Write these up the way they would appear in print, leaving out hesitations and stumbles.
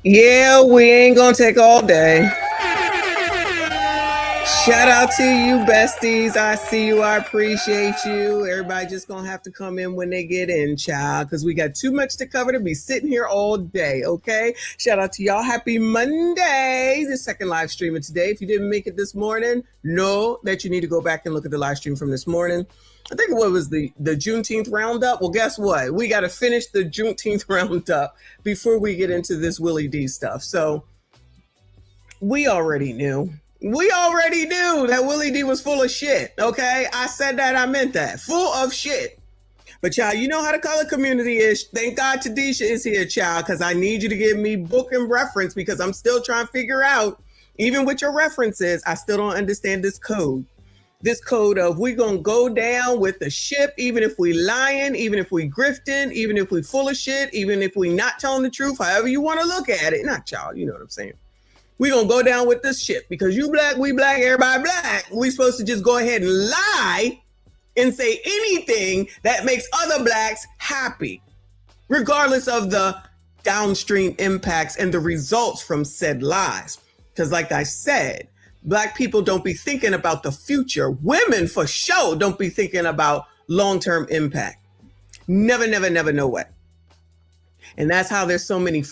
Yeah, we ain't gonna take all day. Shout out to you, besties. I see you. I appreciate you. Everybody just gonna have to come in when they get in, child, because we got too much to cover to be sitting here all day. Okay. Shout out to y'all. Happy Monday. The second live stream of today. If you didn't make it this morning, know that you need to go back and look at the live stream from this morning. I think what was the Juneteenth roundup. Well, guess what? We got to finish the Juneteenth roundup before we get into this Willie D stuff. So we already knew. We already knew that Willie D was full of shit. Okay, I said that. I meant that. Full of shit. But y'all, you know how the color community is. Thank God Tadisha is here, child, because I need you to give me book and reference because I'm still trying to figure out, even with your references, I still don't understand this code. This code of we gonna go down with the ship, even if we lying, even if we grifting, even if we full of shit, even if we not telling the truth, however you want to look at it. Not y'all, you know what I'm saying. We gonna go down with this ship because you black, we black, everybody black. We supposed to just go ahead and lie and say anything that makes other blacks happy, regardless of the downstream impacts and the results from said lies. Because like I said, Black people don't be thinking about the future. Women for sure don't be thinking about long-term impact. Never, never, never, no way. And that's how there's so many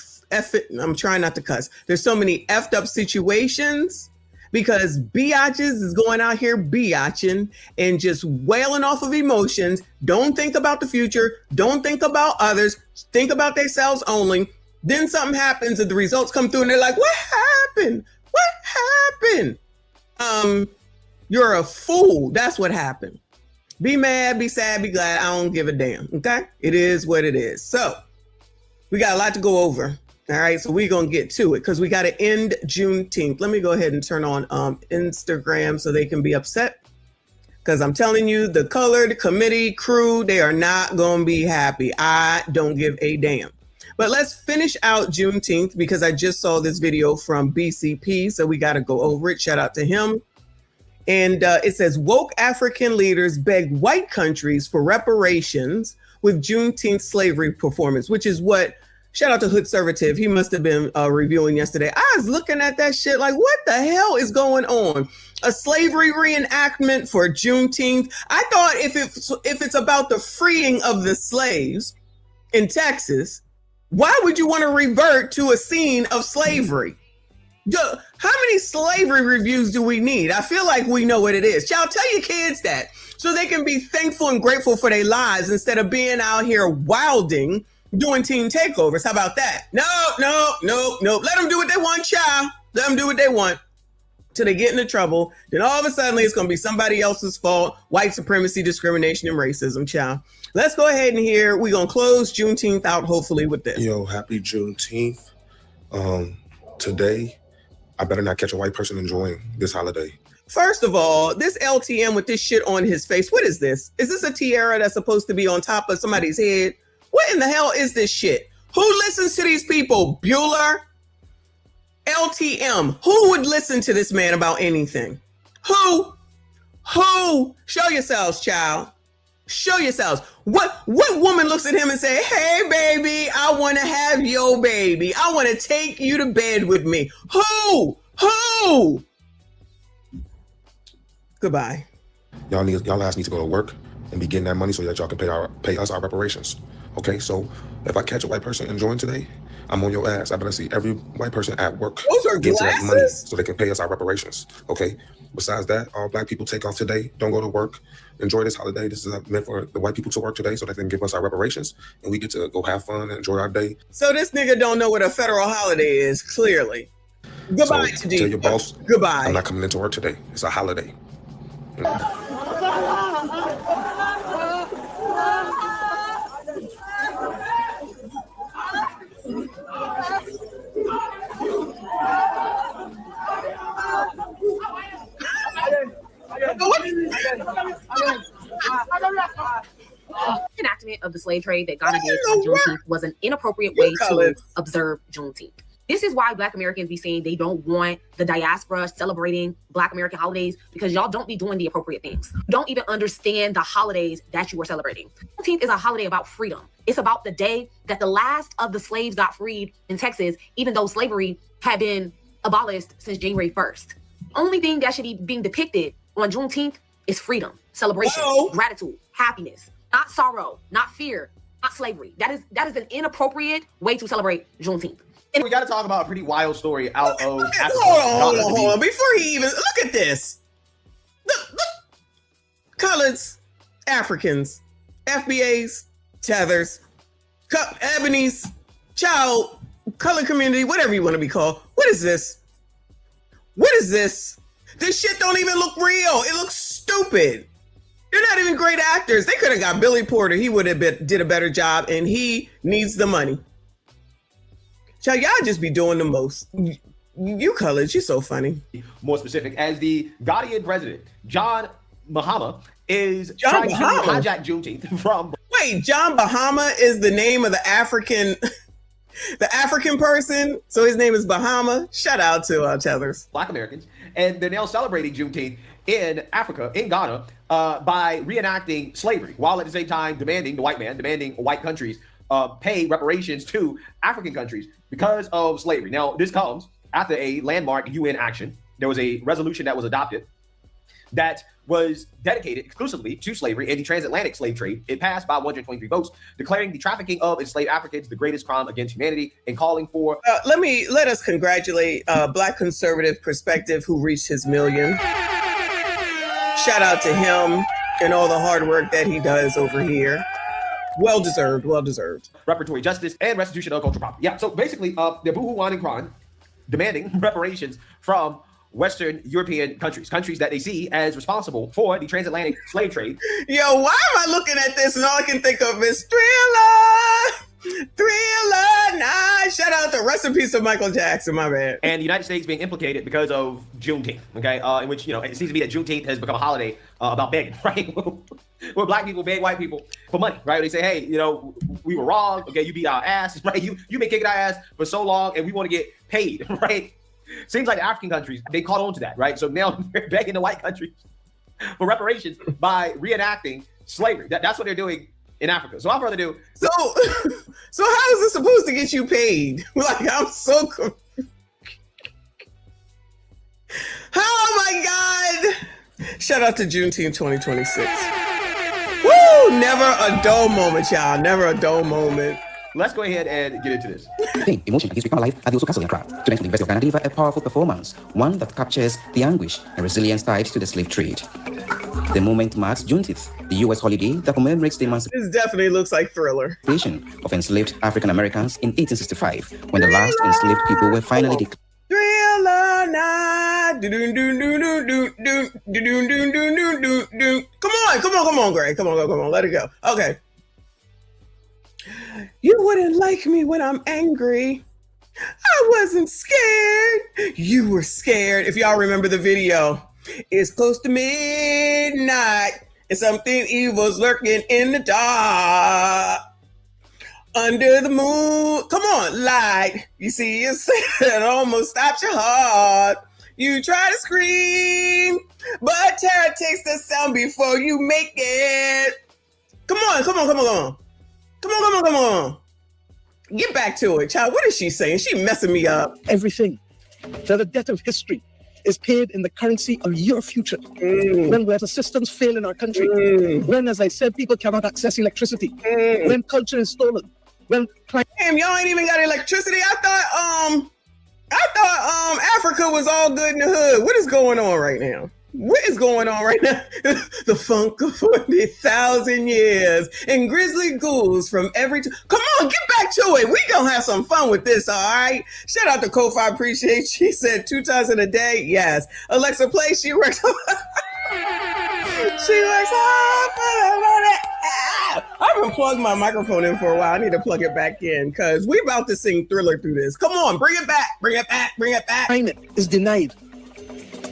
I'm trying not to cuss. There's so many effed up situations because biatches is going out here biatching and just wailing off of emotions. Don't think about the future. Don't think about others. Think about themselves only. Then something happens and the results come through and they're like, what happened? What happened? You're a fool. That's what happened. Be mad, be sad, be glad. I don't give a damn. Okay? It is what it is. So we got a lot to go over. All right, so we're going to get to it because we got to end Juneteenth. Let me go ahead and turn on Instagram so they can be upset. Because I'm telling you, the colored committee crew, they are not going to be happy. I don't give a damn. But let's finish out Juneteenth because I just saw this video from BCP, so we got to go over it. Shout out to him. And it says, woke African leaders beg white countries for reparations with Juneteenth slavery performance, which is what, shout out to Hood Servative, he must have been reviewing yesterday. I was looking at that shit like, what the hell is going on? A slavery reenactment for Juneteenth? I thought if it's about the freeing of the slaves in Texas, why would you want to revert to a scene of slavery? How many slavery reviews do we need? I feel like we know what it is. Y'all tell your kids that so they can be thankful and grateful for their lives instead of being out here wilding, doing teen takeovers. How about that? No. Let them do what they want, child. Let them do what they want till they get into trouble. Then all of a sudden it's going to be somebody else's fault. White supremacy, discrimination, and racism, child. Let's go ahead and hear. We're going to close Juneteenth out hopefully with this. Yo, happy Juneteenth. Today, I better not catch a white person enjoying this holiday. First of all, this LTM with this shit on his face. What is this? Is this a tiara that's supposed to be on top of somebody's head? What in the hell is this shit? Who listens to these people? Bueller? LTM. Who would listen to this man about anything? Who? Show yourselves, child. Show yourselves. What woman looks at him and say, hey, baby, I want to have your baby. I want to take you to bed with me. Who? Goodbye. Y'all ass need to go to work and be getting that money so that y'all can pay us our reparations. Okay, so if I catch a white person enjoying today, I'm on your ass. I better see every white person at work Those are get to that money glasses? so they can pay us our reparations. Okay. Besides that, all black people take off today. Don't go to work. Enjoy this holiday. This is meant for the white people to work today so they can give us our reparations and we get to go have fun and enjoy our day. So this nigga don't know what a federal holiday is, clearly. Goodbye So to tell your boss, Goodbye. I'm not coming into work today. It's a holiday. Enactment of the slave trade that Ghana did on Juneteenth was an inappropriate way to observe Juneteenth. This is why Black Americans be saying they don't want the diaspora celebrating Black American holidays, because y'all don't be doing the appropriate things. You don't even understand the holidays that you are celebrating. Juneteenth is a holiday about freedom. It's about the day that the last of the slaves got freed in Texas, even though slavery had been abolished since January 1st. Only thing that should be being depicted on Juneteenth is freedom, celebration, gratitude, happiness, not sorrow, not fear, not slavery. That is an inappropriate way to celebrate Juneteenth. And we got to talk about a pretty wild story out of Africa. Hold on. Before he even look at this, look. Colors, Africans, FBAs, tethers, ebonies, child, color community, whatever you want to be called. What is this? What is this? This shit don't even look real. It looks stupid. They're not even great actors. They could have got Billy Porter. He would have did a better job, and he needs the money. Child, y'all just be doing the most. You colors, you're so funny. More specific, as the Ghanaian president, John Mahama, is trying to hijack Juneteenth from... Wait, John Bahama is the name of the African person? So his name is Bahama? Shout out to Tethers. Black Americans. And they're now celebrating Juneteenth in Africa, in Ghana, by reenacting slavery, while at the same time demanding white countries pay reparations to African countries because of slavery. Now, this comes after a landmark UN action. There was a resolution that was adopted that was dedicated exclusively to slavery and the transatlantic slave trade. It passed by 123 votes, declaring the trafficking of enslaved Africans the greatest crime against humanity and calling for... let us congratulate Black Conservative Perspective, who reached his million. Shout out to him and all the hard work that he does over here. Well deserved. Reparatory justice and restitution of cultural property. Yeah, so basically, they're boohoo and crying, demanding reparations from Western European countries that they see as responsible for the transatlantic slave trade. Yo, why am I looking at this and all I can think of is Thriller, nah. Shout out to rest in peace to Michael Jackson, my bad. And the United States being implicated because of Juneteenth, okay? In which, it seems to be that Juneteenth has become a holiday about begging, right? Where Black people beg white people for money, right? They say, hey, we were wrong, okay? You beat our ass, right? You've been kicking our ass for so long and we want to get paid, right? Seems like the African countries, they caught on to that, right? So now they're begging the white countries for reparations by reenacting slavery. That's what they're doing in Africa. So without further ado. So how is this supposed to get you paid? Like, I'm so confused. Oh my God. Shout out to Juneteenth 2026. Woo! Never a dull moment, y'all. Never a dull moment. Let's go ahead and get into this. Emotion begins to come alive at the Oso Castle in Accra. Students from the University of Ghana deliver a powerful performance, one that captures the anguish and resilience tied to the slave trade. The moment marks Juneteenth, the U.S. holiday that commemorates the emancipation This definitely looks like Thriller. of enslaved African Americans in 1865, when the last enslaved people were finally declared. Thriller night. Come on, Greg. Come on. Let it go. Okay. You wouldn't like me when I'm angry. I wasn't scared. You were scared. If y'all remember the video, it's close to midnight and something evil's lurking in the dark. Under the moon, come on, light. You see, it almost stops your heart. You try to scream, but terror takes the sound before you make it. Come on. Get back to it, child. What is she saying? She messing me up. Everything. That the debt of history is paid in the currency of your future. When we have systems fail in our country. When, as I said, people cannot access electricity. When culture is stolen. Damn, y'all ain't even got electricity. I thought Africa was all good in the hood. What is going on right now? The funk of 40,000 years and grizzly ghouls from every... Come on, get back to it. We gonna have some fun with this, all right? Shout out to Kofi, appreciate. She said 2 times in a day. Yes. Alexa, play. She works... She works hard for the money. I haven't plugged my microphone in for a while. I need to plug it back in because we're about to sing Thriller through this. Come on, bring it back. Climate is denied.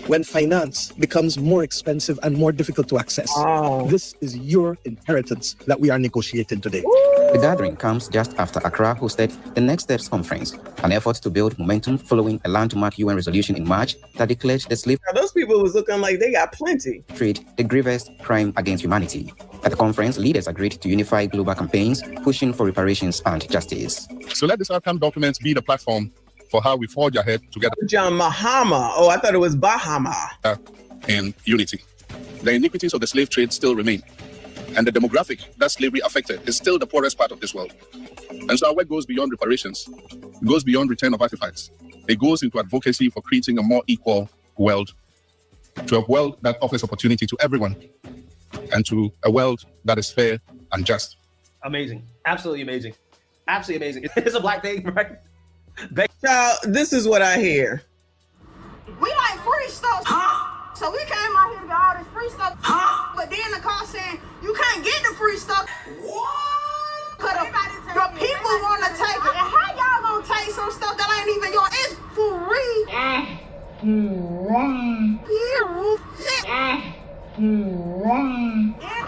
when finance becomes more expensive and more difficult to access. This is your inheritance that we are negotiating today. The gathering comes just after Accra hosted the Next Steps Conference, an effort to build momentum following a landmark UN resolution in March that declared the slave Those people was looking like they got plenty. trade the gravest crime against humanity. At the conference, leaders agreed to unify global campaigns pushing for reparations and justice. So let this outcome document be the platform for how we forge ahead together John Mahama. Oh, I thought it was Bahama. in unity. The iniquities of the slave trade still remain, and the demographic that slavery affected is still the poorest part of this world. And so our work goes beyond reparations, it goes beyond return of artifacts. It goes into advocacy for creating a more equal world, to a world that offers opportunity to everyone, and to a world that is fair and just. Amazing. Absolutely amazing. Absolutely amazing. It's a black thing, right? Child, this is what I hear. We like free stuff. So we came out here to get all this free stuff. But then the car saying, you can't get the free stuff. What? Cause the people want to take it. And how y'all gonna take some stuff that ain't even yours? It's free.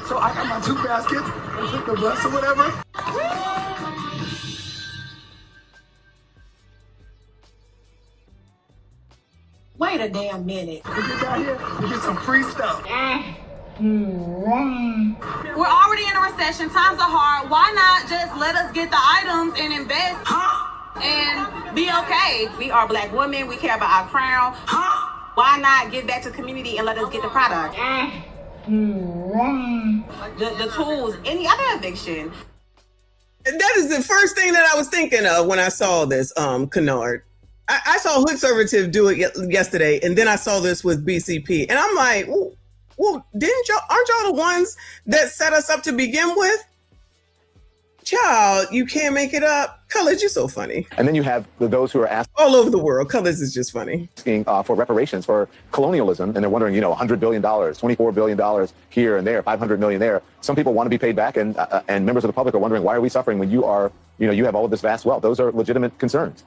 So I got my 2 baskets and took the bus or whatever. Wait a damn minute. We get down here, we get some free stuff. We're already in a recession. Times are hard. Why not just let us get the items and invest and be okay? We are black women. We care about our crown. Why not give back to the community and let us get the product? The tools, any other eviction. That is the first thing that I was thinking of when I saw this, Kennard. I saw Hood Conservative do it yesterday, and then I saw this with BCP, and I'm like, well, aren't y'all the ones that set us up to begin with? Child, you can't make it up. Colors, you're so funny. And then you have those who are asking all over the world. Colors is just funny. For reparations for colonialism, and they're wondering, $100 billion, $24 billion here and there, 500 million there. Some people want to be paid back, and members of the public are wondering, why are we suffering when you have all of this vast wealth? Those are legitimate concerns.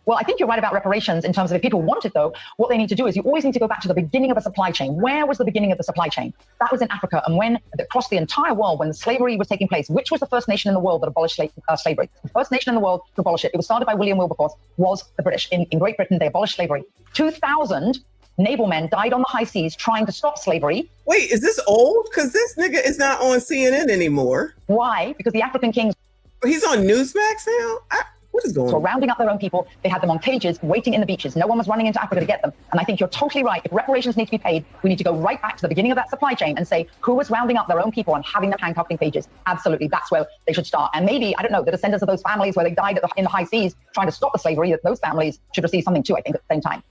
Well, I think you're right about reparations in terms of if people want it, though, what they need to do is you always need to go back to the beginning of a supply chain. Where was the beginning of the supply chain? That was in Africa. And when across the entire world, when slavery was taking place, which was the first nation in the world that abolished slavery? The first nation in the world to abolish it. It was started by William Wilberforce, was the British. In Great Britain, they abolished slavery. 2,000 naval men died on the high seas trying to stop slavery. Wait, is this old? Because this nigga is not on CNN anymore. Why? Because the African kings... He's on Newsmax now? What is going on? So rounding up their own people, they had them on cages, waiting in the beaches. No one was running into Africa to get them. And I think you're totally right. If reparations need to be paid, we need to go right back to the beginning of that supply chain and say, who was rounding up their own people and having them handcuffed in cages? Absolutely, that's where they should start. And maybe, I don't know, the descendants of those families where they died in the high seas trying to stop the slavery, that those families should receive something too, I think, at the same time.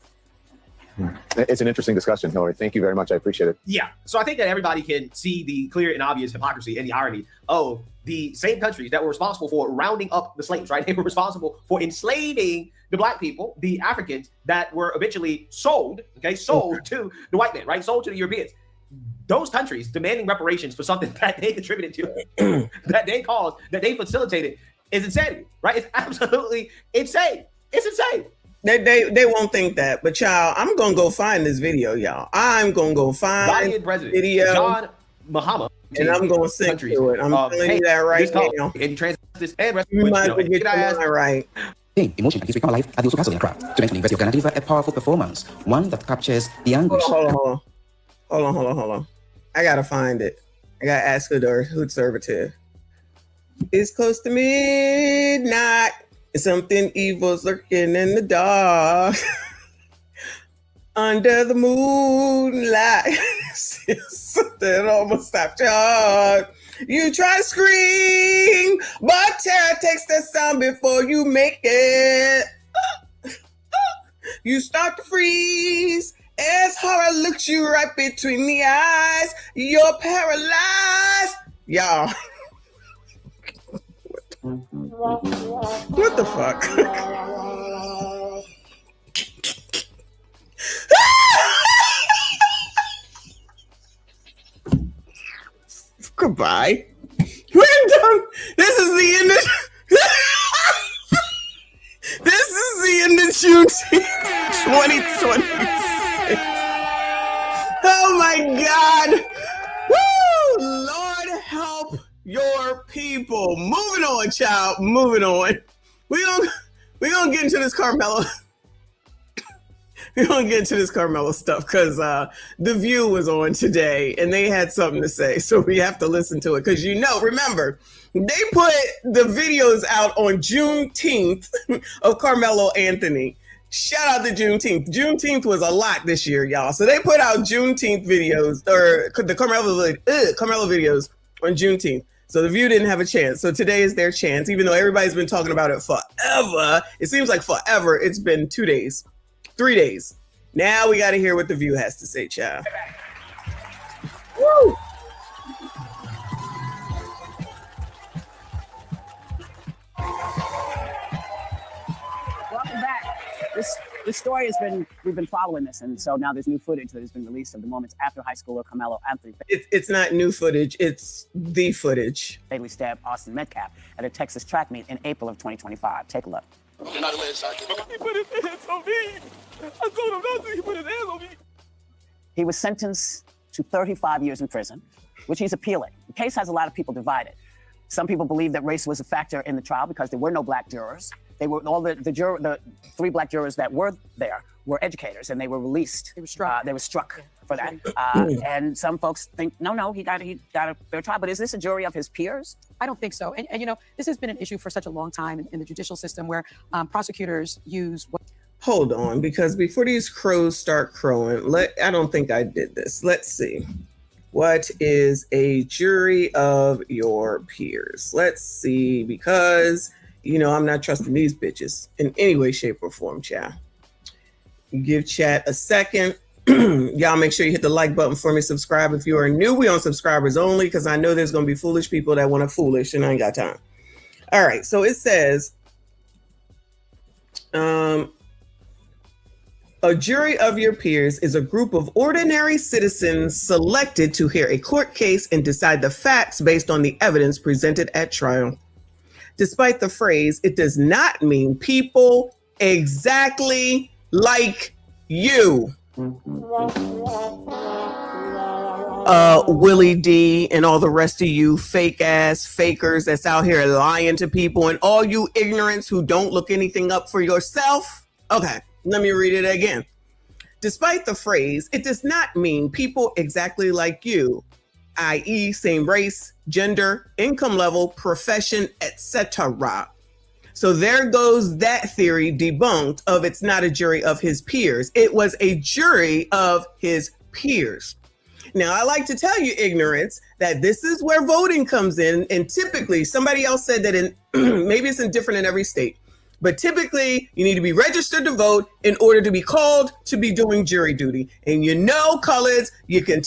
It's an interesting discussion, Hillary. Thank you very much. I appreciate it. Yeah. So I think that everybody can see the clear and obvious hypocrisy and the irony of the same countries that were responsible for rounding up the slaves, right? They were responsible for enslaving the black people, the Africans that were eventually sold to the white man, right? Sold to the Europeans. Those countries demanding reparations for something that they contributed to, that they caused, that they facilitated, is insanity, right? It's absolutely insane. It's insane. They won't think that, but y'all, I'm gonna go find this video, y'all. I'm gonna go find the video. John Mahama, and I'm gonna sing to it. I'm telling you that right now. And you translate this and rest you might get your right. Emotion and history come alive at the Uso Castle in Accra. To the University of Ghana deliver a powerful performance, one that captures the anguish. Hold on. I gotta find it. I gotta ask Hood Conservative. It's close to midnight. Something evil's lurking in the dark. Under the moonlight. Something almost stopped your heart. You try to scream, but terror takes the sound before you make it. You start to freeze as horror looks you right between the eyes. You're paralyzed. Y'all. What the fuck? Goodbye. We're done. This is the end of this is the end of June 2026. Oh my God. Woo! Lord help your people. Moving on, child. Moving on. We gonna get into this Karmelo. We're gonna get into this Karmelo stuff because The View was on today and they had something to say, so we have to listen to it. Because remember, they put the videos out on Juneteenth of Karmelo Anthony. Shout out to Juneteenth. Juneteenth was a lot this year, y'all. So they put out Juneteenth videos, or the Karmelo videos on Juneteenth. So The View didn't have a chance. So today is their chance, even though everybody's been talking about it forever. It seems like forever. It's been 2 days, 3 days. Now we got to hear what The View has to say, child. Woo! Welcome back. This story we've been following this, and so now there's new footage that has been released of the moments after high schooler Karmelo Anthony It's not new footage, it's the footage. fatally stabbed Austin Metcalf at a Texas track meet in April of 2025. Take a look. He put his hands on me. I told him not to. He put his hands on me. He was sentenced to 35 years in prison, which he's appealing. The case has a lot of people divided. Some people believe that race was a factor in the trial because there were no black jurors. They were all the 3 black jurors that were there were educators, and they were released. They were struck for that. And some folks think, no, he got a fair trial. But is this a jury of his peers? I don't think so. And this has been an issue for such a long time in the judicial system where prosecutors use Hold on, because before these crows start crowing, I don't think I did this. Let's see. What is a jury of your peers? Let's see, because I'm not trusting these bitches in any way, shape, or form, child. Give chat a second. Y'all make sure you hit the like button for me. Subscribe if you are new. We on subscribers only because I know there's going to be foolish people that want to foolish and I ain't got time. All right. So it says, a jury of your peers is a group of ordinary citizens selected to hear a court case and decide the facts based on the evidence presented at trial. Despite the phrase, it does not mean people exactly like you. Willie D and all the rest of you fake ass fakers that's out here lying to people, and all you ignorants who don't look anything up for yourself. Okay, let me read it again. Despite the phrase, it does not mean people exactly like you, i.e. same race, gender, income level, profession, etc. So there goes that theory debunked of it's not a jury of his peers. It was a jury of his peers. Now, I like to tell you, ignorance, that this is where voting comes in. And typically, somebody else said that maybe it's different in every state, but typically you need to be registered to vote in order to be called to be doing jury duty. And coloreds, you can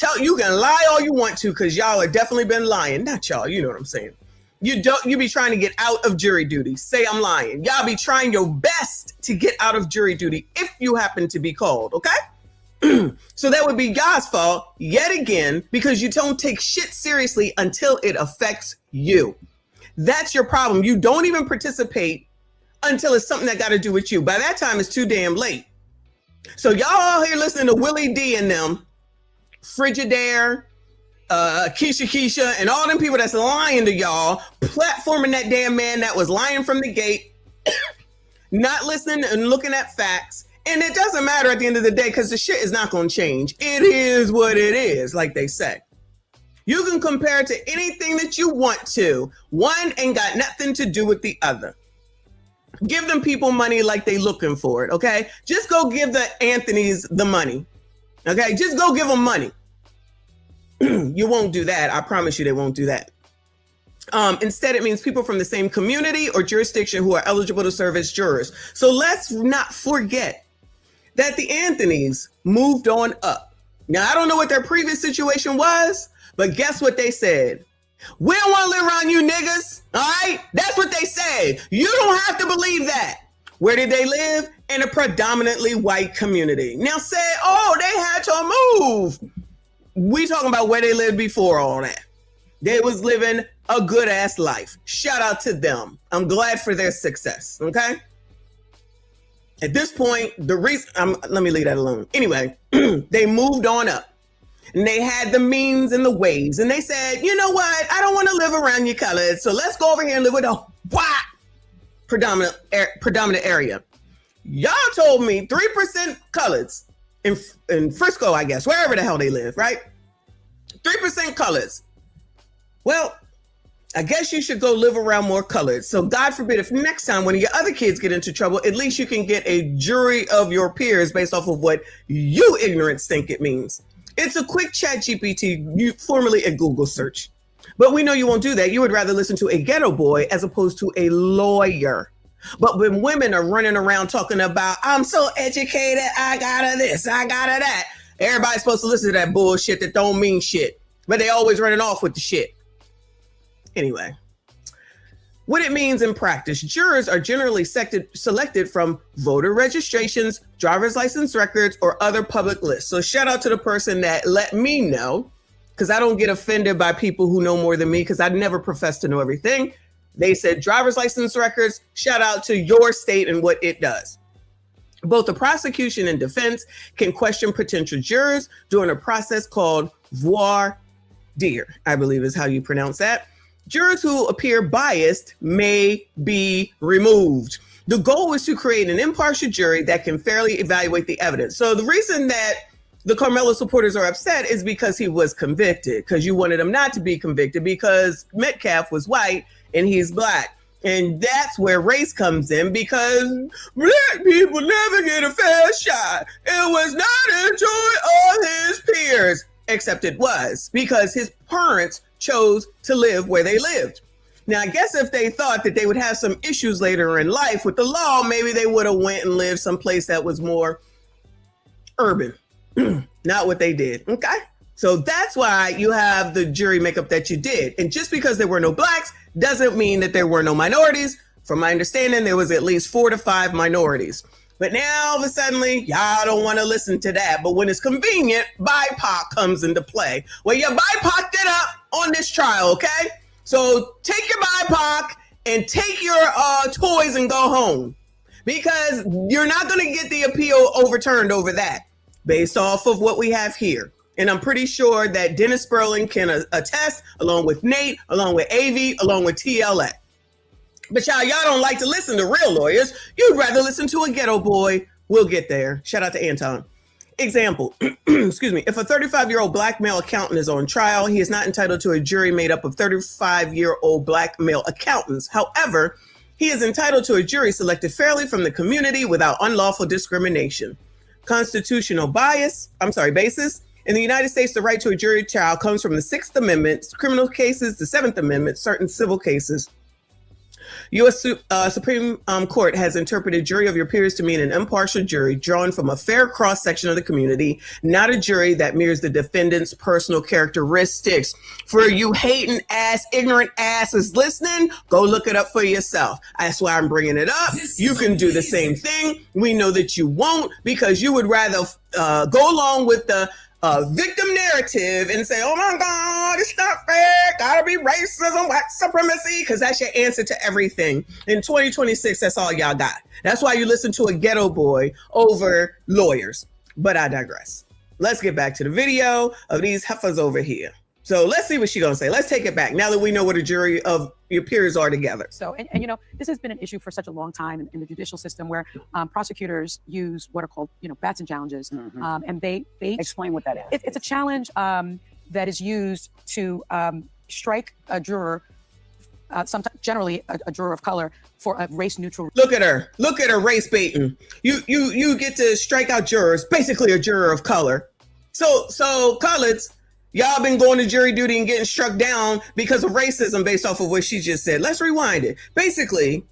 lie all you want to because y'all have definitely been lying. Not y'all, you know what I'm saying. You be trying to get out of jury duty. Say I'm lying. Y'all be trying your best to get out of jury duty if you happen to be called, okay? So that would be God's fault yet again because you don't take shit seriously until it affects you. That's your problem. You don't even participate until it's something that got to do with you. By that time, it's too damn late. So y'all out here listening to Willie D and them, Frigidaire, Keisha, and all them people that's lying to y'all, platforming that damn man that was lying from the gate, not listening and looking at facts. And it doesn't matter at the end of the day because the shit is not going to change. It is what it is, like they say. You can compare it to anything that you want to. One ain't got nothing to do with the other. Give them people money like they looking for it, okay? Just go give the Anthonys the money, okay? Just go give them money. You won't do that. I promise you they won't do that. Instead, it means people from the same community or jurisdiction who are eligible to serve as jurors. So let's not forget that the Anthonys moved on up. Now, I don't know what their previous situation was, but guess what they said? We don't want to live around you niggas, all right? That's what they said. You don't have to believe that. Where did they live? In a predominantly white community. Now say, they had to move. We talking about where they lived before all that. They was living a good ass life. Shout out to them. I'm glad for their success, okay? At this point, let me leave that alone. Anyway, they moved on up. and they had the means and the ways, and they said, you know what? I don't want to live around your colors, so let's go over here and live with a white predominant area. Y'all told me 3% colors in Frisco, I guess, wherever the hell they live, right? 3% colors. Well, I guess you should go live around more colors. So God forbid if next time one of your other kids get into trouble, at least you can get a jury of your peers based off of what you ignorants think it means. It's a quick chat GPT, formerly a Google search. But we know you won't do that. You would rather listen to a ghetto boy as opposed to a lawyer. But when women are running around talking about, I'm so educated, I got this, I got that, everybody's supposed to listen to that bullshit that don't mean shit. But they always running off with the shit. Anyway, what it means in practice, jurors are generally selected from voter registrations, driver's license records, or other public lists. So shout out to the person that let me know, because I don't get offended by people who know more than me, because I never profess to know everything. They said driver's license records, shout out to your state and what it does. Both the prosecution and defense can question potential jurors during a process called voir dire, I believe is how you pronounce that. Jurors who appear biased may be removed. The goal is to create an impartial jury that can fairly evaluate the evidence. So the reason that the Karmelo supporters are upset is because he was convicted, because you wanted him not to be convicted because Metcalf was white and he's black. And that's where race comes in, because black people never get a fair shot. It was not a joy of his peers, except it was, because his parents chose to live where they lived. Now, I guess if they thought that they would have some issues later in life with the law, maybe they would have went and lived someplace that was more urban. Not what they did. Okay. So that's why you have the jury makeup that you did. And just because there were no blacks doesn't mean that there were no minorities. From my understanding, there was at least 4 to 5 minorities. But now all of a sudden, y'all don't want to listen to that. But when it's convenient, BIPOC comes into play. Well, you BIPOC'd it up on this trial, okay? So take your BIPOC and take your toys and go home, because you're not going to get the appeal overturned over that based off of what we have here. And I'm pretty sure that Dennis Sperling can attest, along with Nate, along with AV, along with TLA. But y'all don't like to listen to real lawyers. You'd rather listen to a ghetto boy. We'll get there. Shout out to Anton. Example, excuse me. If a 35-year-old black male accountant is on trial, he is not entitled to a jury made up of 35-year-old black male accountants. However, he is entitled to a jury selected fairly from the community without unlawful discrimination. Constitutional basis. In the United States, the right to a jury trial comes from the 6th Amendment, criminal cases, the 7th Amendment, certain civil cases. U.S. Supreme Court has interpreted jury of your peers to mean an impartial jury drawn from a fair cross-section of the community, not a jury that mirrors the defendant's personal characteristics. For you hating ass, ignorant asses listening, go look it up for yourself. That's why I'm bringing it up. You can do the same thing. We know that you won't, because you would rather go along with the victim narrative and say, oh my God, it's not fair, gotta be racism, white supremacy, because that's your answer to everything. In 2026, that's all y'all got. That's why you listen to a ghetto boy over lawyers. But I digress. Let's get back to the video of these heifers over here. So let's see what she's gonna say. Let's take it back now that we know what a jury of your peers are together. So, and you know, this has been an issue for such a long time in the judicial system, where prosecutors use what are called, Batson challenges, and they explain what that is. It's a challenge that is used to strike a juror, generally a juror of color, for a race neutral. Look at her race baiting. You get to strike out jurors, basically a juror of color. So coloreds, y'all been going to jury duty and getting struck down because of racism based off of what she just said. Let's rewind it. Basically,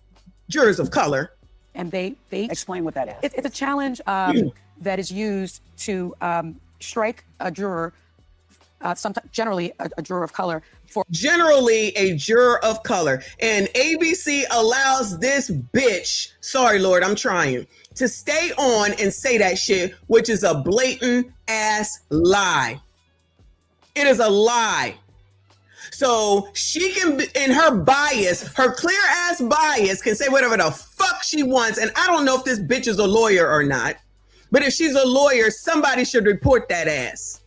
jurors of color. And they explain what that is. It's a challenge that is used to strike a juror, generally a juror of color. Generally a juror of color. And ABC allows this bitch, sorry Lord, I'm trying, to stay on and say that shit, which is a blatant ass lie. It is a lie. So she can, in her bias, her clear ass bias, can say whatever the fuck she wants. And I don't know if this bitch is a lawyer or not, but if she's a lawyer, somebody should report that ass.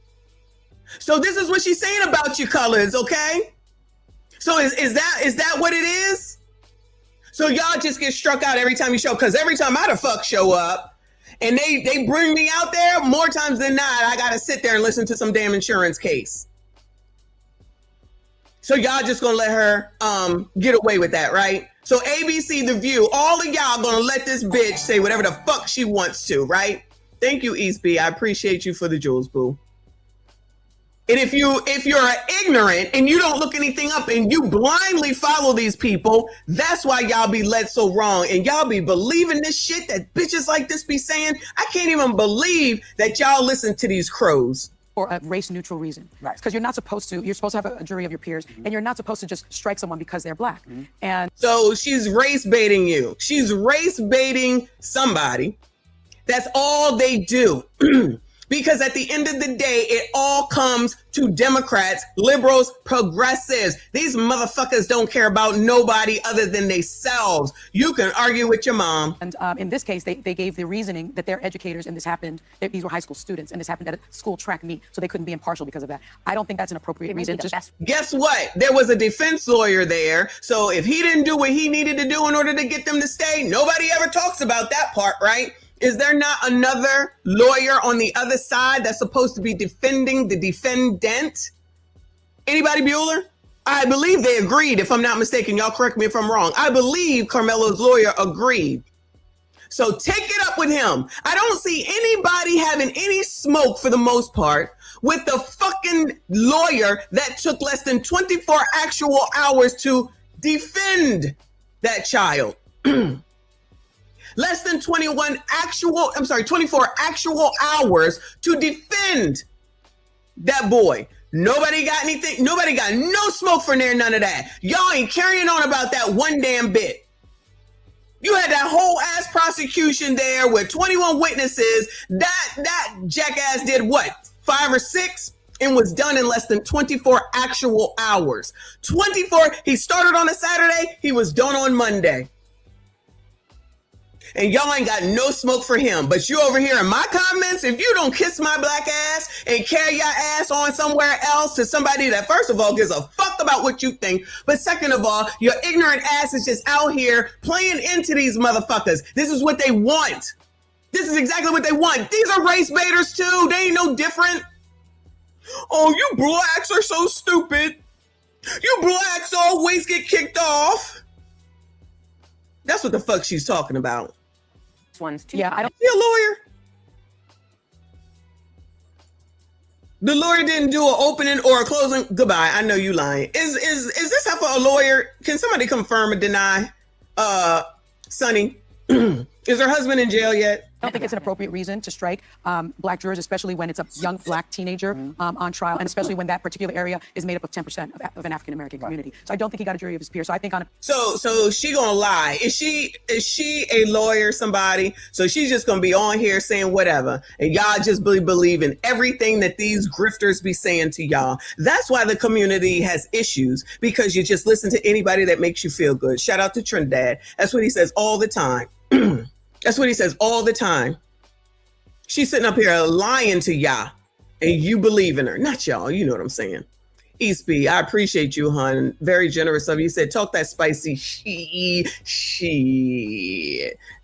So this is what she's saying about your colors, okay? So is that what it is? So y'all just get struck out every time you show, because every time I the fuck show up and they bring me out there, more times than not, I gotta sit there and listen to some damn insurance case. So y'all just gonna let her get away with that, right? So ABC, The View, all of y'all gonna let this bitch say whatever the fuck she wants to, right? Thank you, East B. I appreciate you for the jewels, boo. And if you're ignorant and you don't look anything up and you blindly follow these people, that's why y'all be led so wrong. And y'all be believing this shit that bitches like this be saying. I can't even believe that y'all listen to these crows. For a race neutral reason. Right. Because you're supposed to have a jury of your peers, and you're not supposed to just strike someone because they're black. And so she's race baiting you. She's race baiting somebody. That's all they do. Because at the end of the day, it all comes to Democrats, liberals, progressives. These motherfuckers don't care about nobody other than themselves. You can argue with your mom. And in this case, they gave the reasoning that they're educators, and these were high school students, and this happened at a school track meet, so they couldn't be impartial because of that. I don't think that's an appropriate reason. Guess what? There was a defense lawyer there. So if he didn't do what he needed to do in order to get them to stay, nobody ever talks about that part, right? Is there not another lawyer on the other side that's supposed to be defending the defendant? Anybody, Bueller? I believe they agreed, if I'm not mistaken. Y'all correct me if I'm wrong. I believe Karmelo's lawyer agreed. So take it up with him. I don't see anybody having any smoke for the most part with the fucking lawyer that took less than 24 actual hours to defend that child. Less than 24 actual hours to defend that boy. Nobody got anything. Nobody got no smoke for there, none of that. Y'all ain't carrying on about that one damn bit. You had that whole ass prosecution there with 21 witnesses. That jackass did what? 5 or 6? And was done in less than 24 actual hours. 24. He started on a Saturday. He was done on Monday. And y'all ain't got no smoke for him. But you over here in my comments, if you don't kiss my black ass and carry your ass on somewhere else to somebody that, first of all, gives a fuck about what you think. But second of all, your ignorant ass is just out here playing into these motherfuckers. This is what they want. This is exactly what they want. These are race baiters too. They ain't no different. Oh, you blacks are so stupid. You blacks always get kicked off. That's what the fuck she's talking about. Ones too. Yeah, I don't. Be a lawyer. The lawyer didn't do an opening or a closing. Goodbye. I know you lying. Is this how for a lawyer? Can somebody confirm or deny? Sonny, is her husband in jail yet? I don't think it's an appropriate reason to strike black jurors, especially when it's a young black teenager on trial, and especially when that particular area is made up of 10% of an African-American community. So I don't think he got a jury of his peers. So I think on a... So she gonna lie. Is she a lawyer, somebody? So she's just gonna be on here saying whatever. And y'all just believe in everything that these grifters be saying to y'all. That's why the community has issues, because you just listen to anybody that makes you feel good. Shout out to Trinidad. That's what he says all the time. That's what he says all the time. She's sitting up here lying to y'all, and you believe in her. Not y'all, you know what I'm saying. East B, I appreciate you, hon. Very generous of you. You said, talk that spicy shit.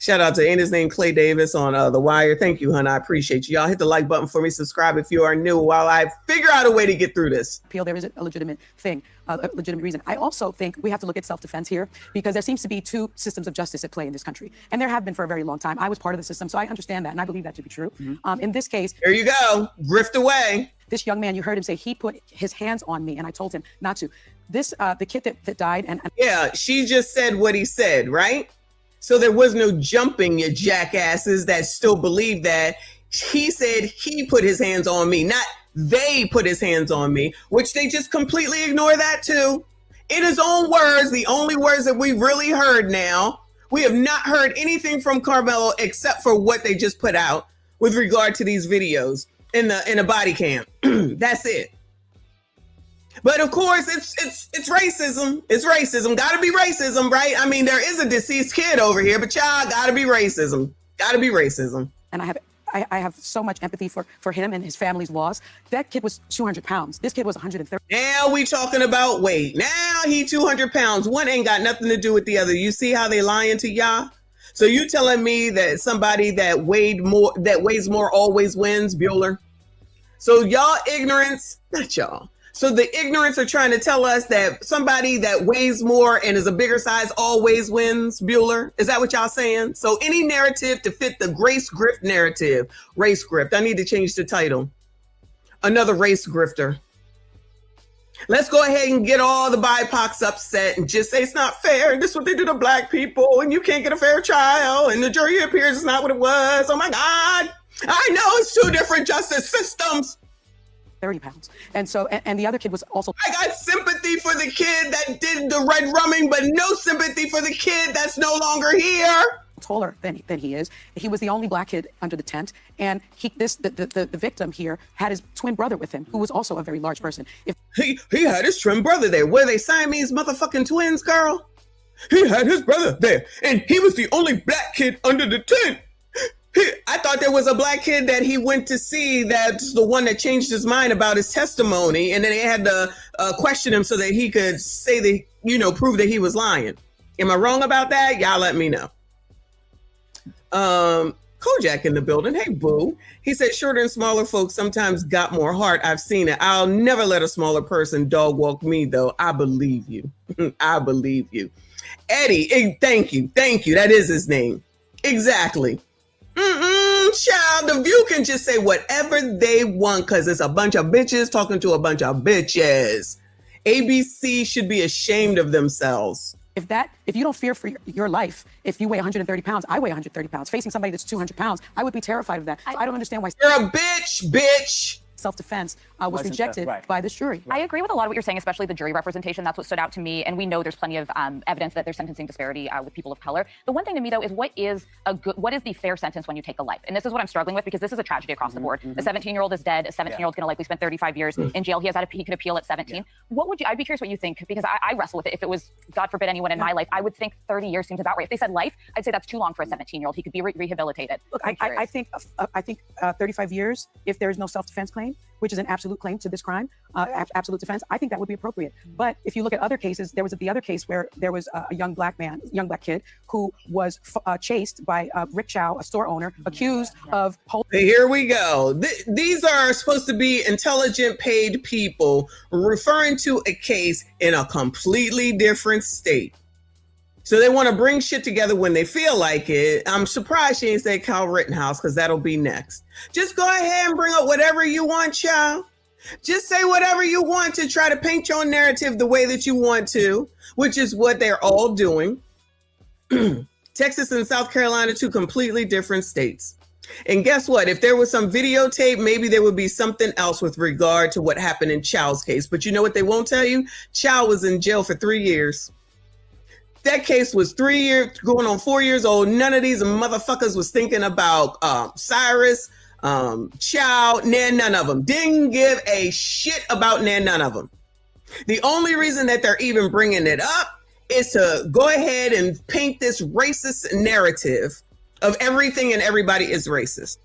Shout out to, and his name, Clay Davis on The Wire. Thank you, hon. I appreciate you. Y'all hit the like button for me. Subscribe if you are new while I figure out a way to get through this. Appeal, there is a legitimate thing, a legitimate reason. I also think we have to look at self-defense here, because there seems to be two systems of justice at play in this country. And there have been for a very long time. I was part of the system, so I understand that, and I believe that to be true. In this case... There you go. Grift away. This young man, you heard him say he put his hands on me, and I told him not to. This, the kid that died, and yeah, she just said what he said, right? So there was no jumping, you jackasses that still believe that. He said he put his hands on me, not they put his hands on me, which they just completely ignore that too. In his own words, the only words that we've really heard now, we have not heard anything from Karmelo except for what they just put out with regard to these videos in a body cam. That's it. But of course, it's racism. It's racism. Gotta be racism, right? I mean, there is a deceased kid over here, but y'all gotta be racism. Gotta be racism. And I have I have so much empathy for him and his family's loss. That kid was 200 pounds. This kid was 130. Now we talking about weight. Now he 200 pounds. One ain't got nothing to do with the other. You see how they lying to y'all? So you telling me that somebody that weighs more always wins, Bueller? So y'all ignorance, not y'all. So the ignorance are trying to tell us that somebody that weighs more and is a bigger size always wins, Bueller? Is that what y'all saying? So any narrative to fit the race grift narrative, race grift. I need to change the title. Another race grifter. Let's go ahead and get all the BIPOCs upset and just say it's not fair. This is what they do to black people and you can't get a fair trial and the jury appears it's not what it was. Oh my God. I know it's two different justice systems. 30 pounds. And so, and the other kid was also. I got sympathy for the kid that did the red rumming, but no sympathy for the kid that's no longer here. Taller than he is. He was the only black kid under the tent. And the victim here had his twin brother with him, who was also a very large person. If he had his twin brother there. Were they Siamese motherfucking twins, girl? He had his brother there. And he was the only black kid under the tent. I thought there was a black kid that he went to see, that's the one that changed his mind about his testimony, and then they had to question him so that he could say that, prove that he was lying. Am I wrong about that? Y'all let me know. Kojak in the building. Hey, boo. He said shorter and smaller folks sometimes got more heart. I've seen it. I'll never let a smaller person dog walk me, though. I believe you. I believe you. Eddie, thank you. Thank you. That is his name. Exactly. Child, the View can just say whatever they want because it's a bunch of bitches talking to a bunch of bitches. ABC should be ashamed of themselves. If you don't fear for your life, if you weigh 130 pounds, I weigh 130 pounds. Facing somebody that's 200 pounds, I would be terrified of that. I don't understand why. You're a bitch. Self-defense was rejected by this jury. I agree with a lot of what you're saying, especially the jury representation. That's what stood out to me. And we know there's plenty of evidence that there's sentencing disparity with people of color. The one thing to me, though, is what is the fair sentence when you take a life? And this is what I'm struggling with because this is a tragedy across the board. A 17-year-old is dead. A 17-year-old is going to likely spend 35 years in jail. He could appeal at 17. I'd be curious what you think because I wrestle with it. If it was, God forbid, anyone in my life, I would think 30 years seems about right. If they said life, I'd say that's too long for a 17-year-old. He could be rehabilitated. Look, I think 35 years, if there is no self-defense claim, which is an absolute claim to this crime, absolute defense, I think that would be appropriate. But if you look at other cases, there was the other case where there was a young black kid who was chased by Rick Chow, a store owner, accused of. Here we go. These are supposed to be intelligent, paid people referring to a case in a completely different state. So they want to bring shit together when they feel like it. I'm surprised she ain't said Kyle Rittenhouse because that'll be next. Just go ahead and bring up whatever you want, child. Just say whatever you want to try to paint your narrative the way that you want to, which is what they're all doing. Texas and South Carolina, two completely different states. And guess what? If there was some videotape, maybe there would be something else with regard to what happened in Chow's case. But you know what they won't tell you? Chow was in jail for 3 years. That case was 3 years, going on 4 years old. None of these motherfuckers was thinking about Cyrus, Chow, none of them. Didn't give a shit about none of them. The only reason that they're even bringing it up is to go ahead and paint this racist narrative of everything and everybody is racist.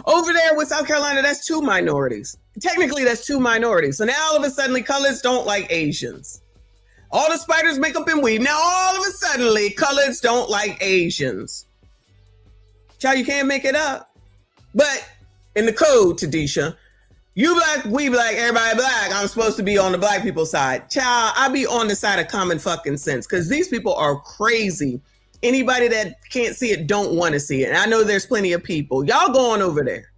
Over there with South Carolina, that's two minorities. Technically, that's two minorities. So now all of a sudden, colors don't like Asians. All the spiders make up and weave. Now, all of a sudden, coloreds don't like Asians. Child, you can't make it up. But in the code, Tadisha, you black, we black, everybody black. I'm supposed to be on the black people's side. Child, I be on the side of common fucking sense because these people are crazy. Anybody that can't see it don't want to see it. And I know there's plenty of people. Y'all go on over there.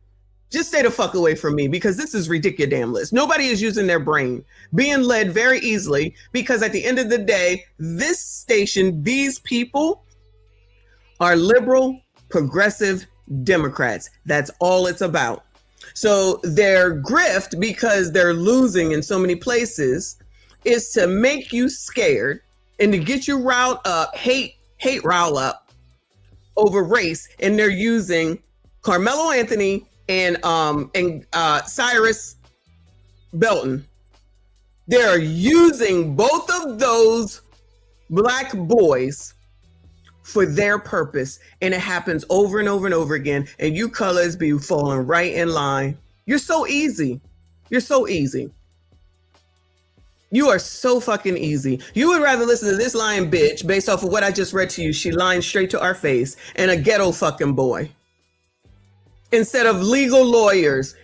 Just stay the fuck away from me because this is ridiculous. Nobody is using their brain, being led very easily because at the end of the day, this station, these people are liberal, progressive Democrats. That's all it's about. So their grift, because they're losing in so many places, is to make you scared and to get you riled up, hate rile up over race. And they're using Karmelo Anthony and Cyrus Belton. They're using both of those black boys for their purpose. And it happens over and over and over again. And you colors be falling right in line. You're so easy. You're so easy. You are so fucking easy. You would rather listen to this lying bitch based off of what I just read to you. She lying straight to our face, and a ghetto fucking boy. Instead of legal lawyers.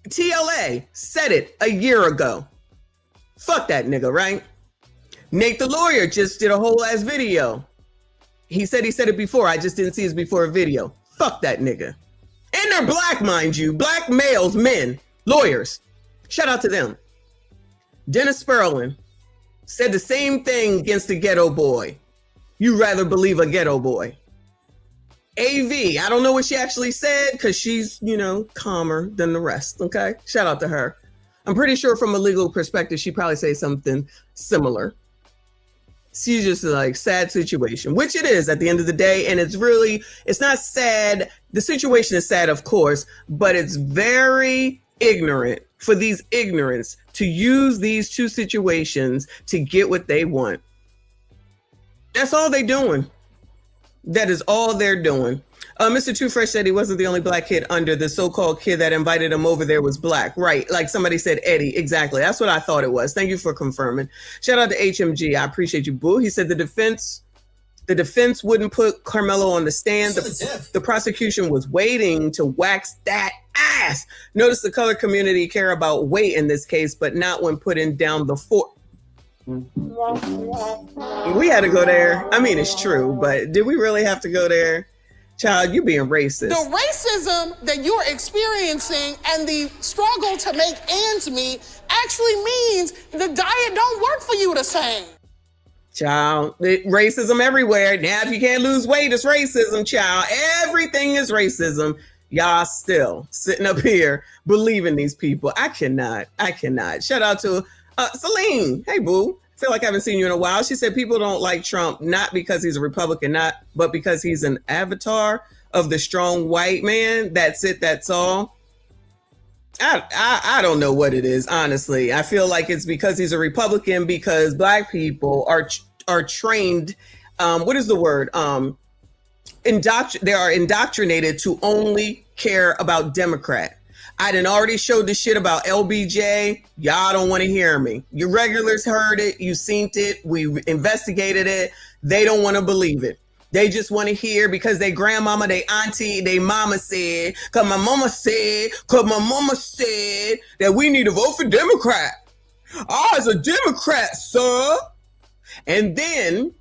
TLA said it a year ago. Fuck that nigga, right? Nate the lawyer just did a whole ass video. He said it before. I just didn't see his before video. Fuck that nigga. And they're black, mind you. Black males, men, lawyers. Shout out to them. Dennis Sperlin said the same thing against the ghetto boy. You rather believe a ghetto boy. AV, I don't know what she actually said because she's, calmer than the rest, okay? Shout out to her. I'm pretty sure from a legal perspective, she'd probably say something similar. She's just like, sad situation, which it is at the end of the day. And it's not sad. The situation is sad, of course, but it's very ignorant for these ignorants to use these two situations to get what they want. That's all they're doing. That is all they're doing. Mr. Too Fresh said he wasn't the only black kid under. The so-called kid that invited him over there was black. Right. Like somebody said, Eddie. Exactly. That's what I thought it was. Thank you for confirming. Shout out to HMG. I appreciate you, boo. He said the defense wouldn't put Karmelo on the stand. The prosecution was waiting to wax that ass. Notice the color community care about weight in this case, but not when putting down the fort. We had to go there. I mean, it's true, but did we really have to go there? Child, you being racist. The racism that you're experiencing and the struggle to make ends meet actually means the diet don't work for you the same. Child, racism everywhere. Now, if you can't lose weight, it's racism, child. Everything is racism. Y'all still sitting up here believing these people. I cannot. Shout out to Celine. Hey, boo. I feel like I haven't seen you in a while. She said people don't like Trump, not because he's a Republican, but because he's an avatar of the strong white man. That's it. That's all. I don't know what it is, honestly. I feel like it's because he's a Republican, because black people are trained. What is the word? They are indoctrinated to only care about Democrat. I done already showed the shit about LBJ. Y'all don't want to hear me. Your regulars heard it. You seen it. We investigated it. They don't want to believe it. They just want to hear because they grandmama, they auntie, they mama said, cause my mama said that we need to vote for Democrat. I was a Democrat, sir. And then,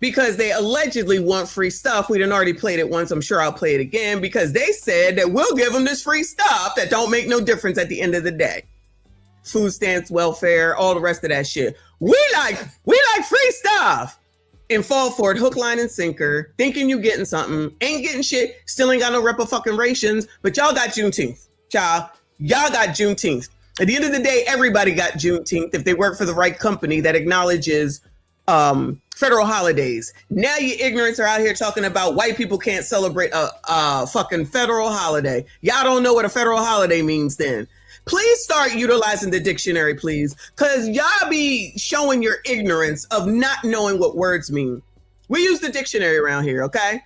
because they allegedly want free stuff, we done already played it once, I'm sure I'll play it again, because they said that we'll give them this free stuff that don't make no difference at the end of the day. Food stamps, welfare, all the rest of that shit. We like free stuff. And fall for it, hook, line, and sinker, thinking you getting something, ain't getting shit, still ain't got no reparations, but y'all got Juneteenth. Y'all got Juneteenth. At the end of the day, everybody got Juneteenth if they work for the right company that acknowledges federal holidays. Now you ignorants are out here talking about white people can't celebrate a fucking federal holiday. Y'all don't know what a federal holiday means then. Please start utilizing the dictionary, please, because y'all be showing your ignorance of not knowing what words mean. We use the dictionary around here, okay?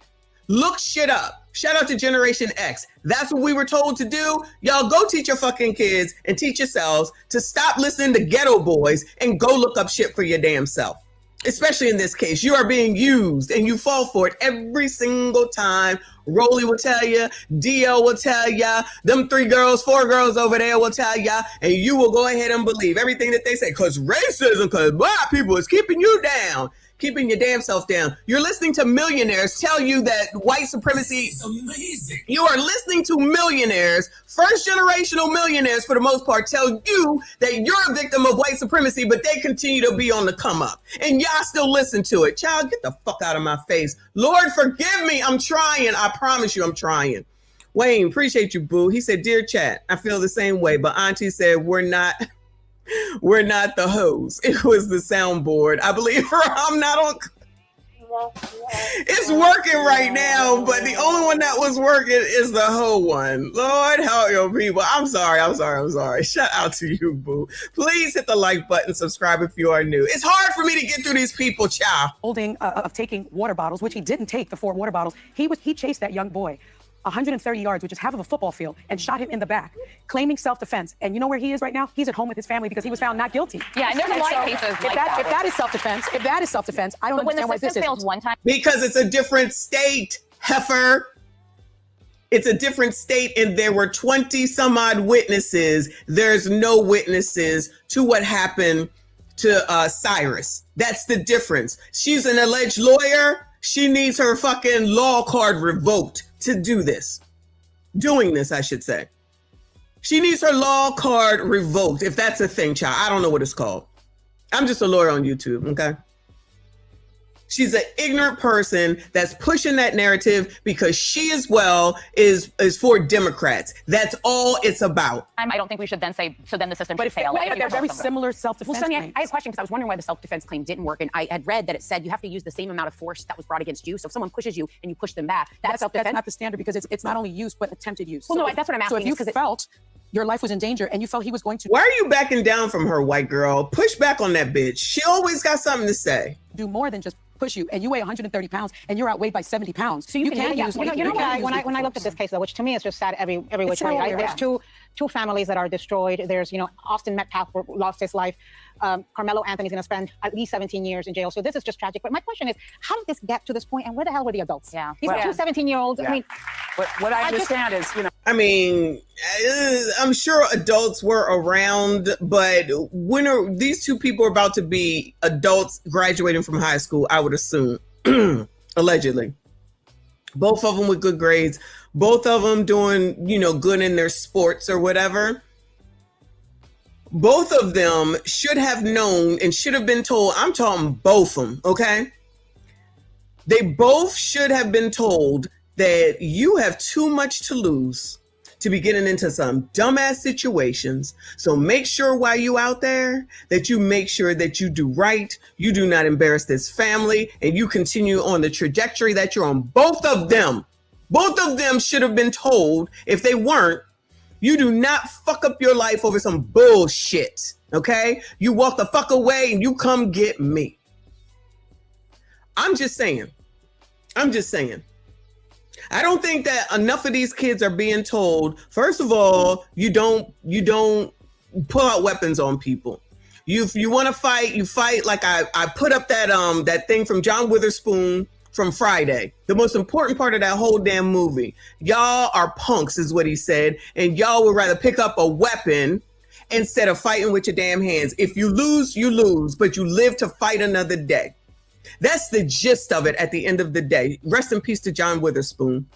Look shit up. Shout out to Generation X. That's what we were told to do. Y'all go teach your fucking kids and teach yourselves to stop listening to ghetto boys and go look up shit for your damn self. Especially in this case, you are being used and you fall for it every single time. Rolly will tell you, DL will tell ya, them 4 girls over there will tell ya, and you will go ahead and believe everything that they say because racism, because black people is keeping you down, keeping your damn self down. You're listening to millionaires tell you that white supremacy is amazing. You are listening to millionaires, first generational millionaires for the most part, tell you that you're a victim of white supremacy, but they continue to be on the come up. And y'all still listen to it. Child, get the fuck out of my face. Lord, forgive me. I'm trying. I promise you I'm trying. Wayne, appreciate you, boo. He said, dear chat, I feel the same way, but Auntie said we're not the hoes. It was the soundboard. I believe her. I'm not on. It's working right now, but the only one that was working is the whole one. Lord help your people. I'm sorry. Shout out to you, boo. Please hit the like button, subscribe if you are new. It's hard for me to get through these people, child. Holding of taking water bottles, which he didn't take the 4 water bottles. He chased that young boy 130 yards, which is half of a football field, and shot him in the back, claiming self-defense. And you know where he is right now? He's at home with his family because he was found not guilty. Yeah, and there's a lot of cases like that. If that is self-defense, I don't understand why this is. But when the system fails one time. Because it's a different state, heifer. It's a different state, and there were 20 some odd witnesses. There's no witnesses to what happened to Cyrus. That's the difference. She's an alleged lawyer. She needs her fucking law card revoked to do this. Doing this, I should say. She needs her law card revoked, if that's a thing, child. I don't know what it's called. I'm just a lawyer on YouTube, okay? She's an ignorant person that's pushing that narrative because she as well is for Democrats. That's all it's about. I don't think we should then say, so then the system should fail. But they're very similar self-defense Well, Sonia, claims. I had a question because I was wondering why the self-defense claim didn't work, and I had read that it said you have to use the same amount of force that was brought against you. So if someone pushes you and you push them back, that's self-defense. That's not the standard because it's not only use, but attempted use. Well, no, that's what I'm asking. So if you felt your life was in danger and you felt he was going to... Why are you backing down from her, white girl? Push back on that bitch. She always got something to say. Do more than just push you, and you weigh 130 pounds, and you're outweighed by 70 pounds. So you can use... You know what, when I looked at this case, though, which to me is just sad every which way, right? There's two families that are destroyed. There's, Austin Metcalf lost his life. Karmelo Anthony's going to spend at least 17 years in jail. So this is just tragic. But my question is, how did this get to this point, and where the hell were the adults? Yeah. These are two 17-year-olds. Yeah. I mean... What I understand is, I mean, I'm sure adults were around, but when are these two people about to be adults graduating from high school, I would assume, allegedly. Both of them with good grades, both of them doing, good in their sports or whatever. Both of them should have known and should have been told, I'm talking both of them, okay? They both should have been told that you have too much to lose to be getting into some dumbass situations. So make sure while you out there that you make sure that you do right. You do not embarrass this family, and you continue on the trajectory that you're on. Both of them should have been told. If they weren't, you do not fuck up your life over some bullshit. Okay? You walk the fuck away and you come get me. I'm just saying. I don't think that enough of these kids are being told, first of all, you don't pull out weapons on people. You want to fight, you fight. Like I put up that thing from John Witherspoon from Friday. The most important part of that whole damn movie. Y'all are punks is what he said. And y'all would rather pick up a weapon instead of fighting with your damn hands. If you lose, you lose, but you live to fight another day. That's the gist of it at the end of the day. Rest in peace to John Witherspoon.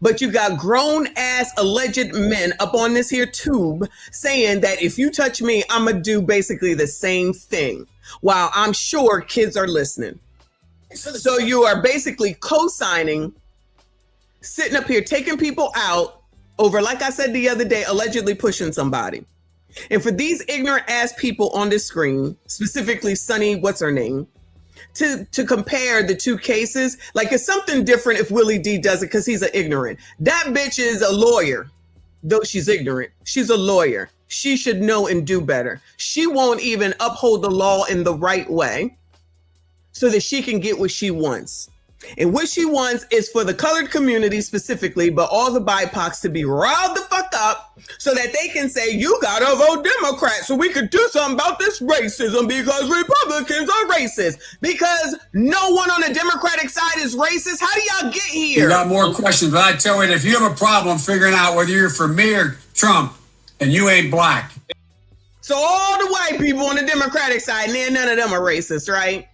But you got grown ass alleged men up on this here tube saying that if you touch me, I'm going to do basically the same thing. While I'm sure kids are listening. So you are basically co-signing, sitting up here, taking people out over, like I said the other day, allegedly pushing somebody. And for these ignorant ass people on this screen, specifically Sunny, what's her name, to compare the two cases, like it's something different if Willie D does it because he's an ignorant. That bitch is a lawyer, though she's ignorant. She's a lawyer. She should know and do better. She won't even uphold the law in the right way so that she can get what she wants. And what she wants is for the colored community specifically, but all the BIPOCs to be riled the fuck up so that they can say, you gotta vote Democrat so we could do something about this racism because Republicans are racist. Because no one on the Democratic side is racist. How do y'all get here? You got more questions, but I tell you, if you have a problem figuring out whether you're for me or Trump and you ain't black. So all the white people on the Democratic side, none of them are racist, right?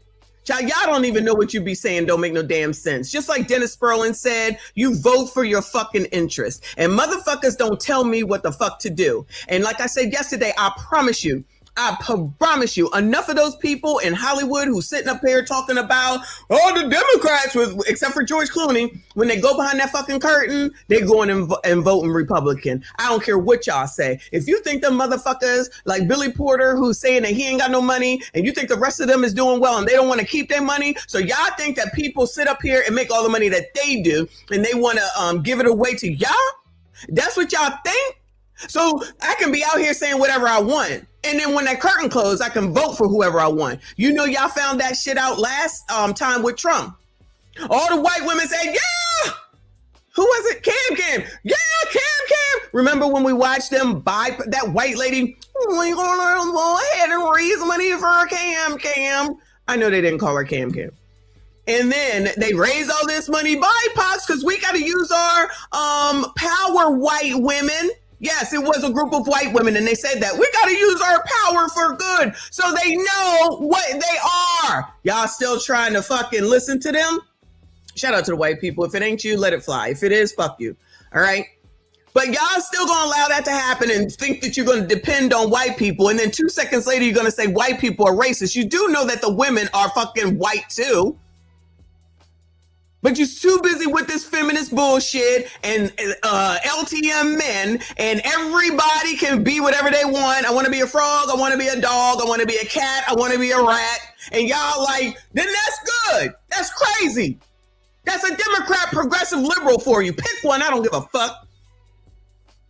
Y'all don't even know what you be saying don't make no damn sense. Just like Dennis Sperlin said, you vote for your fucking interest. And motherfuckers don't tell me what the fuck to do. And like I said yesterday, I promise you, I promise you, enough of those people in Hollywood who's sitting up here talking about, the Democrats, except for George Clooney, when they go behind that fucking curtain, they going and voting Republican. I don't care what y'all say. If you think them motherfuckers like Billy Porter, who's saying that he ain't got no money, and you think the rest of them is doing well and they don't want to keep their money, so y'all think that people sit up here and make all the money that they do and they want to give it away to y'all? That's what y'all think? So I can be out here saying whatever I want. And then when that curtain closed, I can vote for whoever I want. You know, y'all found that shit out last time with Trump. All the white women said, yeah! Who was it? Cam. Yeah, Cam. Remember when we watched them buy that white lady? We gonna go ahead and raise money for Cam. I know they didn't call her Cam. And then they raise all this money by Pox because we got to use our power white women. Yes, it was a group of white women, and they said that we got to use our power for good so they know what they are. Y'all still trying to fucking listen to them? Shout out to the white people. If it ain't you, let it fly. If it is, fuck you. All right? But y'all still going to allow that to happen and think that you're going to depend on white people. And then 2 seconds later, you're going to say white people are racist. You do know that the women are fucking white too. But you're too busy with this feminist bullshit and LTM men, and everybody can be whatever they want. I want to be a frog. I want to be a dog. I want to be a cat. I want to be a rat. And y'all like, then that's good. That's crazy. That's a Democrat, progressive, liberal for you. Pick one. I don't give a fuck.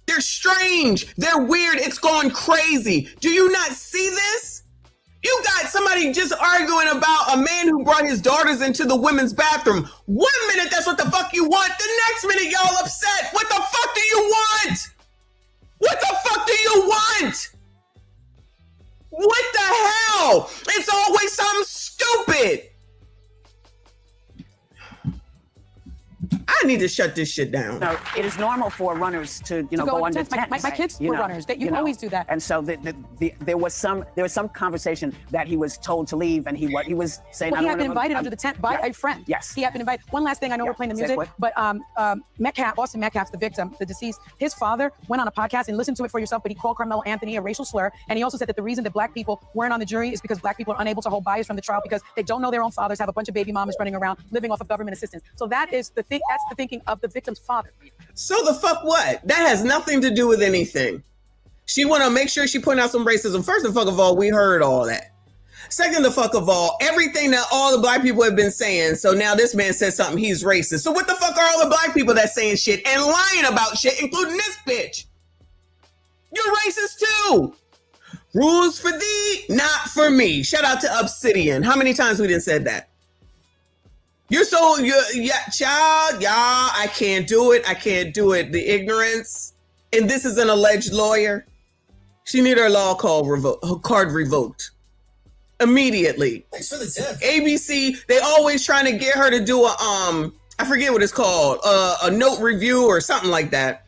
They're strange. They're weird. It's going crazy. Do you not see this? You got somebody just arguing about a man who brought his daughters into the women's bathroom. 1 minute, that's what the fuck you want. The next minute, y'all upset. What the fuck do you want? What the fuck do you want? What the hell? It's always something stupid. I need to shut this shit down. No, it is normal for runners to go under tent. My kids were runners. You always do that. And so there was some conversation that he was told to leave, and he was saying, well, he had been invited under the tent by a friend. Yes, he had been invited. One last thing, I know we're playing the music, but Austin Metcalf, the victim, the deceased, his father went on a podcast and listened to it for yourself. But he called Karmelo Anthony a racial slur, and he also said that the reason that black people weren't on the jury is because black people are unable to hold bias from the trial because they don't know their own fathers, have a bunch of baby mamas running around living off of government assistance. So that is the thing. That's the thinking of the victim's father. So the fuck what? That has nothing to do with anything. She want to make sure she point out some racism. First of all, we heard all that. Second of all, everything that all the black people have been saying. So now this man says something, he's racist. So what the fuck are all the black people that's saying shit and lying about shit, including this bitch? You're racist too. Rules for thee, not for me. Shout out to Obsidian. How many times we done said that? Child, I can't do it. The ignorance. And this is an alleged lawyer. She need her law card revoked immediately. Thanks for the tip. ABC, they always trying to get her to do I forget what it's called, a note review or something like that.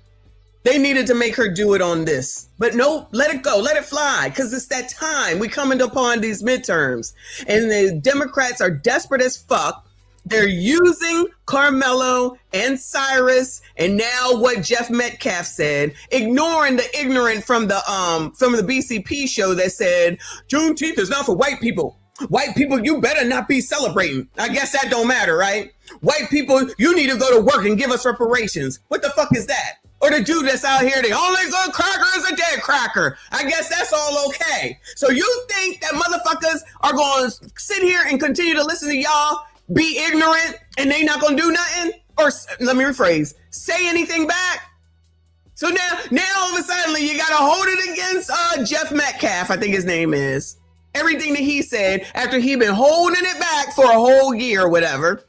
They needed to make her do it on this. But no, let it go. Let it fly. Because it's that time. We coming upon these midterms. And the Democrats are desperate as fuck. They're using Karmelo and Cyrus, and now what Jeff Metcalf said, ignoring the ignorant from the BCP show that said Juneteenth is not for white people. White people, you better not be celebrating. I guess that don't matter, right? White people, you need to go to work and give us reparations. What the fuck is that? Or the dude that's out here, the only good cracker is a dead cracker. I guess that's all okay. So you think that motherfuckers are going to sit here and continue to listen to y'all be ignorant and they not gonna do nothing? Or let me rephrase, say anything back? So now all of a sudden you gotta hold it against Jeff Metcalf, I think his name is. Everything that he said after he been holding it back for a whole year or whatever.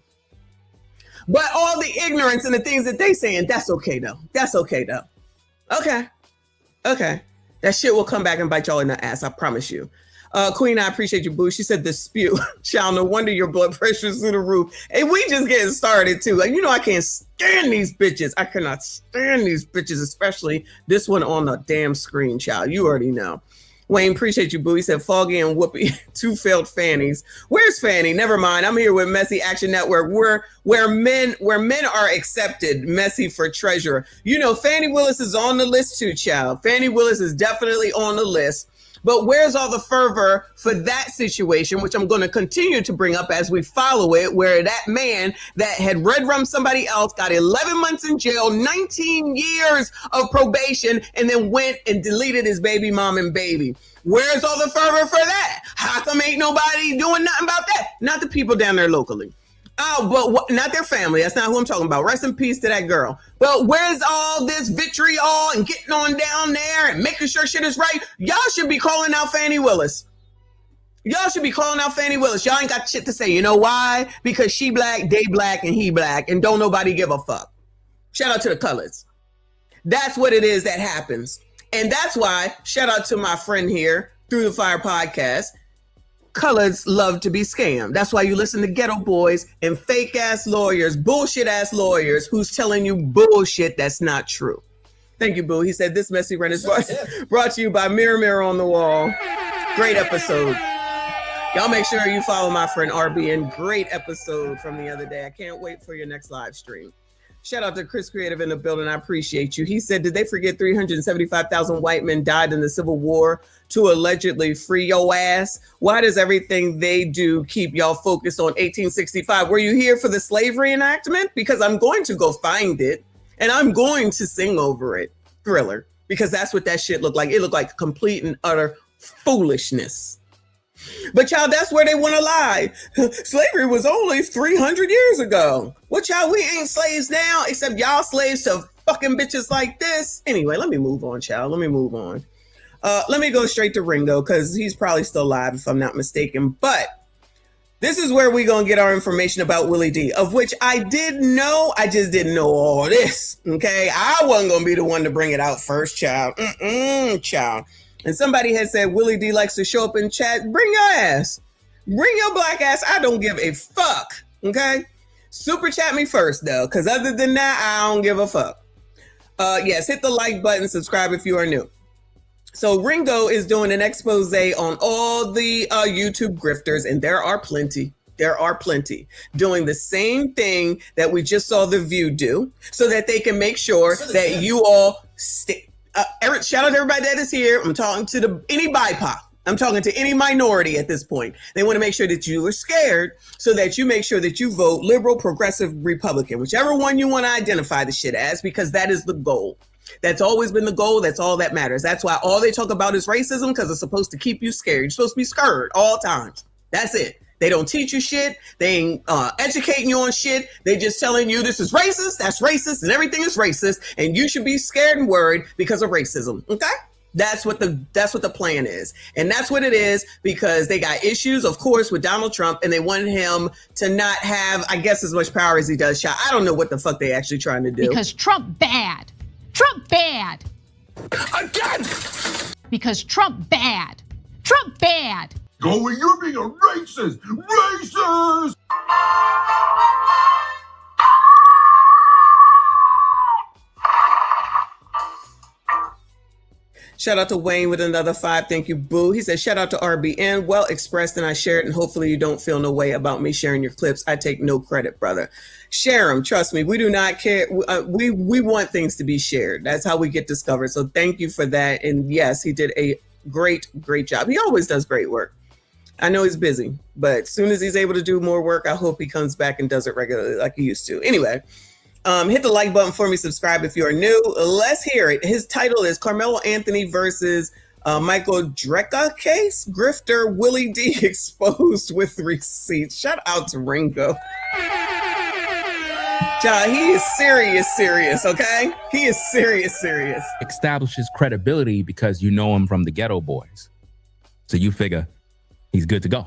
But all the ignorance and the things that they saying, that's okay though. Okay. That shit will come back and bite y'all in the ass, I promise you. Queen, I appreciate you, boo. She said dispute. Child, no wonder your blood pressure's through the roof. And we just getting started too. Like, I can't stand these bitches. I cannot stand these bitches, especially this one on the damn screen, child. You already know. Wayne, appreciate you, boo. He said Foggy and Whoopi, two failed Fannies. Where's Fanny? Never mind. I'm here with Messy Action Network. Where men are accepted. Messy for treasurer. Fannie Willis is on the list too, child. Fannie Willis is definitely on the list. But where's all the fervor for that situation, which I'm going to continue to bring up as we follow it, where that man that had red rum somebody else got 11 months in jail, 19 years of probation, and then went and deleted his baby mom and baby. Where's all the fervor for that? How come ain't nobody doing nothing about that? Not the people down there locally. Oh, but not their family. That's not who I'm talking about. Rest in peace to that girl. But where's all this vitriol and getting on down there and making sure shit is right? Y'all should be calling out Fannie Willis. Y'all should be calling out Fannie Willis. Y'all ain't got shit to say. You know why? Because she black, they black, and he black, and don't nobody give a fuck. Shout out to the colors. That's what it is that happens. And that's why, shout out to my friend here, Through the Fire podcast, colors love to be scammed. That's why you listen to ghetto boys and fake ass lawyers, bullshit ass lawyers who's telling you bullshit that's not true. Thank you, Boo. He said this messy run is brought to you by Mirror Mirror on the Wall. Great episode. Y'all make sure you follow my friend RBN. Great episode from the other day. I can't wait for your next live stream. Shout out to Chris Creative in the building. I appreciate you. He said, did they forget 375,000 white men died in the Civil War to allegedly free your ass? Why does everything they do keep y'all focused on 1865? Were you here for the slavery enactment? Because I'm going to go find it and I'm going to sing over it. Thriller. Because that's what that shit looked like. It looked like complete and utter foolishness. But y'all, that's where they want to lie. Slavery was only 300 years ago. What y'all, we ain't slaves now, except y'all slaves to fucking bitches like this. Anyway, let me move on, child. Let me move on. Let me go straight to Ringo, because he's probably still alive, if I'm not mistaken. But this is where we're going to get our information about Willie D, of which I did know. I just didn't know all this, okay? I wasn't going to be the one to bring it out first, child. Child. And somebody had said Willie D likes to show up in chat. Bring your ass. Bring your black ass. I don't give a fuck. Okay? Super chat me first, though, because other than that, I don't give a fuck. Yes, hit the like button. Subscribe if you are new. So Ringo is doing an expose on all the YouTube grifters, and there are plenty. There are plenty doing the same thing that we just saw The View do, so that they can make sure that you all stay. Shout out to everybody that is here. I'm talking to any BIPOC. I'm talking to any minority at this point. They want to make sure that you are scared so that you make sure that you vote liberal, progressive, Republican, whichever one you want to identify the shit as, because that is the goal. That's always been the goal. That's all that matters. That's why all they talk about is racism, because it's supposed to keep you scared. You're supposed to be scared all times. That's it. They don't teach you shit. They ain't educating you on shit. They just telling you this is racist, that's racist, and everything is racist, and you should be scared and worried because of racism. Okay? That's what the plan is. And that's what it is, because they got issues, of course, with Donald Trump, and they want him to not have, I guess, as much power as he does. I don't know what the fuck they actually trying to do. Because Trump bad. Trump bad. Again! Because Trump bad. Trump bad. Going, you're being a racist! Racist! Shout out to Wayne with another 5. Thank you, Boo. He said, shout out to RBN. Well expressed, and I shared, and hopefully you don't feel no way about me sharing your clips. I take no credit, brother. Share them. Trust me. We do not care. We want things to be shared. That's how we get discovered. So thank you for that. And yes, he did a great job. He always does great work. I know he's busy, but as soon as he's able to do more work, I hope he comes back and does it regularly like he used to. Anyway, hit the like button for me. Subscribe if you are new. Let's hear it. His title is Karmelo Anthony versus Michael Drecka case. Grifter Willie D exposed with receipts. Shout out to Ringo. John, he is serious, okay? He is serious. Establishes credibility because you know him from the Ghetto Boys. So you figure he's good to go.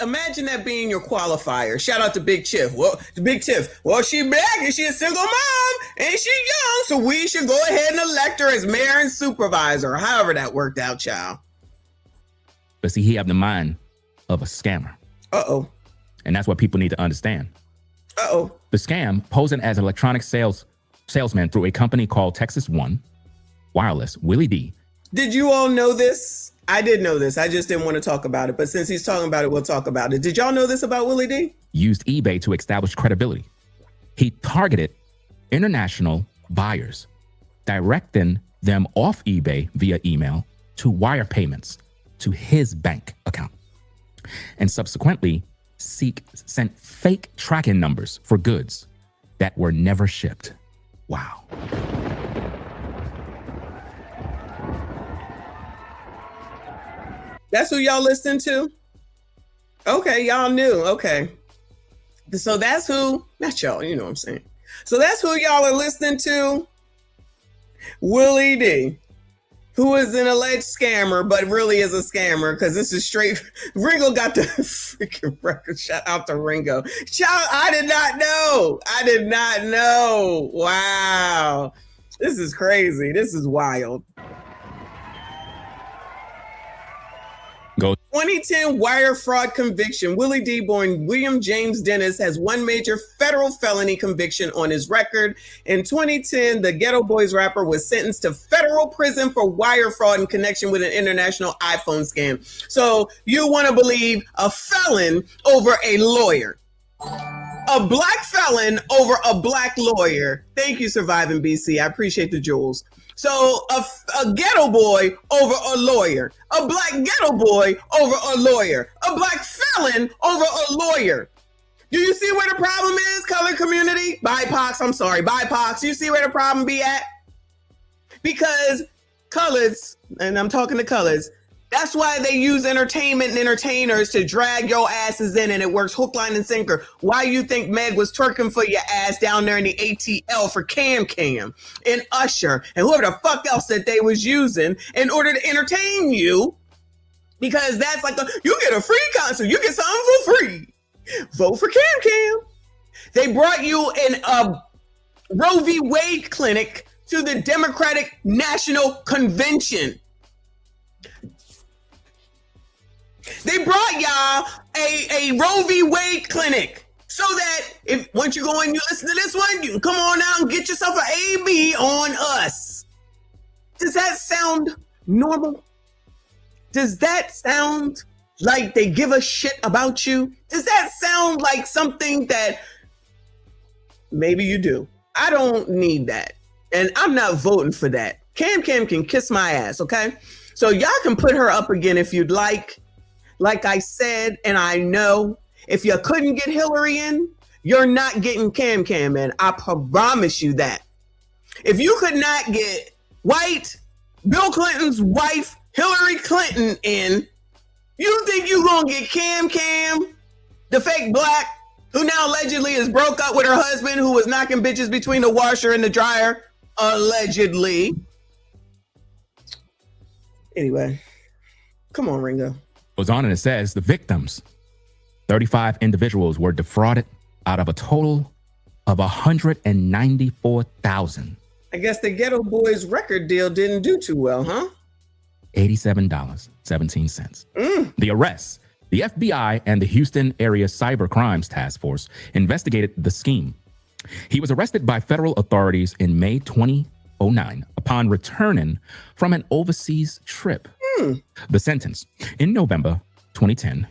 Imagine that being your qualifier. Shout out to Big Tiff. Well, she black and she a single mom and she young, so we should go ahead and elect her as mayor and supervisor, however that worked out, child. But see, he have the mind of a scammer. Uh-oh. And that's what people need to understand. Uh-oh. The scam, posing as an electronic salesman through a company called Texas One Wireless, Willie D. Did you all know this? I did know this. I just didn't want to talk about it. But since he's talking about it, we'll talk about it. Did y'all know this about Willie D? Used eBay to establish credibility. He targeted international buyers, directing them off eBay via email to wire payments to his bank account. And subsequently, sent fake tracking numbers for goods that were never shipped. Wow. That's who y'all listening to? Okay, y'all knew. Okay. So that's who, not y'all, you know what I'm saying. So that's who y'all are listening to. Willie D, who is an alleged scammer, but really is a scammer because this is straight. Ringo got the freaking record. Shout out to Ringo. I did not know. I did not know. Wow. This is crazy. This is wild. Go. 2010 wire fraud conviction. Willie D, born William James Dennis, has one major federal felony conviction on his record. In 2010, the Ghetto Boys rapper was sentenced to federal prison for wire fraud in connection with an international iPhone scam. So you want to believe a felon over a lawyer. A black felon over a black lawyer. Thank you, Surviving BC. I appreciate the jewels. So a ghetto boy over a lawyer, a black ghetto boy over a lawyer, a black felon over a lawyer. Do you see where the problem is, color community? BIPOCs, I'm sorry, BIPOCs. You see where the problem be at? Because colors, and I'm talking to colors, that's why they use entertainment and entertainers to drag your asses in, and it works hook, line, and sinker. Why you think Meg was twerking for your ass down there in the ATL for Cam and Usher and whoever the fuck else that they was using in order to entertain you? Because that's like, you get a free concert, you get something for free. Vote for Cam. They brought you in a Roe v. Wade clinic to the Democratic National Convention. They brought y'all a Roe v. Wade clinic so that if once you go and you listen to this one, you can come on out and get yourself an AB on us. Does that sound normal? Does that sound like they give a shit about you? Does that sound like something that maybe you do? I don't need that. And I'm not voting for that. Cam can kiss my ass, okay? So y'all can put her up again if you'd like. Like I said, and I know, if you couldn't get Hillary in, you're not getting Cam in. I promise you that. If you could not get white Bill Clinton's wife, Hillary Clinton, in, you think you gonna get Cam, the fake black, who now allegedly is broke up with her husband who was knocking bitches between the washer and the dryer, allegedly. Anyway, come on, Ringo. Goes on and it says the victims, 35 individuals, were defrauded out of a total of $194,000. I guess the Ghetto Boys record deal didn't do too well, huh? $87.17. The arrests. The FBI and the Houston Area Cyber Crimes Task Force investigated the scheme. He was arrested by federal authorities in May 2009 upon returning from an overseas trip. The sentence. In November 2010,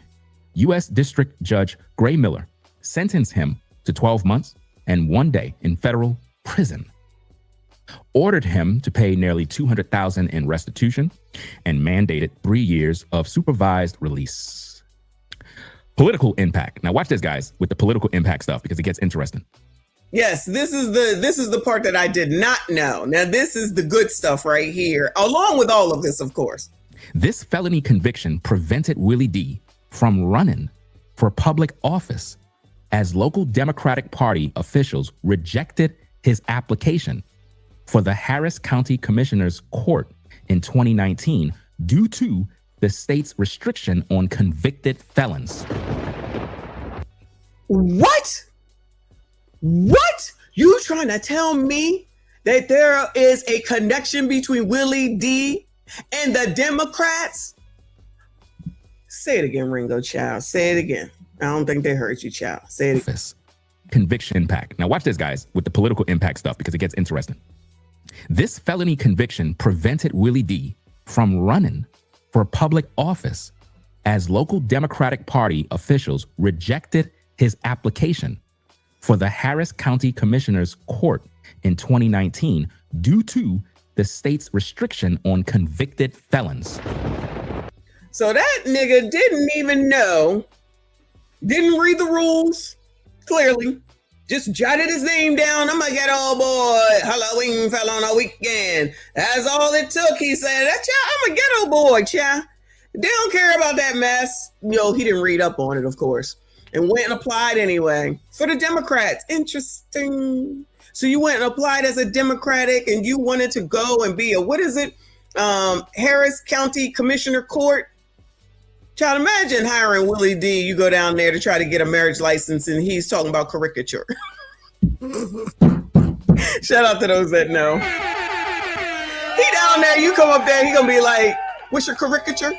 U.S. District Judge Gray Miller sentenced him to 12 months and 1 day in federal prison, ordered him to pay nearly $200,000 in restitution, and mandated 3 years of supervised release. Political impact. Now watch this, guys, with the political impact stuff, because it gets interesting. Yes, this is the part that I did not know. Now this is the good stuff right here, along with all of this, of course. This felony conviction prevented Willie D from running for public office as local Democratic Party officials rejected his application for the Harris County Commissioner's Court in 2019 due to the state's restriction on convicted felons. What? You trying to tell me that there is a connection between Willie D and the Democrats? Say it again, Ringo, child. Say it again. I don't think they heard you, child. Say it again. Conviction impact. Now watch this, guys, with the political impact stuff, because it gets interesting. This felony conviction prevented Willie D from running for public office as local Democratic Party officials rejected his application for the Harris County Commissioner's Court in 2019 due to the state's restriction on convicted felons. So that nigga didn't even know, didn't read the rules, clearly. Just jotted his name down. I'm a ghetto boy. Halloween fell on a weekend. That's all it took. He said, I'm a ghetto boy, child. They don't care about that mess. He didn't read up on it, of course, and went and applied anyway for the Democrats. Interesting. So you went and applied as a Democratic and you wanted to go and be Harris County Commissioner Court. Child, imagine hiring Willie D. You go down there to try to get a marriage license and he's talking about caricature. Shout out to those that know. He down there, you come up there, he gonna be like, what's your caricature?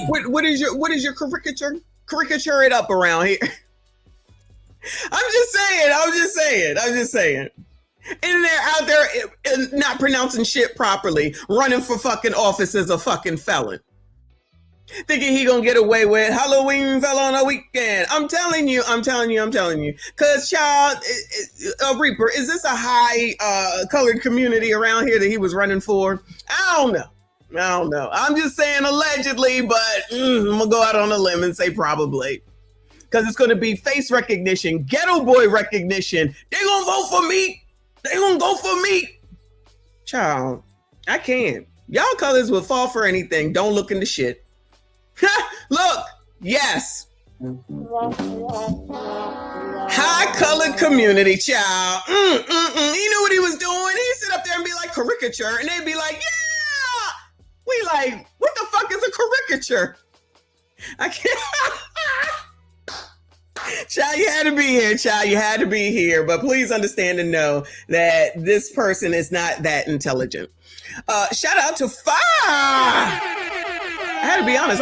What is your caricature? Caricature it up around here. I'm just saying. And they're out there not pronouncing shit properly, running for fucking office as a fucking felon. Thinking he gonna get away with Halloween fell on a weekend. I'm telling you. Cause child, Reaper, is this a high colored community around here that he was running for? I don't know. I'm just saying allegedly, but I'm gonna go out on a limb and say probably. Cause it's gonna be face recognition, ghetto boy recognition. They gonna vote for me. They gonna go for me. Child, I can't. Y'all colors will fall for anything. Don't look into shit. Look, yes. High colored community, child. He knew what he was doing. He'd sit up there and be like caricature, and they'd be like, yeah. We like, what the fuck is a caricature? I can't. Child, you had to be here. But please understand and know that this person is not that intelligent. Shout out to Fire. I had to be honest.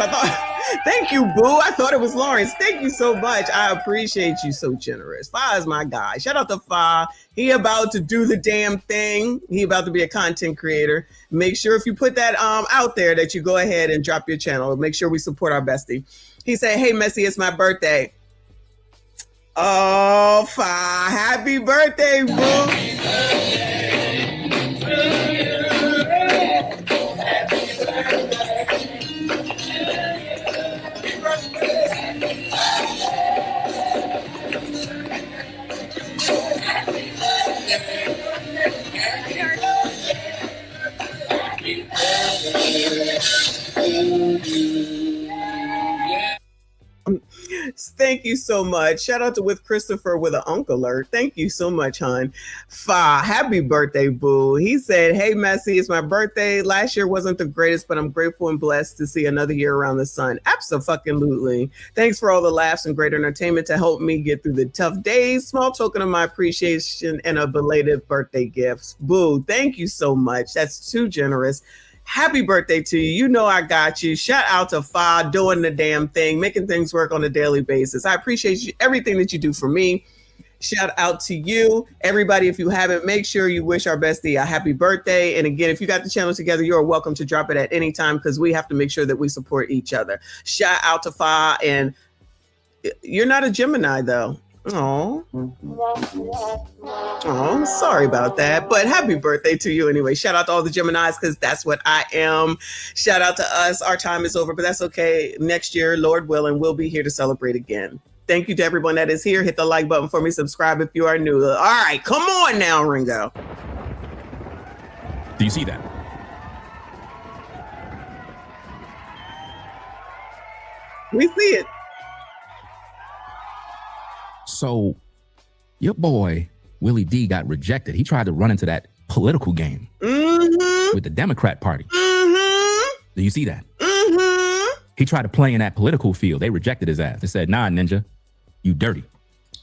Thank you, boo. I thought it was Lawrence. Thank you so much. I appreciate you, so generous. Fa is my guy. Shout out to Fa. He about to do the damn thing. He about to be a content creator. Make sure if you put that out there that you go ahead and drop your channel. Make sure we support our bestie. He said, hey, Messy, it's my birthday. Oh, Fa, happy birthday, boo. Thank you so much. Shout out to With Christopher with an Uncle alert. Thank you so much, hon. Fa, happy birthday, boo. He said, hey, Messy, it's my birthday. Last year wasn't the greatest, but I'm grateful and blessed to see another year around the sun. Abso-fucking-lutely. Thanks for all the laughs and great entertainment to help me get through the tough days. Small token of my appreciation and a belated birthday gift. Boo, thank you so much. That's too generous. Happy birthday to you. You know I got you. Shout out to Fa doing the damn thing, making things work on a daily basis. I appreciate you, everything that you do for me. Shout out to you. Everybody, if you haven't, make sure you wish our bestie a happy birthday. And again, if you got the channel together, you're welcome to drop it at any time because we have to make sure that we support each other. Shout out to Fa. And you're not a Gemini, though. Oh, sorry about that. But happy birthday to you anyway. Shout out to all the Geminis because that's what I am. Shout out to us. Our time is over, but that's okay. Next year, Lord willing, we'll be here to celebrate again. Thank you to everyone that is here. Hit the like button for me. Subscribe if you are new. All right, come on now, Ringo. Do you see that? We see it. So your boy, Willie D, got rejected. He tried to run into that political game with the Democrat Party. Do you see that? He tried to play in that political field. They rejected his ass. They said, nah, ninja, you dirty.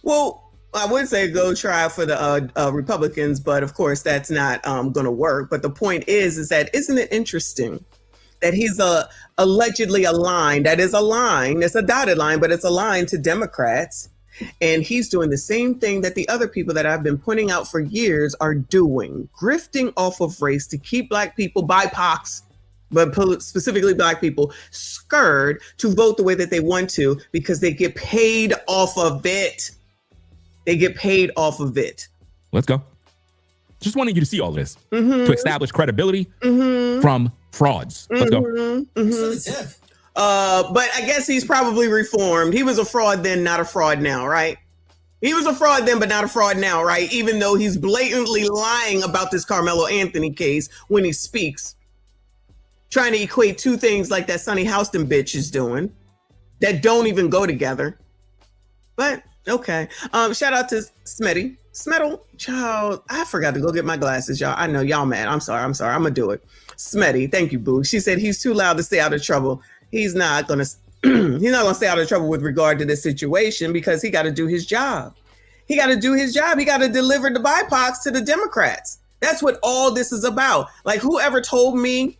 Well, I would say go try for the Republicans, but of course that's not going to work. But the point is that isn't it interesting that he's allegedly aligned? That is a line. It's a dotted line, but it's aligned to Democrats. And he's doing the same thing that the other people that I've been pointing out for years are doing, grifting off of race to keep Black people, BIPOCs, but specifically Black people, scared to vote the way that they want to because they get paid off of it. They get paid off of it. Let's go. Just wanted you to see all this to establish credibility from frauds. Let's go. But I guess he's probably reformed. He was a fraud then, not a fraud now, right? He was a fraud then, but not a fraud now, right? Even though he's blatantly lying about this Karmelo Anthony case when he speaks, trying to equate two things like that Sonny Houston bitch is doing that don't even go together. But okay. Shout out to Smetty. Smettle, child, I forgot to go get my glasses, y'all. I know y'all mad. I'm sorry. I'm gonna do it. Smetty, thank you, boo. She said he's too loud to stay out of trouble. He's not gonna stay out of trouble with regard to this situation because he got to do his job. He got to do his job. He got to deliver the BIPOCs to the Democrats. That's what all this is about. Like, whoever told me,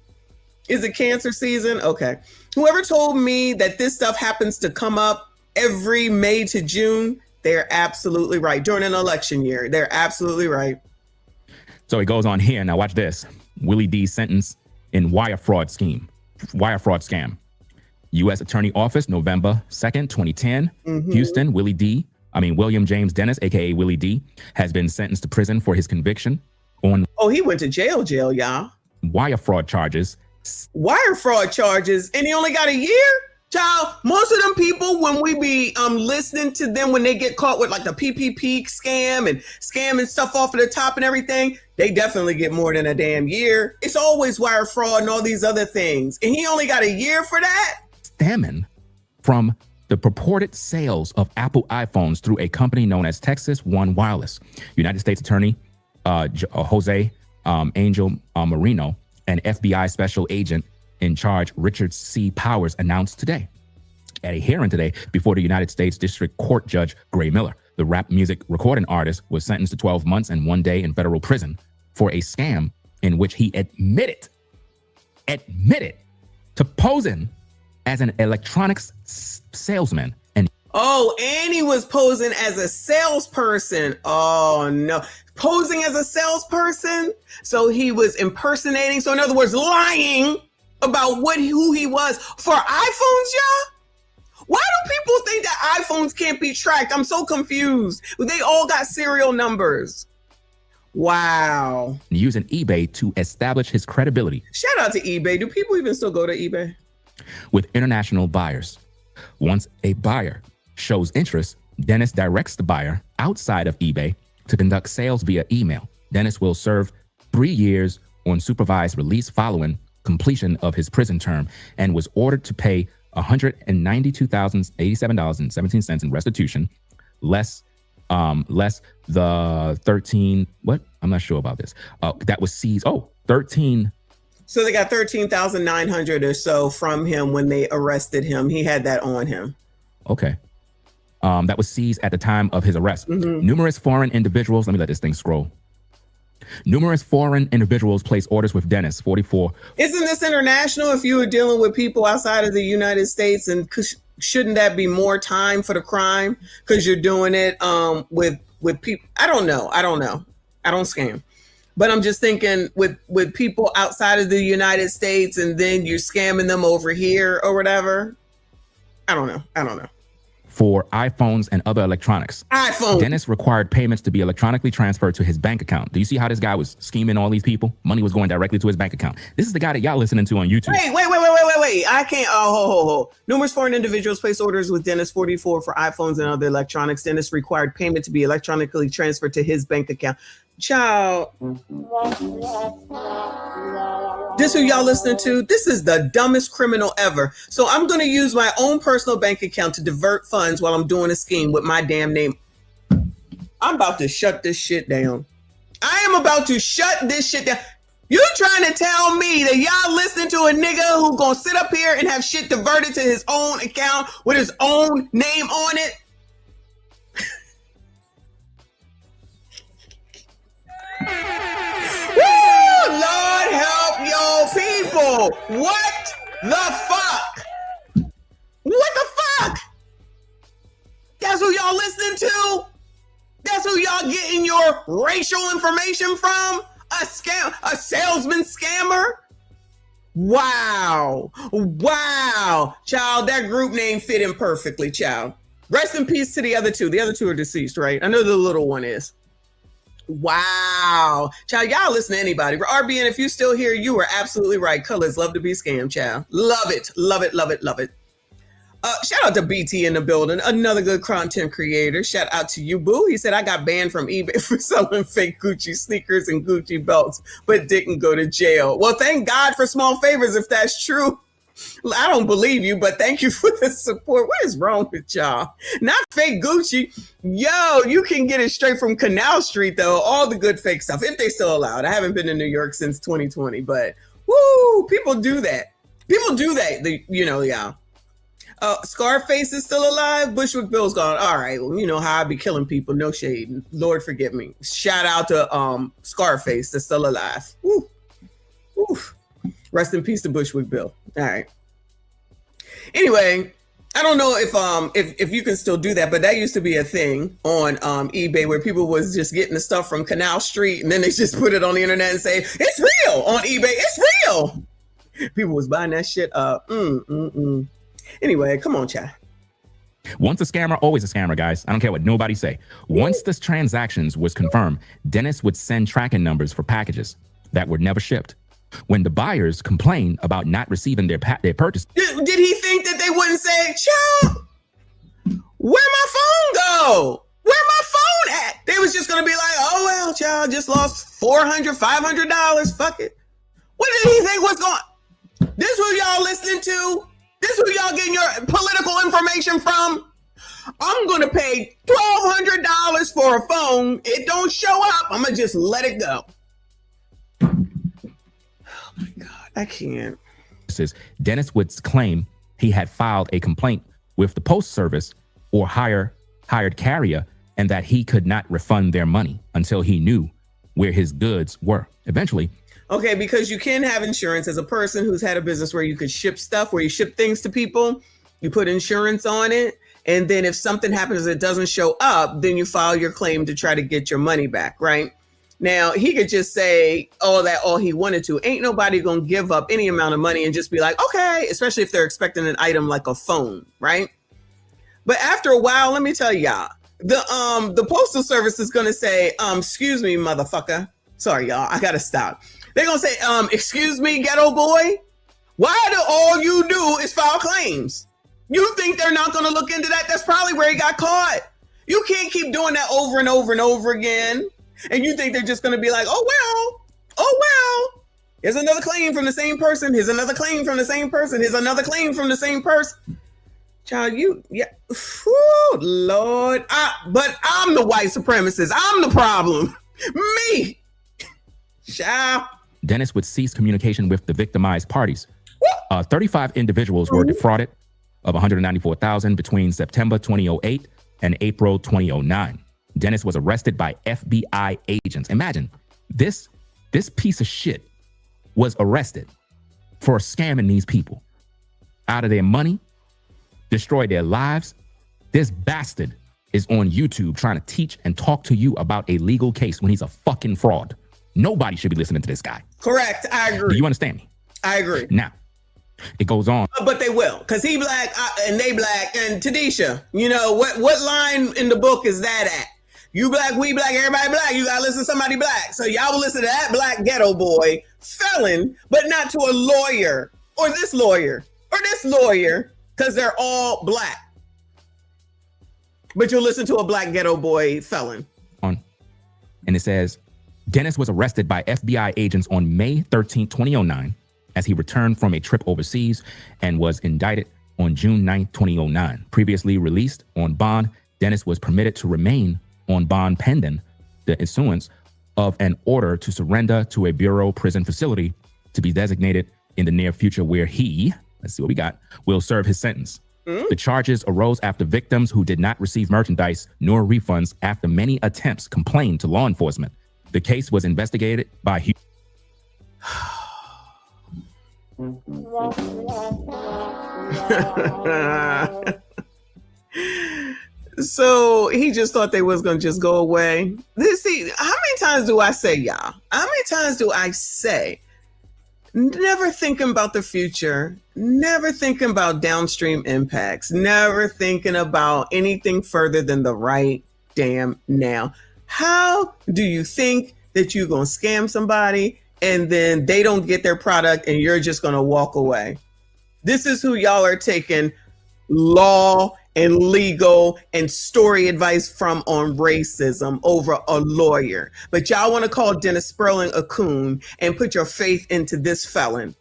is it cancer season? Okay. Whoever told me that this stuff happens to come up every May to June, they're absolutely right. During an election year, they're absolutely right. So he goes on here. Now watch this. Willie D sentence in wire fraud scam. U.S. Attorney Office, November 2nd, 2010. Houston, William James Dennis, aka Willie D, has been sentenced to prison for his conviction on. Oh, he went to jail, y'all. Wire fraud charges. And he only got a year? Child, most of them people, when we be listening to them, when they get caught with like the PPP scam and scamming stuff off of the top and everything, they definitely get more than a damn year. It's always wire fraud and all these other things. And he only got a year for that? Stemming from the purported sales of Apple iPhones through a company known as Texas One Wireless. United States Attorney Jose Angel Marino and FBI Special Agent in charge Richard C. Powers announced today at a hearing today before the United States District Court Judge Gray Miller. The rap music recording artist was sentenced to 12 months and 1 day in federal prison for a scam in which he admitted to posing as an electronics salesman. And he was posing as a salesperson. Oh no, posing as a salesperson. So he was impersonating. So in other words, lying about who he was for iPhones, y'all. Why do people think that iPhones can't be tracked? I'm so confused. They all got serial numbers. Wow. Using eBay to establish his credibility. Shout out to eBay. Do people even still go to eBay? With international buyers. Once a buyer shows interest, Dennis directs the buyer outside of eBay to conduct sales via email. Dennis will serve 3 years on supervised release following completion of his prison term and was ordered to pay $192,087.17 in restitution, less the 13, what? I'm not sure about this. That was seized. 13. So they got 13,900 or so from him when they arrested him. He had that on him. Okay. That was seized at the time of his arrest. Numerous foreign individuals, let me let this thing scroll. Numerous foreign individuals placed orders with Dennis, 44. Isn't this international if you were dealing with people outside of the United States? And shouldn't that be more time for the crime? Because you're doing it with people. I don't know. I don't scam. But I'm just thinking with people outside of the United States and then you're scamming them over here or whatever. I don't know. For iPhones and other electronics. Dennis required payments to be electronically transferred to his bank account. Do you see how this guy was scheming all these people? Money was going directly to his bank account. This is the guy that y'all listening to on YouTube. Wait. I can't. Ho. Numerous foreign individuals placed orders with Dennis 44 for iPhones and other electronics. Dennis required payment to be electronically transferred to his bank account. Child. This who y'all listening to? This is the dumbest criminal ever. So I'm going to use my own personal bank account to divert funds while I'm doing a scheme with my damn name. I'm about to shut this shit down. I am about to shut this shit down. You trying to tell me that y'all listening to a nigga who gonna sit up here and have shit diverted to his own account with his own name on it? Woo! Lord help your people. What the fuck? What the fuck? That's who y'all listening to? That's who y'all getting your racial information from? A salesman scammer? Wow. Child, that group name fit in perfectly, child. Rest in peace to the other two. The other two are deceased, right? I know the little one is. Wow. Child, y'all listen to anybody. RBN, if you still here, you are absolutely right. Colors love to be scammed, child. Love it. Love it. Love it. Love it. Shout out to BT in the building. Another good content creator. Shout out to you, boo. He said, I got banned from eBay for selling fake Gucci sneakers and Gucci belts, but didn't go to jail. Well, thank God for small favors if that's true. I don't believe you, but thank you for the support. What is wrong with y'all? Not fake Gucci. Yo, you can get it straight from Canal Street, though. All the good fake stuff, if they still allowed. I haven't been in New York since 2020, but woo, people do that. People do that, y'all. Scarface is still alive. Bushwick Bill's gone. All right, well, you know how I be killing people. No shade. Lord forgive me. Shout out to Scarface that's still alive. Woo. Woo. Rest in peace to Bushwick Bill. All right. Anyway, I don't know if you can still do that, but that used to be a thing on eBay where people was just getting the stuff from Canal Street and then they just put it on the internet and say, it's real on eBay. It's real. People was buying that shit up. Anyway, come on, chat. Once a scammer, always a scammer, guys. I don't care what nobody say. Once the transactions was confirmed, Dennis would send tracking numbers for packages that were never shipped. When the buyers complained about not receiving their purchase. Did he think that they wouldn't say, child, where my phone go? Where my phone at? They was just going to be like, oh, well, child, just lost $400, $500. Fuck it. What did he think was going? This who y'all listening to? This who y'all getting your political information from? I'm going to pay $1,200 for a phone. It don't show up. I'm going to just let it go. Oh my God, I can't. Dennis would claim he had filed a complaint with the post service or hired carrier and that he could not refund their money until he knew where his goods were. Eventually. Okay, because you can have insurance as a person who's had a business where you could ship stuff, where you ship things to people, you put insurance on it. And then if something happens that doesn't show up, then you file your claim to try to get your money back, right? Now, he could just say all he wanted to. Ain't nobody going to give up any amount of money and just be like, okay, especially if they're expecting an item like a phone, right? But after a while, let me tell y'all, the postal service is going to say, excuse me, motherfucker. Sorry, y'all, I got to stop. They're going to say, excuse me, ghetto boy. Why do all you do is file claims? You think they're not going to look into that? That's probably where he got caught. You can't keep doing that over and over and over again. And you think they're just going to be like, oh, well, here's another claim from the same person. Here's another claim from the same person. Here's another claim from the same person. Child, whew, Lord. But I'm the white supremacist. I'm the problem. Me. Child. Dennis would cease communication with the victimized parties. 35 individuals were defrauded of $194,000 between September 2008 and April 2009. Dennis was arrested by FBI agents. Imagine this piece of shit was arrested for scamming these people out of their money, destroyed their lives. This bastard is on YouTube trying to teach and talk to you about a legal case when he's a fucking fraud. Nobody should be listening to this guy. Correct. I agree. Do you understand me? I agree. Now, it goes on. But they will, because he black and they black. And Tadisha, you know, what line in the book is that at? You black, we black, everybody black. You gotta listen to somebody black. So y'all will listen to that black ghetto boy, felon, but not to a lawyer or this lawyer, because they're all black. But you'll listen to a black ghetto boy felon. And it says, Dennis was arrested by FBI agents on May 13, 2009, as he returned from a trip overseas and was indicted on June 9, 2009. Previously released on bond, Dennis was permitted to remain on bond pending the issuance of an order to surrender to a Bureau prison facility to be designated in the near future where he, let's see what we got, will serve his sentence. The charges arose after victims who did not receive merchandise nor refunds after many attempts complained to law enforcement. The case was investigated by So he just thought they was gonna just go away. See, how many times do I say, y'all? How many times do I say, never thinking about the future, never thinking about downstream impacts, never thinking about anything further than the right damn now. How do you think that you're going to scam somebody and then they don't get their product and you're just going to walk away? This is who y'all are taking law and legal and story advice from on racism over a lawyer. But y'all want to call Dennis Sperling a coon and put your faith into this felon.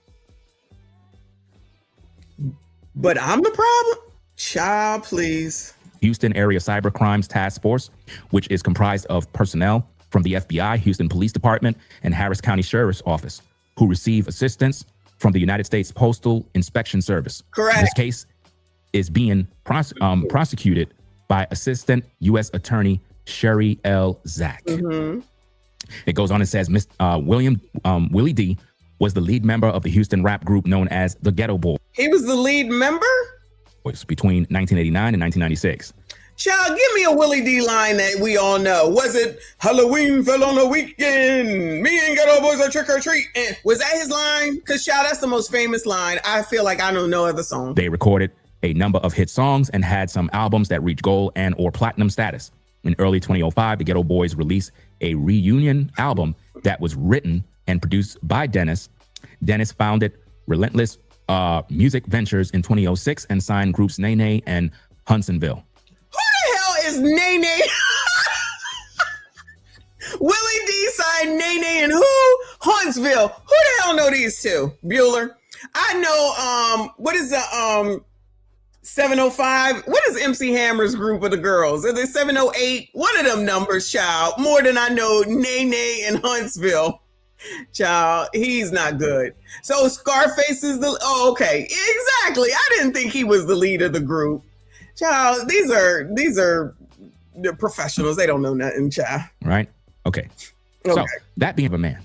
But I'm the problem? Child, please. Houston Area Cyber Crimes Task Force, which is comprised of personnel from the FBI, Houston Police Department, and Harris County Sheriff's Office, who receive assistance from the United States Postal Inspection Service. Correct. This case is being prosecuted by Assistant U.S. Attorney Sherry L. Zach. Mm-hmm. It goes on and says, Willie D was the lead member of the Houston rap group known as the GHETTO Boys. He was the lead member? Between 1989 and 1996. Child, give me a Willie D line that we all know. Was it Halloween fell on a weekend? Me and GHETTO Boys are trick or treat. And was that his line? Because child, that's the most famous line. I feel like I know no other song. They recorded a number of hit songs and had some albums that reached gold and or platinum status. In early 2005, the GHETTO Boys released a reunion album that was written and produced by Dennis. Dennis founded Relentless Music Ventures in 2006 and signed groups Nene and Hudsonville. Who the hell is Nene? Willie D signed Nene and who? Huntsville. Who the hell know these two? Bueller. I know, what is the 705? What is MC Hammer's group of the girls? Are they 708? One of them numbers, child. More than I know Nene and Huntsville. Child, he's not good. So Scarface is the, oh, okay. Exactly. I didn't think he was the lead of the group. Child, these are the professionals. They don't know nothing, child. Right? Okay. So that being a man,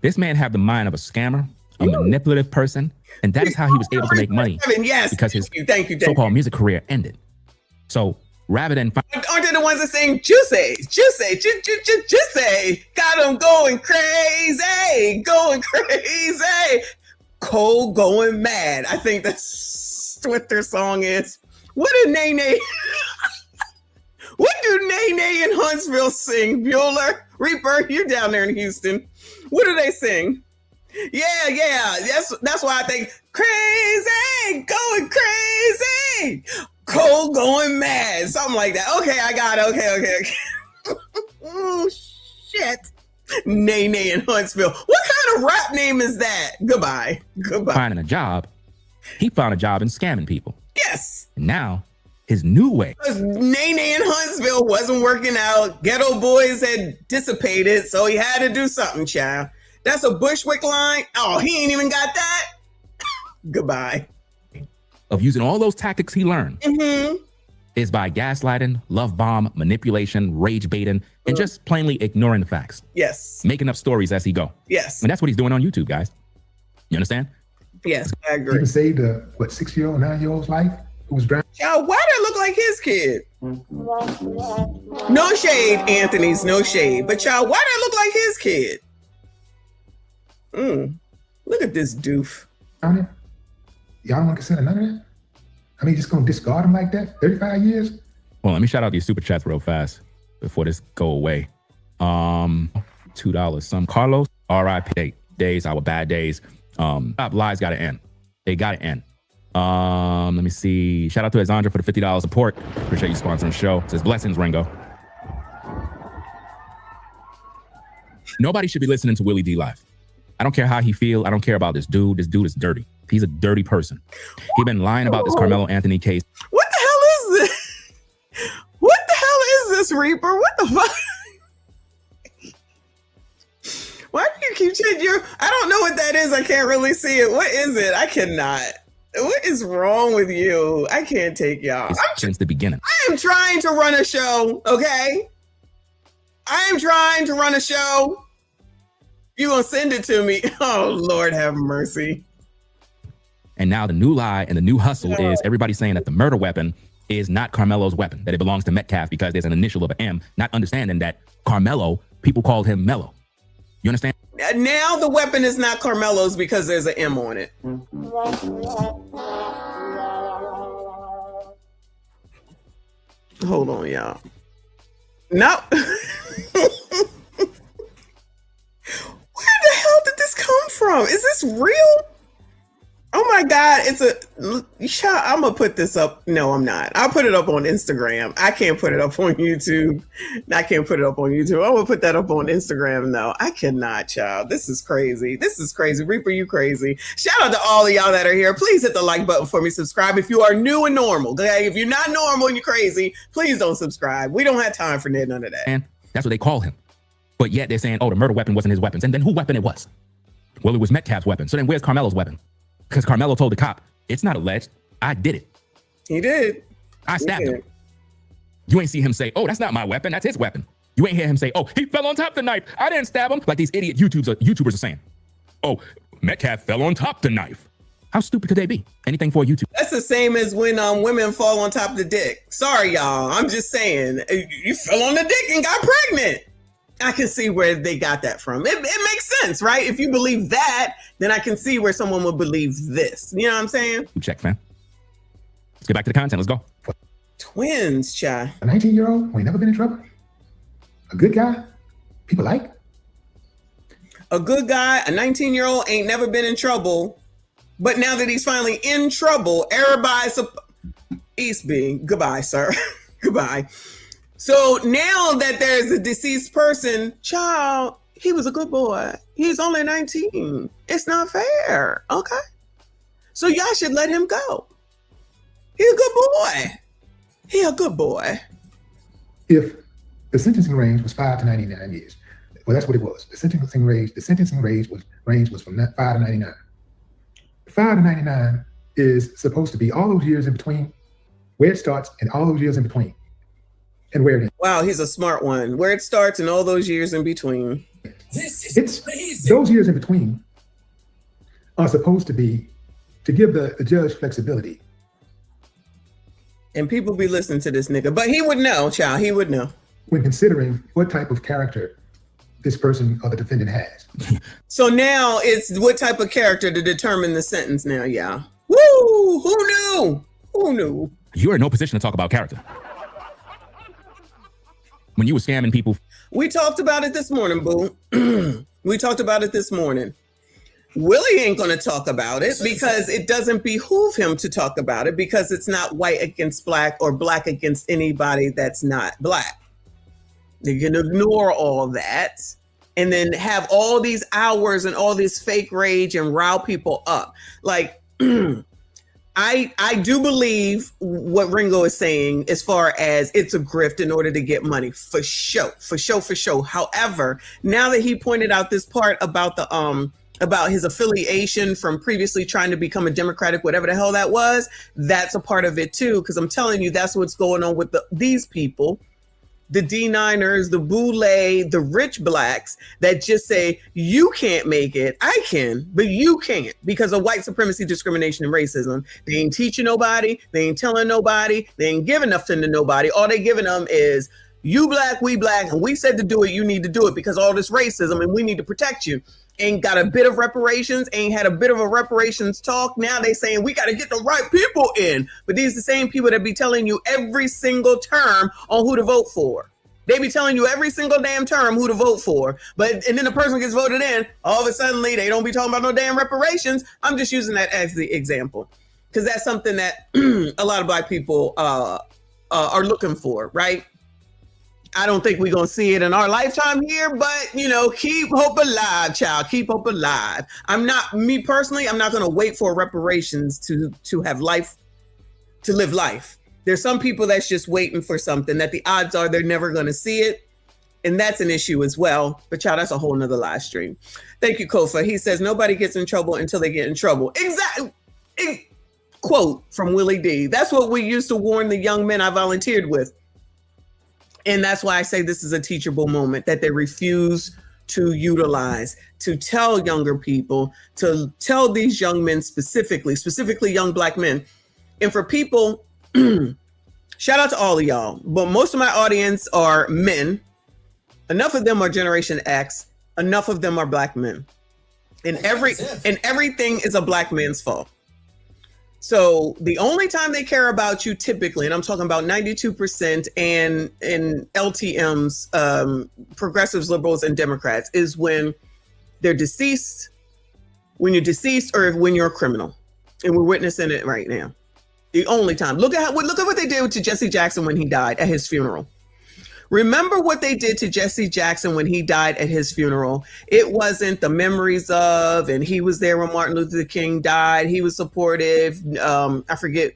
this man had the mind of a scammer, a manipulative person, and that is how he was able to make money. Yes. Because his thank you. so-called music career ended. So rather than aren't they the ones that sing Juicy, got them going crazy, cold going mad. I think that's what their song is. What did Nene? What do Nene and Huntsville sing? Bueller, Reaper, you down there in Houston. What do they sing? Yeah. That's why I think crazy, going crazy. Cold going mad, something like that. Okay, I got it. Okay. Oh shit, Nene and Huntsville. What kind of rap name is that? Goodbye. Finding a job, he found a job in scamming people. Yes. And now his new way. Because Nene and Huntsville wasn't working out. GHETTO Boys had dissipated, so he had to do something, child. That's a Bushwick line. Oh, he ain't even got that. Goodbye. Of using all those tactics he learned is by gaslighting, love bomb, manipulation, rage baiting, and just plainly ignoring the facts. Yes. Making up stories as he go. Yes. And that's what he's doing on YouTube, guys. You understand? Yes, I agree. Even saved a 6-year-old, 9-year-old's life who was drowned. Child, why did it look like his kid? No shade, Anthony's, no shade. But child, why did it look like his kid? Look at this doof. Y'all don't want to consider none of that? I mean, just gonna discard him like that? 35 years? Well, let me shout out these super chats real fast before this go away. $2. Some Carlos, RIP days, our bad days. Lies gotta end. They gotta end. Let me see. Shout out to Azandra for the $50 support. Appreciate you sponsoring the show. Says blessings, Ringo. Nobody should be listening to Willie D live. I don't care how he feel. I don't care about this dude. This dude is dirty. He's a dirty person. He been lying about this Karmelo Anthony case. What the hell is this? What the hell is this, Reaper? What the fuck? Why do you keep changing your... I don't know what that is. I can't really see it. What is it? I cannot. What is wrong with you? I can't take y'all. Since the beginning. I am trying to run a show, okay? I am trying to run a show. You gonna send it to me? Oh, Lord have mercy. And now the new lie and the new hustle is everybody saying that the murder weapon is not Karmelo's weapon, that it belongs to Metcalf because there's an initial of an M, not understanding that Karmelo, people called him Mello. You understand? Now the weapon is not Karmelo's because there's an M on it. Hold on, y'all. No. from? Is this real? Oh my God, I'm gonna put this up. No, I'm not. I'll put it up on Instagram. I can't put it up on YouTube. I'm gonna put that up on Instagram though. I cannot, child. This is crazy. Reaper, you crazy. Shout out to all of y'all that are here. Please hit the like button for me. Subscribe if you are new and normal. Okay? If you're not normal and you're crazy, please don't subscribe. We don't have time for none of that. And that's what they call him. But yet they're saying, oh, the murder weapon wasn't his weapons. And then whose weapon it was? Well, it was Metcalf's weapon. So then where's Karmelo's weapon? Because Karmelo told the cop, it's not alleged. I did it. He did. I stabbed him. You ain't see him say, oh, that's not my weapon. That's his weapon. You ain't hear him say, oh, he fell on top of the knife. I didn't stab him. Like these idiot YouTubers are saying. Oh, Metcalf fell on top of the knife. How stupid could they be? Anything for YouTube. That's the same as when women fall on top of the dick. Sorry, y'all. I'm just saying. You fell on the dick and got pregnant. I can see where they got that from. It makes sense, right? If you believe that, then I can see where someone would believe this. You know what I'm saying? Check, fam. Let's get back to the content. Let's go. Twins, child. A 19-year-old who ain't never been in trouble? A good guy? People like? A good guy, a 19-year-old ain't never been in trouble. But now that he's finally in trouble, everybody's... East B, goodbye, sir. Goodbye. So now that there's a deceased person, child, he was a good boy. He's only 19. It's not fair. Okay. So y'all should let him go. He's a good boy. He a good boy. If the sentencing range was 5 to 99 years, well, that's what it was. The sentencing range was from 5 to 99. 5 to 99 is supposed to be all those years in between, where it starts and all those years in between. And where it ends. Wow, he's a smart one. Where it starts and all those years in between. Those years in between are supposed to be to give the judge flexibility. And people be listening to this nigga, but he would know, child. He would know. When considering what type of character this person or the defendant has. So now it's what type of character to determine the sentence now, y'all. Woo! Who knew? Who knew? You're in no position to talk about character. When you were scamming people. We talked about it this morning, boo. We talked about it this morning. Willie ain't going to talk about it because it doesn't behoove him to talk about it because it's not white against black or black against anybody that's not black. They can ignore all that and then have all these hours and all this fake rage and rile people up. Like, I do believe what Ringo is saying as far as it's a grift in order to get money, for sure. However, now that he pointed out this part about about his affiliation from previously trying to become a Democratic, whatever the hell that was, that's a part of it too. Because I'm telling you, that's what's going on with these people. The D9ers, the boule, the rich blacks that just say, you can't make it. I can, but you can't because of white supremacy, discrimination, and racism. They ain't teaching nobody. They ain't telling nobody. They ain't giving nothing to nobody. All they giving them is, you black, and we said to do it, you need to do it because all this racism and we need to protect you. Ain't got a bit of reparations, ain't had a bit of a reparations talk. Now they saying we got to get the right people in. But these are the same people that be telling you every single term on who to vote for. They be telling you every single damn term who to vote for. And then the person gets voted in, all of a sudden they don't be talking about no damn reparations. I'm just using that as the example because that's something that a lot of black people are looking for, right? I don't think we're going to see it in our lifetime here, but, keep hope alive, child. Keep hope alive. Me personally, I'm not going to wait for reparations to have life, to live life. There's some people that's just waiting for something that the odds are they're never going to see it. And that's an issue as well. But child, that's a whole nother live stream. Thank you, Kofa. He says, nobody gets in trouble until they get in trouble. Exactly. Quote from Willie D. That's what we used to warn the young men I volunteered with. And that's why I say this is a teachable moment that they refuse to utilize, to tell younger people, to tell these young men specifically young black men. And for people, shout out to all of y'all, but most of my audience are men. Enough of them are Generation X. Enough of them are black men. And everything is a black man's fault. So the only time they care about you typically, and I'm talking about 92% and LTMs, progressives, liberals, and Democrats, is when they're deceased when you're deceased or when you're a criminal. And we're witnessing it right now. The only time. Look at what they did to Jesse Jackson when he died at his funeral. Remember what they did to Jesse Jackson when he died at his funeral. It wasn't the memories of, and he was there when Martin Luther King died. He was supportive. I forget,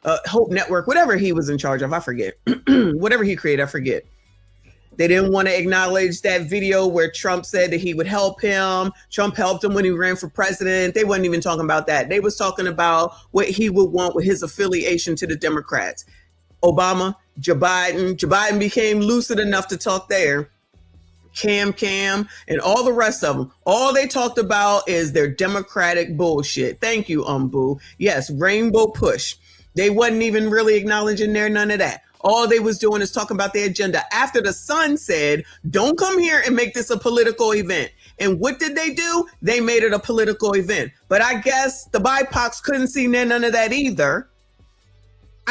Hope Network, whatever he was in charge of, I forget. Whatever he created, I forget. They didn't want to acknowledge that video where Trump said that he would help him. Trump helped him when he ran for president. They wasn't even talking about that. They was talking about what he would want with his affiliation to the Democrats. Obama, Joe Biden became lucid enough to talk there. Cam, and all the rest of them. All they talked about is their Democratic bullshit. Thank you, Boo. Yes, rainbow push. They wasn't even really acknowledging none of that. All they was doing is talking about their agenda after the Sun said, don't come here and make this a political event. And what did they do? They made it a political event. But I guess the BIPOCs couldn't see none of that either.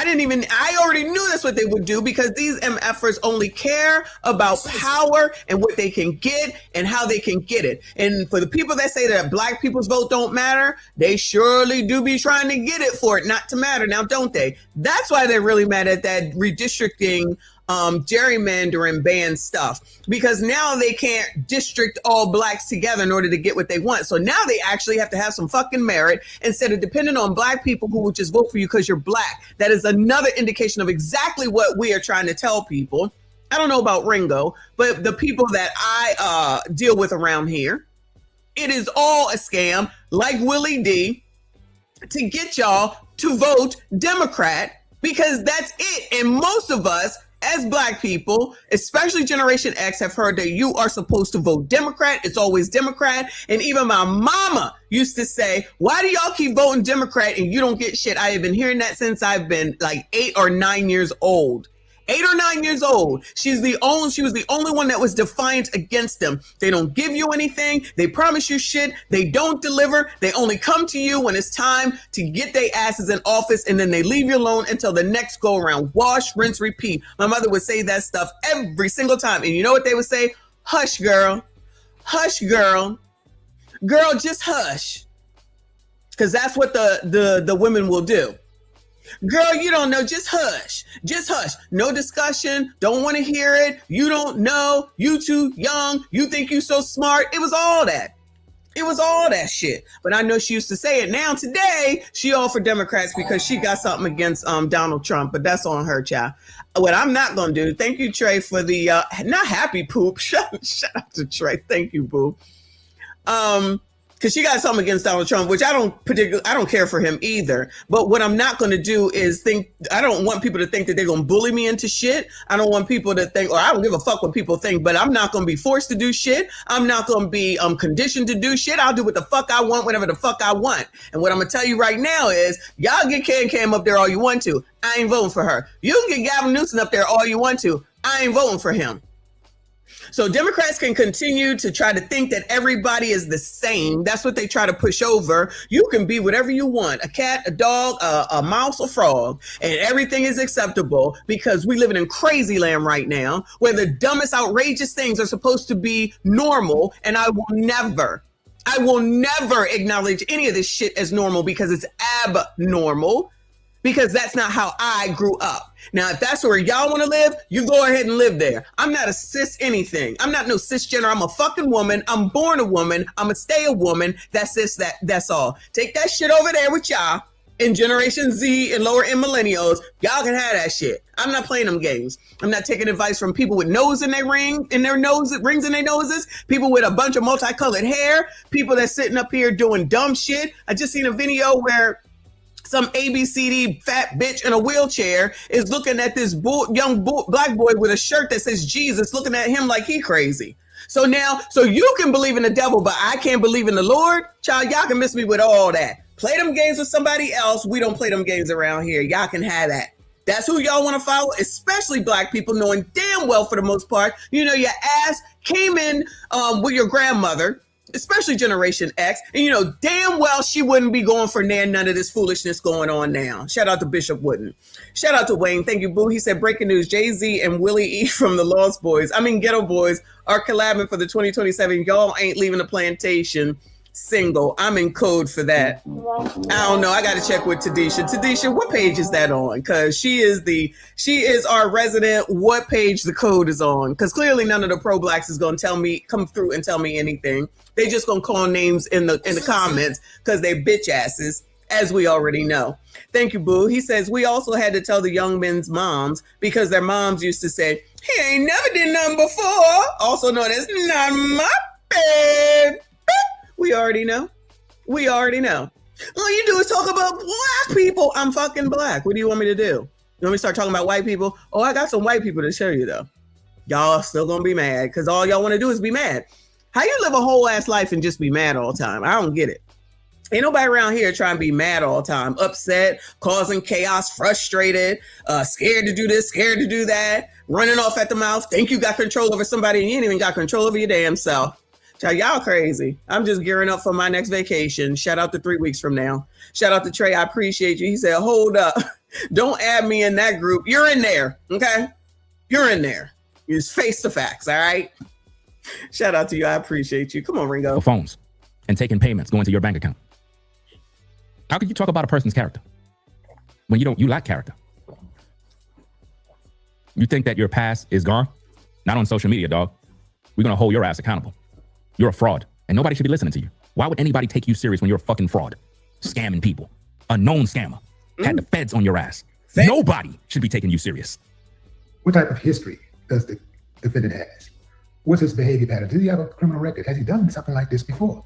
I already knew that's what they would do because these MFers only care about power and what they can get and how they can get it. And for the people that say that Black people's vote don't matter, they surely do be trying to get it for it not to matter now, don't they? That's why they're really mad at that redistricting, gerrymandering ban stuff, because now they can't district all Blacks together in order to get what they want. So now they actually have to have some fucking merit instead of depending on Black people who will just vote for you because you're Black. That is another indication of exactly what we are trying to tell people. I don't know about Ringo, but the people that I deal with around here, it is all a scam, like Willie D, to get y'all to vote Democrat, because that's it. And most of us as Black people, especially Generation X, have heard that you are supposed to vote Democrat. It's always Democrat. And even my mama used to say, why do y'all keep voting Democrat and you don't get shit? I have been hearing that since I've been like 8 or 9 years old. 8 or 9 years old. She was the only one that was defiant against them. They don't give you anything. They promise you shit. They don't deliver. They only come to you when it's time to get their asses in office, and then they leave you alone until the next go around. Wash, rinse, repeat. My mother would say that stuff every single time. And you know what they would say? Hush, girl. Hush, girl. Girl, just hush. Because that's what the women will do. Girl, you don't know. Just hush. Just hush. No discussion. Don't want to hear it. You don't know. You too young. You think you so smart. It was all that. It was all that shit. But I know she used to say it. Now today, she all for Democrats because she got something against Donald Trump. But that's on her, child. What I'm not going to do. Thank you, Trey, for the not happy poop. Shut up to Trey. Thank you, boo. Because she got something against Donald Trump, which I don't care for him either. But what I'm not going to do is I don't want people to think that they're going to bully me into shit. I don't want people to think, or I don't give a fuck what people think, but I'm not going to be forced to do shit. I'm not going to be conditioned to do shit. I'll do what the fuck I want, whenever the fuck I want. And what I'm going to tell you right now is, y'all get Cam up there all you want to. I ain't voting for her. You can get Gavin Newsom up there all you want to. I ain't voting for him. So Democrats can continue to try to think that everybody is the same. That's what they try to push over. You can be whatever you want, a cat, a dog, a mouse, a frog, and everything is acceptable because we live in crazy land right now where the dumbest, outrageous things are supposed to be normal. And I will never acknowledge any of this shit as normal because it's abnormal. Because that's not how I grew up. Now, if that's where y'all want to live, you go ahead and live there. I'm not a cis anything. I'm not no cisgender. I'm a fucking woman. I'm born a woman. I'm going to stay a woman. That's cis, that's all. Take that shit over there with y'all in Generation Z and lower end millennials. Y'all can have that shit. I'm not playing them games. I'm not taking advice from people with nose in their rings in their noses, people with a bunch of multicolored hair, people that's sitting up here doing dumb shit. I just seen a video where some ABCD fat bitch in a wheelchair is looking at this young Black boy with a shirt that says Jesus, looking at him like he crazy. So you can believe in the devil, but I can't believe in the Lord? Child, y'all can miss me with all that. Play them games with somebody else. We don't play them games around here. Y'all can have that. That's who y'all want to follow, especially Black people, knowing damn well for the most part, you know, your ass came in with your grandmother, especially Generation X, and you know damn well she wouldn't be going for none of this foolishness going on now. Shout out to Bishop Wooden. Shout out to Wayne. Thank you, boo. He said, breaking news, Jay-Z and Willie E from the Lost Boys, Ghetto Boys, are collabing for the 2027 Y'all Ain't Leaving the Plantation Single. I'm in code for that. I don't know. I got to check with Tadisha. Tadisha, what page is that on? Because she is our resident. What page the code is on? Because clearly none of the pro-blacks is going to come through and tell me anything. They just going to call names in the comments because they bitch asses, as we already know. Thank you, Boo. He says, we also had to tell the young men's moms because their moms used to say, he ain't never did nothing before. Also known as not my babe. We already know. We already know. All you do is talk about black people. I'm fucking black. What do you want me to do? You want me to start talking about white people? Oh, I got some white people to show you, though. Y'all still gonna be mad because all y'all want to do is be mad. How you live a whole ass life and just be mad all the time? I don't get it. Ain't nobody around here trying to be mad all the time, upset, causing chaos, frustrated, scared to do this, scared to do that, running off at the mouth, think you got control over somebody and you ain't even got control over your damn self. Y'all crazy. I'm just gearing up for my next vacation. Shout out to 3 weeks from now. Shout out to Trey. I appreciate you. He said, hold up. Don't add me in that group. You're in there. Okay. You're in there. Just face the facts. All right. Shout out to you. I appreciate you. Come on, Ringo. For phones and taking payments going to your bank account. How could you talk about a person's character when you lack character? You think that your past is gone? Not on social media, dog. We're going to hold your ass accountable. You're a fraud, and nobody should be listening to you. Why would anybody take you serious when you're a fucking fraud? Scamming people. A known scammer. Had the feds on your ass. Nobody should be taking you serious. What type of history does the defendant has? What's his behavior pattern? Does he have a criminal record? Has he done something like this before?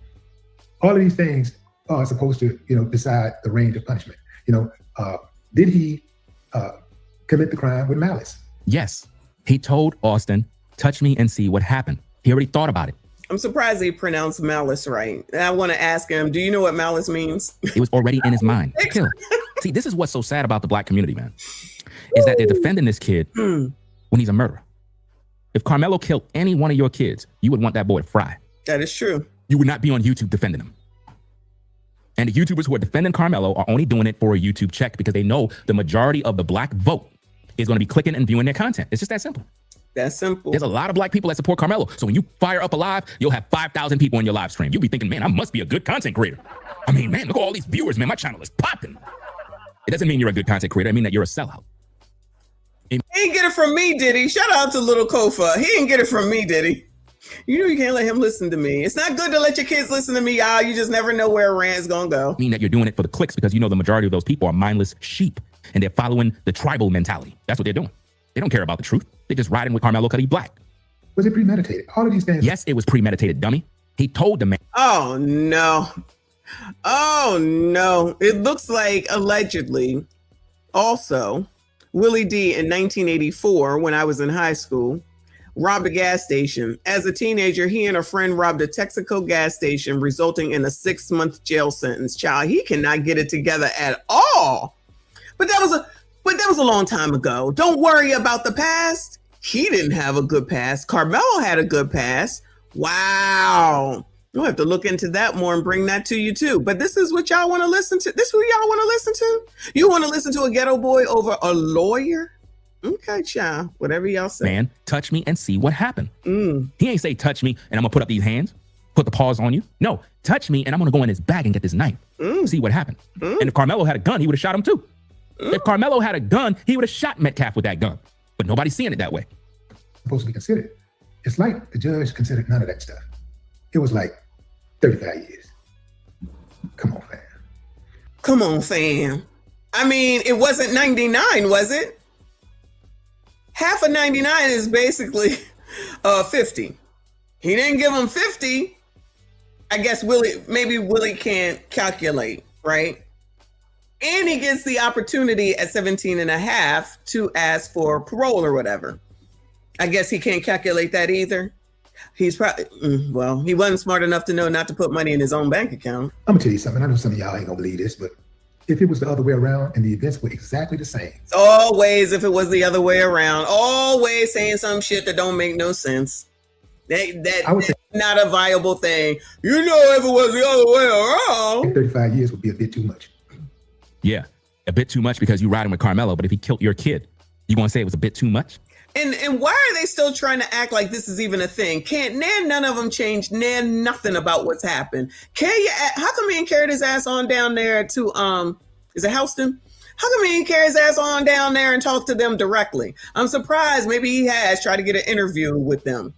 All of these things are supposed to, decide the range of punishment. Did he commit the crime with malice? Yes. He told Austin, touch me and see what happened. He already thought about it. I'm surprised he pronounced malice right. I want to ask him, do you know what malice means? It was already in his mind to kill. See, this is what's so sad about the black community, man, is that they're defending this kid when he's a murderer. If Karmelo killed any one of your kids, you would want that boy to fry. That is true. You would not be on YouTube defending him. And the YouTubers who are defending Karmelo are only doing it for a YouTube check because they know the majority of the black vote is going to be clicking and viewing their content. It's just that simple. That's simple. There's a lot of black people that support Karmelo. So when you fire up a live, you'll have 5,000 people in your live stream. You'll be thinking, man, I must be a good content creator. I mean, man, look at all these viewers, man. My channel is popping. It doesn't mean you're a good content creator. I mean that you're a sellout. He didn't get it from me, did he? Shout out to Little Kofa. He didn't get it from me, did he? You can't let him listen to me. It's not good to let your kids listen to me, y'all. You just never know where a rant's gonna go. I mean that you're doing it for the clicks because you know the majority of those people are mindless sheep and they're following the tribal mentality. That's what they're doing. They don't care about the truth. They're just riding with Karmelo because he's black. Was it premeditated? All of these things. Yes, it was premeditated, dummy. He told the man. Oh, no. Oh, no. It looks like allegedly. Also, Willie D in 1984, when I was in high school, robbed a gas station. As a teenager, he and a friend robbed a Texaco gas station, resulting in a 6-month jail sentence. Child, he cannot get it together at all. But that was a long time ago. Don't worry about the past. He didn't have a good past. Karmelo had a good past. Wow. You'll have to look into that more and bring that to you too. But this is what y'all want to listen to. This is who y'all want to listen to? You want to listen to a ghetto boy over a lawyer? Okay, child. Whatever y'all say. Man, touch me and see what happened. He ain't say touch me and I'm gonna put up these hands, put the paws on you. No, touch me and I'm gonna go in his bag and get this knife. See what happened. And if Karmelo had a gun, he would have shot him too. If Karmelo had a gun, he would have shot Metcalf with that gun. But nobody's seeing it that way. Supposed to be considered. It's like the judge considered none of that stuff. It was like 35 years. Come on, fam. Come on, fam. I mean, it wasn't 99, was it? Half of 99 is basically 50. He didn't give him 50. I guess maybe Willie can't calculate, right? And he gets the opportunity at 17 and a half to ask for parole or whatever. I guess he can't calculate that either. He's probably, he wasn't smart enough to know not to put money in his own bank account. I'm gonna tell you something. I know some of y'all ain't gonna believe this, but if it was the other way around and the events were exactly the same. Always, if it was the other way around, always saying some shit that don't make no sense. That's not a viable thing. You know, if it was the other way around. 35 years would be a bit too much. Yeah, a bit too much because you're riding with Karmelo, but if he killed your kid, You gonna say it was a bit too much? And why are they still trying to act like this is even a thing? None of them changed nothing about what's happened. How come he didn't carry his ass on down there to is it Houston? How come he didn't carry his ass on down there and talk to them directly? I'm surprised. Maybe he has tried to get an interview with them.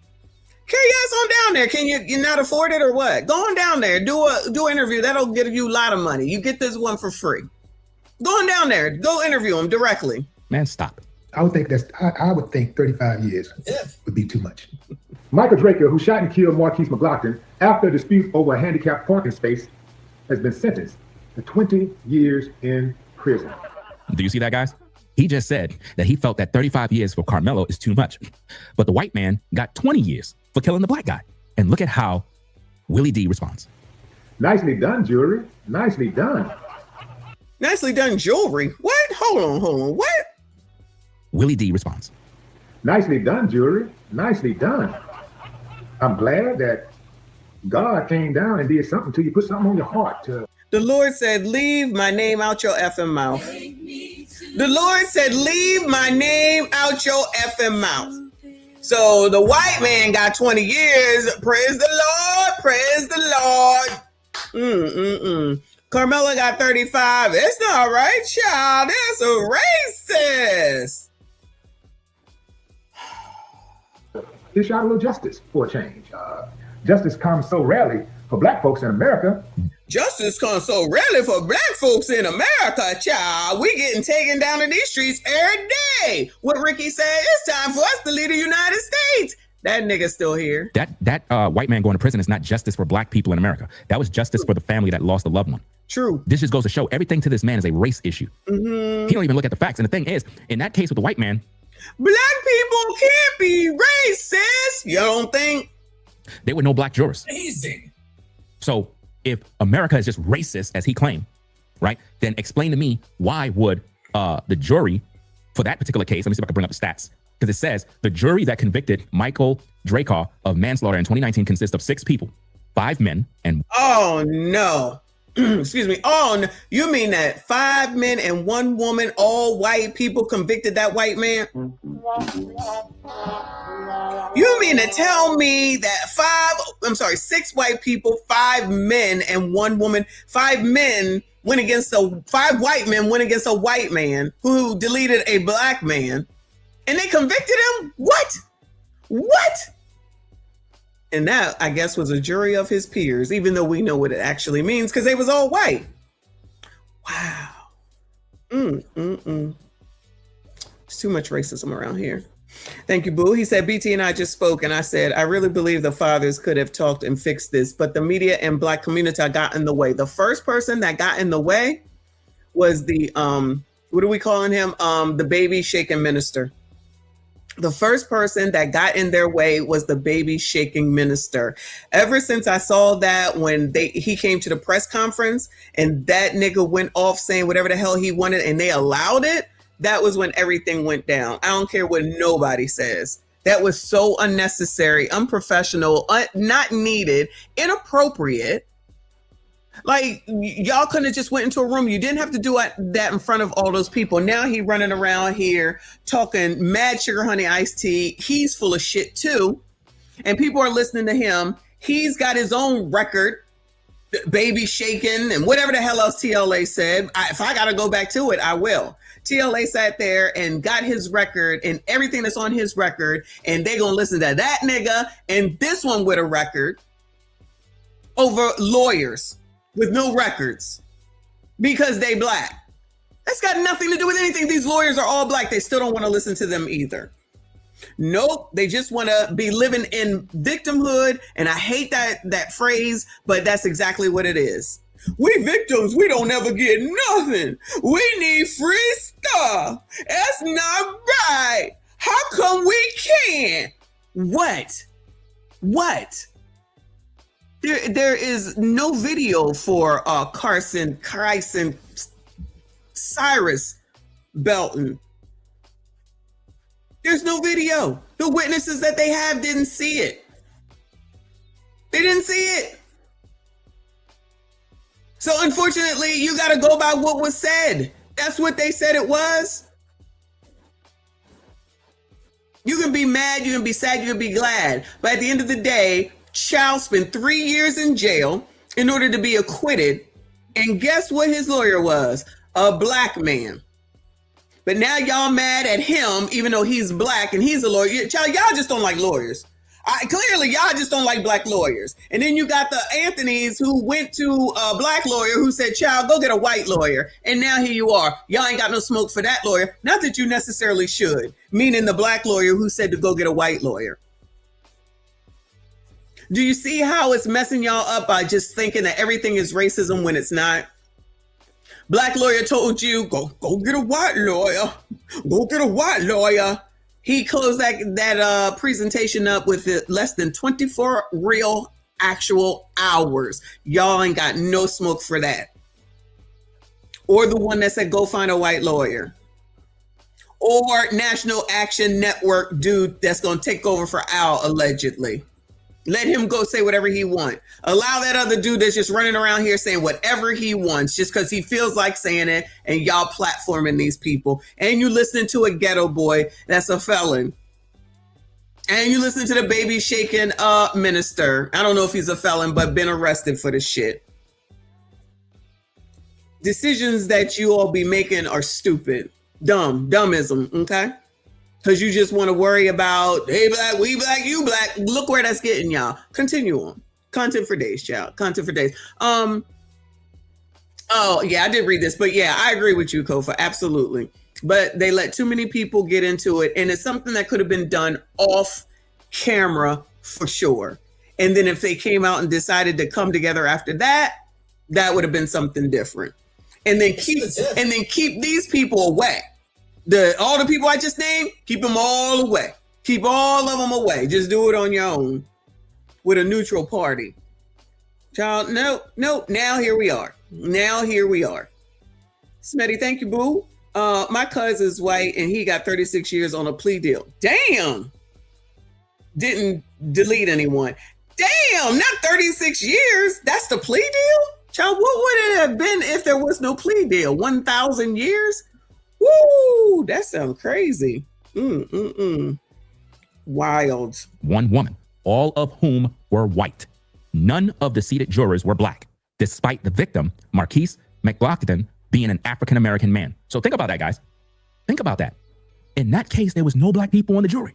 Carry your ass on down there. Can you not afford it or what? Go on down there. Do an interview. That'll get you a lot of money. You get this one for free. Go on down there. Go interview him directly. Man, stop. I would think 35 years would be too much. Michael Draker, who shot and killed Marquise McLaughlin after a dispute over a handicapped parking space, has been sentenced to 20 years in prison. Do you see that, guys? He just said that he felt that 35 years for Karmelo is too much. But the white man got 20 years for killing the black guy. And look at how Willie D responds. Nicely done, jury. Nicely done. Nicely done, jewelry. What? Hold on. What? Willie D responds. Nicely done, jury. Nicely done. I'm glad that God came down and did something to you, put something on your heart. The Lord said, leave my name out your effing mouth. The Lord said, leave my name out your effing mouth. So the white man got 20 years. Praise the Lord. Praise the Lord. Karmelo got 35. It's not right, child. That's a racist. Dish out a little justice for a change. Justice comes so rarely for black folks in America. Justice comes so rarely for black folks in America, child. We getting taken down in these streets every day. What Ricky said, it's time for us to lead the United States. That nigga's still here. That white man going to prison is not justice for black people in America. That was justice for the family that lost a loved one. True. This just goes to show everything to this man is a race issue. Mm-hmm. He don't even look at the facts. And the thing is, in that case with the white man, black people can't be racist. You don't think? There were no black jurors. Amazing. So if America is just racist, as he claimed, right, then explain to me why would the jury for that particular case, let me see if I can bring up the stats, because it says the jury that convicted Michael Draker of manslaughter in 2019 consists of 6 people, 5 men and... Oh, no. Excuse me. Oh, no. You mean that 5 men and 1 woman, all white people convicted that white man? You mean to tell me that 6 white people, 5 men and 1 woman, 5 men went against 5 white men went against a white man who deleted a black man and they convicted him? What? And that, I guess, was a jury of his peers, even though we know what it actually means because they was all white. Wow. There's too much racism around here. Thank you, Boo. He said, BT and I just spoke, and I said, I really believe the fathers could have talked and fixed this, but the media and black community got in the way. The first person that got in the way was the, what are we calling him? The baby shaking minister. The first person that got in their way was the baby shaking minister. Ever since I saw that when he came to the press conference and that nigga went off saying whatever the hell he wanted and they allowed it, that was when everything went down. I don't care what nobody says. That was so unnecessary, unprofessional, not needed, inappropriate. Like, y'all couldn't have just went into a room. You didn't have to do that in front of all those people. Now he running around here talking mad sugar honey iced tea. He's full of shit too. And people are listening to him. He's got his own record, baby shaking and whatever the hell else TLA said. If I got to go back to it, I will. TLA sat there and got his record and everything that's on his record. And they going to listen to that nigga and this one with a record over lawyers with no records because they black. That's got nothing to do with anything. These lawyers are all black. They still don't want to listen to them either. Nope. They just want to be living in victimhood. And I hate that phrase, but that's exactly what it is. We victims, we don't ever get nothing. We need free stuff. That's not right. How come we can't? What? There is no video for Carson, Cyrus Belton. There's no video. The witnesses that they have didn't see it. They didn't see it. So unfortunately, you got to go by what was said. That's what they said it was. You can be mad, you can be sad, you can be glad. But at the end of the day, child spent 3 years in jail in order to be acquitted. And guess what his lawyer was? A black man. But now y'all mad at him, even though he's black and he's a lawyer. Child, y'all just don't like lawyers. Clearly, y'all just don't like black lawyers. And then you got the Anthonys who went to a black lawyer who said, child, go get a white lawyer. And now here you are. Y'all ain't got no smoke for that lawyer. Not that you necessarily should. Meaning the black lawyer who said to go get a white lawyer. Do you see how it's messing y'all up by just thinking that everything is racism when it's not? Black lawyer told you, go get a white lawyer. Go get a white lawyer. He closed that presentation up with less than 24 real actual hours. Y'all ain't got no smoke for that. Or the one that said, go find a white lawyer. Or National Action Network dude that's going to take over for Al, allegedly. Let him go say whatever he wants. Allow that other dude that's just running around here saying whatever he wants just because he feels like saying it, and y'all platforming these people. And you listening to a ghetto boy that's a felon. And you listen to the baby shaking minister. I don't know if he's a felon, but been arrested for the shit. Decisions that you all be making are stupid. Dummism, okay? Because you just want to worry about, hey, black, we black, you black. Look where that's getting y'all. Continue on. Content for days, child. Content for days. Oh, yeah, I did read this. But yeah, I agree with you, Kofa. Absolutely. But they let too many people get into it. And it's something that could have been done off camera for sure. And then if they came out and decided to come together after that, that would have been something different. And then keep these people away. All the people I just named, keep them all away. Keep all of them away. Just do it on your own with a neutral party. Child, nope. Now here we are. Smitty, thank you, boo. My cousin's white and he got 36 years on a plea deal. Damn. Didn't delete anyone. Damn, not 36 years. That's the plea deal? Child, what would it have been if there was no plea deal? 1,000 years? Woo, that sounds crazy. Wild. One woman, all of whom were white. None of the seated jurors were black, despite the victim, Marquise McLaughlin, being an African-American man. So think about that, guys. Think about that. In that case, there was no black people on the jury.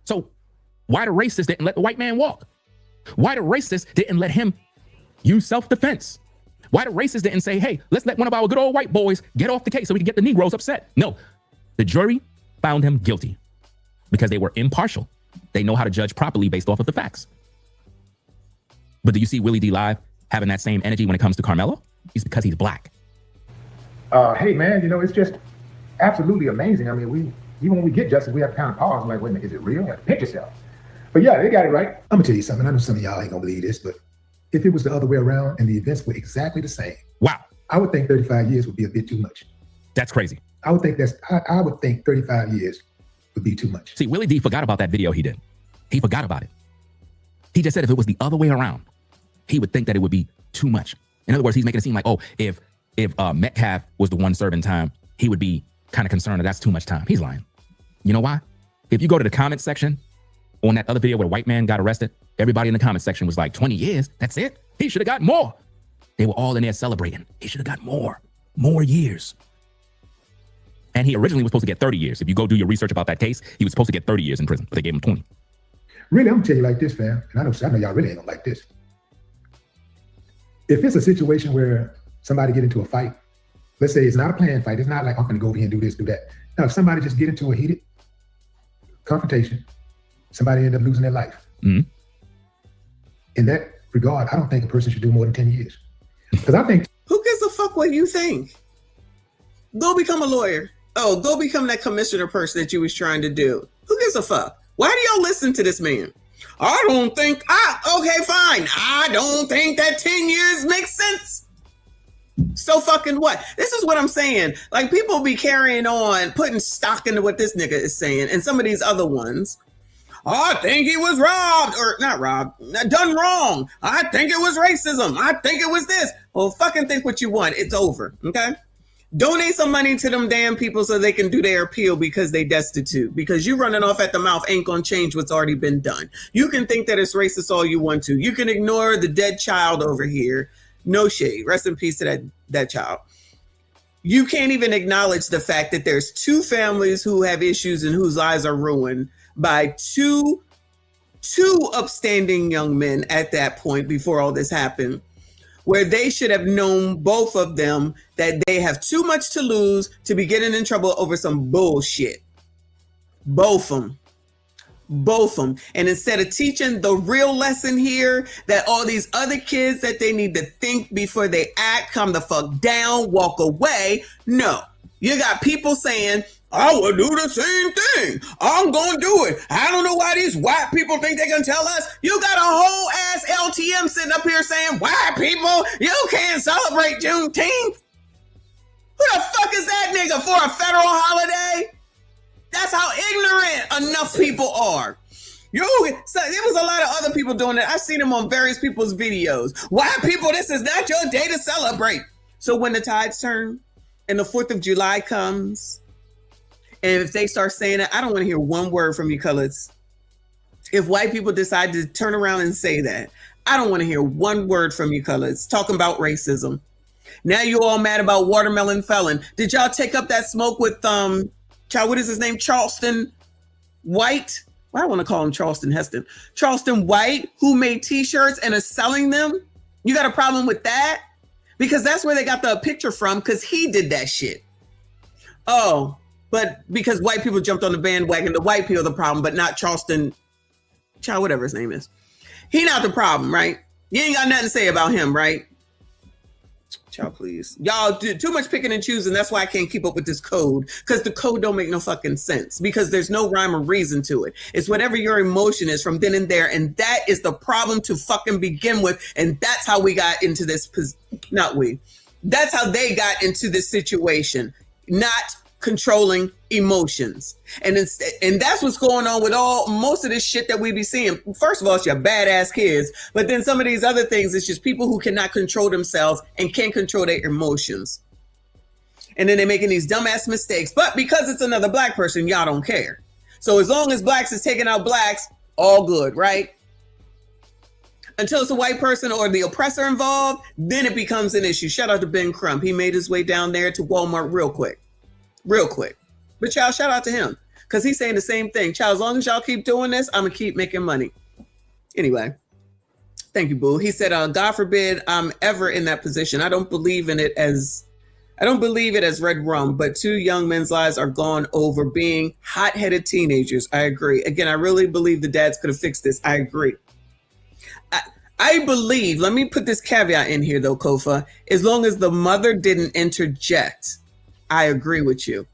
So why the racist didn't let the white man walk? Why the racist didn't let him use self-defense? Why the racist didn't say, hey, let's let one of our good old white boys get off the case so we can get the Negroes upset? No, the jury found him guilty because they were impartial. They know how to judge properly based off of the facts. But do you see Willie D Live having that same energy when it comes to Karmelo? It's because he's black. Hey, man, it's just absolutely amazing. I mean, even when we get justice, we have to kind of pause. Like, wait a minute, is it real? You have to pinch yourself. But yeah, they got it right. I'm going to tell you something. I know some of y'all ain't going to believe this, but if it was the other way around and the events were exactly the same, wow, I would think 35 years would be a bit too much. That's crazy. I would think 35 years would be too much. See, Willie D forgot about that video he did. He forgot about it. He just said if it was the other way around, he would think that it would be too much. In other words, he's making it seem like, oh, if Metcalf was the one serving time, he would be kind of concerned that that's too much time. He's lying. You know why? If you go to the comment section on that other video where a white man got arrested, everybody in the comment section was like, 20 years, that's it? He should have got more. They were all in there celebrating. He should have got more years. And he originally was supposed to get 30 years. If you go do your research about that case, he was supposed to get 30 years in prison, but they gave him 20. Really, I'm gonna tell you like this, fam, and I know y'all really ain't gonna like this. If it's a situation where somebody get into a fight, let's say it's not a planned fight, it's not like I'm gonna go over here and do this, do that. Now, if somebody just get into a heated confrontation, somebody end up losing their life. Mm-hmm. In that regard, I don't think a person should do more than 10 years. Because I think... Who gives a fuck what you think? Go become a lawyer. Oh, go become that commissioner person that you was trying to do. Who gives a fuck? Why do y'all listen to this man? Okay, fine. I don't think that 10 years makes sense. So fucking what? This is what I'm saying. Like, people be carrying on, putting stock into what this nigga is saying, and some of these other ones. I think he was robbed, or not robbed, done wrong. I think it was racism. I think it was this. Well, fucking think what you want. It's over, okay? Donate some money to them damn people so they can do their appeal because they destitute. Because you running off at the mouth ain't gonna change what's already been done. You can think that it's racist all you want to. You can ignore the dead child over here. No shade. Rest in peace to that child. You can't even acknowledge the fact that there's two families who have issues and whose lives are ruined by two upstanding young men at that point before all this happened, where they should have known, both of them, that they have too much to lose to be getting in trouble over some bullshit. Both of them. And instead of teaching the real lesson here, that all these other kids, that they need to think before they act, calm the fuck down, walk away. No, you got people saying, I will do the same thing. I'm going to do it. I don't know why these white people think they can tell us. You got a whole ass LTM sitting up here saying, white people, you can't celebrate Juneteenth. Who the fuck is that nigga for a federal holiday? That's how ignorant enough people are. So there was a lot of other people doing that. I've seen them on various people's videos. White people, this is not your day to celebrate. So when the tides turn and the 4th of July comes, and if they start saying it, I don't want to hear one word from you coloreds. If white people decide to turn around and say that, I don't want to hear one word from you coloreds talking about racism. Now you all mad about Watermelon Felon. Did y'all take up that smoke with what is his name? Charleston White? Well, I want to call him Charleston Heston. Charleston White, who made t-shirts and is selling them. You got a problem with that? Because that's where they got the picture from, because he did that shit. Oh, but because white people jumped on the bandwagon, the white people are the problem, but not Charleston, whatever his name is. He not the problem, right? You ain't got nothing to say about him, right? Child, please. Y'all do too much picking and choosing. That's why I can't keep up with this code, because the code don't make no fucking sense, because there's no rhyme or reason to it. It's whatever your emotion is from then and there. And that is the problem to fucking begin with. And that's how we got into this. That's how they got into this situation. Not controlling emotions. And that's what's going on with most of this shit that we be seeing. First of all, it's your badass kids, but then some of these other things, it's just people who cannot control themselves and can't control their emotions. And then they're making these dumbass mistakes, but because it's another black person, y'all don't care. So as long as blacks is taking out blacks, all good, right? Until it's a white person or the oppressor involved, then it becomes an issue. Shout out to Ben Crump. He made his way down there to Walmart real quick. But y'all, shout out to him, because he's saying the same thing. Child, as long as y'all keep doing this, I'm gonna keep making money. Anyway, thank you, boo. He said, God forbid I'm ever in that position. I don't believe it as red rum, but 2 young men's lives are gone over being hot-headed teenagers. I agree. Again, I really believe the dads could have fixed this. I agree. I believe, let me put this caveat in here though, Kofa, as long as the mother didn't interject, I agree with you.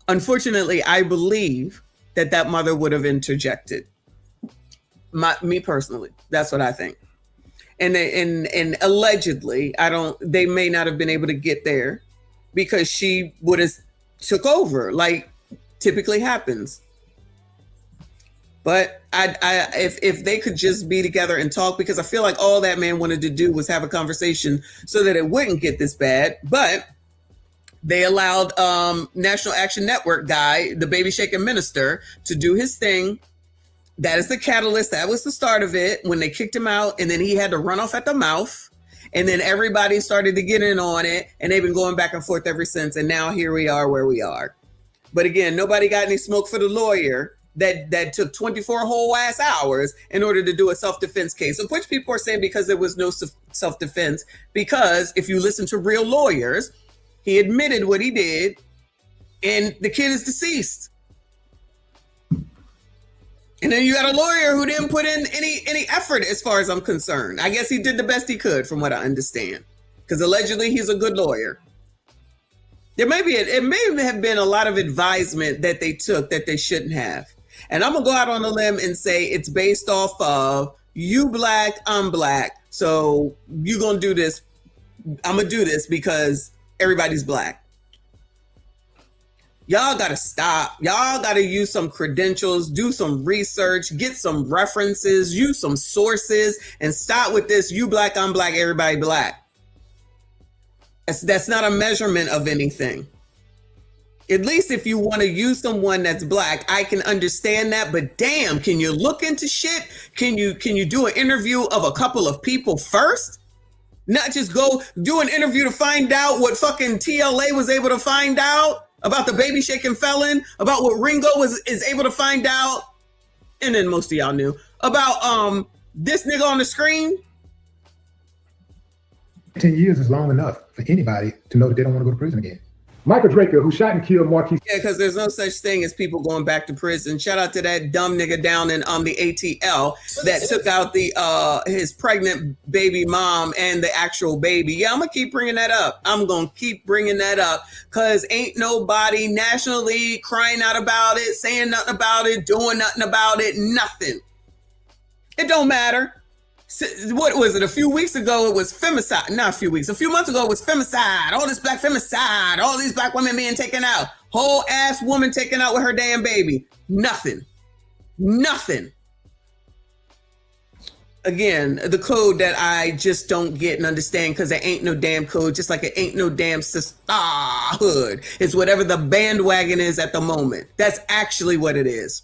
Unfortunately, I believe that mother would have interjected. Me personally, that's what I think. And allegedly, they may not have been able to get there because she would have took over, like typically happens. But if they could just be together and talk, because I feel like all that man wanted to do was have a conversation so that it wouldn't get this bad. But they allowed National Action Network guy, the baby shaking minister, to do his thing. That is the catalyst. That was the start of it when they kicked him out, and then he had to run off at the mouth. And then everybody started to get in on it, and they've been going back and forth ever since. And now here we are where we are. But again, nobody got any smoke for the lawyer that took 24 whole ass hours in order to do a self-defense case, of which people are saying because there was no self-defense, because if you listen to real lawyers, he admitted what he did, and the kid is deceased. And then you got a lawyer who didn't put in any effort as far as I'm concerned. I guess he did the best he could from what I understand, because allegedly he's a good lawyer. It may have been a lot of advisement that they took that they shouldn't have. And I'm going to go out on a limb and say it's based off of you black, I'm black. So you're going to do this. I'm going to do this because everybody's black. Y'all got to stop. Y'all got to use some credentials, do some research, get some references, use some sources, and stop with this. You black, I'm black, everybody black. That's not a measurement of anything. At least if you want to use someone that's black, I can understand that. But damn, can you look into shit? Can you do an interview of a couple of people first? Not just go do an interview to find out what fucking TLA was able to find out about the baby shaking felon, about what Ringo is able to find out, and then most of y'all knew about this nigga on the screen. 10 years is long enough for anybody to know that they don't want to go to prison again. Michael Draker, who shot and killed Marquis. Yeah, because there's no such thing as people going back to prison. Shout out to that dumb nigga down in the ATL that took out his pregnant baby mom and the actual baby. Yeah, I'm gonna keep bringing that up. I'm gonna keep bringing that up because ain't nobody nationally crying out about it, saying nothing about it, doing nothing about it, nothing. It don't matter. What was it? A few weeks ago, it was femicide. Not a few weeks. A few months ago, it was femicide. All this black femicide. All these black women being taken out. Whole ass woman taken out with her damn baby. Nothing. Nothing. Again, the code that I just don't get and understand because there ain't no damn code, just like it ain't no damn sisterhood. It's whatever the bandwagon is at the moment. That's actually what it is.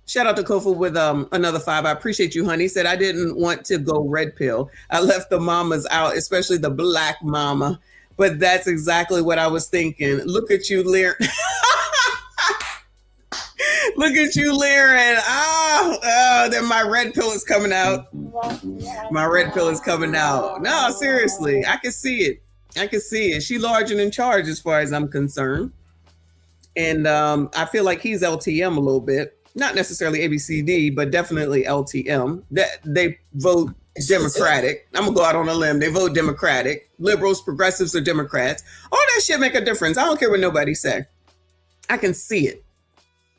Shout out to Kofu with another 5. I appreciate you, honey. He said, I didn't want to go red pill. I left the mamas out, especially the black mama. But that's exactly what I was thinking. Look at you, Lear. Look at you, leering. Then my red pill is coming out. My red pill is coming out. No, seriously, I can see it. I can see it. She large and in charge as far as I'm concerned. And I feel like he's LTM a little bit. Not necessarily ABCD, but definitely LTM. That they vote Democratic. I'm gonna go out on a limb. They vote Democratic. Liberals, progressives are Democrats. All that shit make a difference. I don't care what nobody say. I can see it.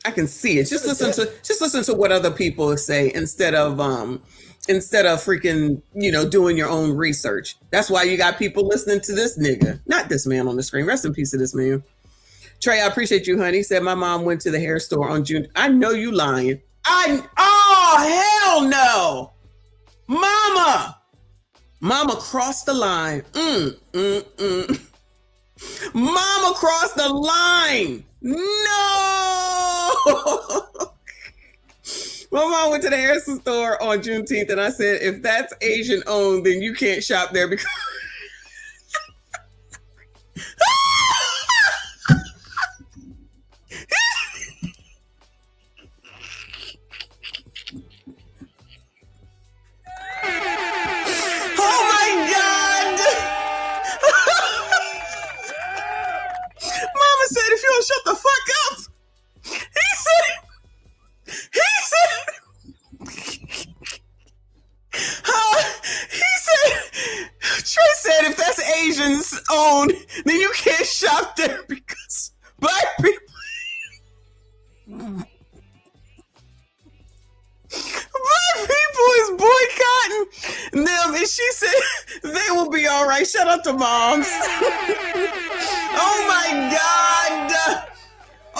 I can see it. Just listen to what other people say instead of freaking, doing your own research. That's why you got people listening to this nigga, not this man on the screen. Rest in peace to this man. Trey, I appreciate you, honey. He said my mom went to the hair store on June. I know you lying. Hell no. Mama crossed the line. Mama crossed the line. No. My mom went to the hair store on Juneteenth and I said, if that's Asian owned, then you can't shop there because if you don't shut the fuck up, Trey said if that's Asians owned, then you can't shop there because black people is boycotting them, and she said they will be all right. Shout out to moms.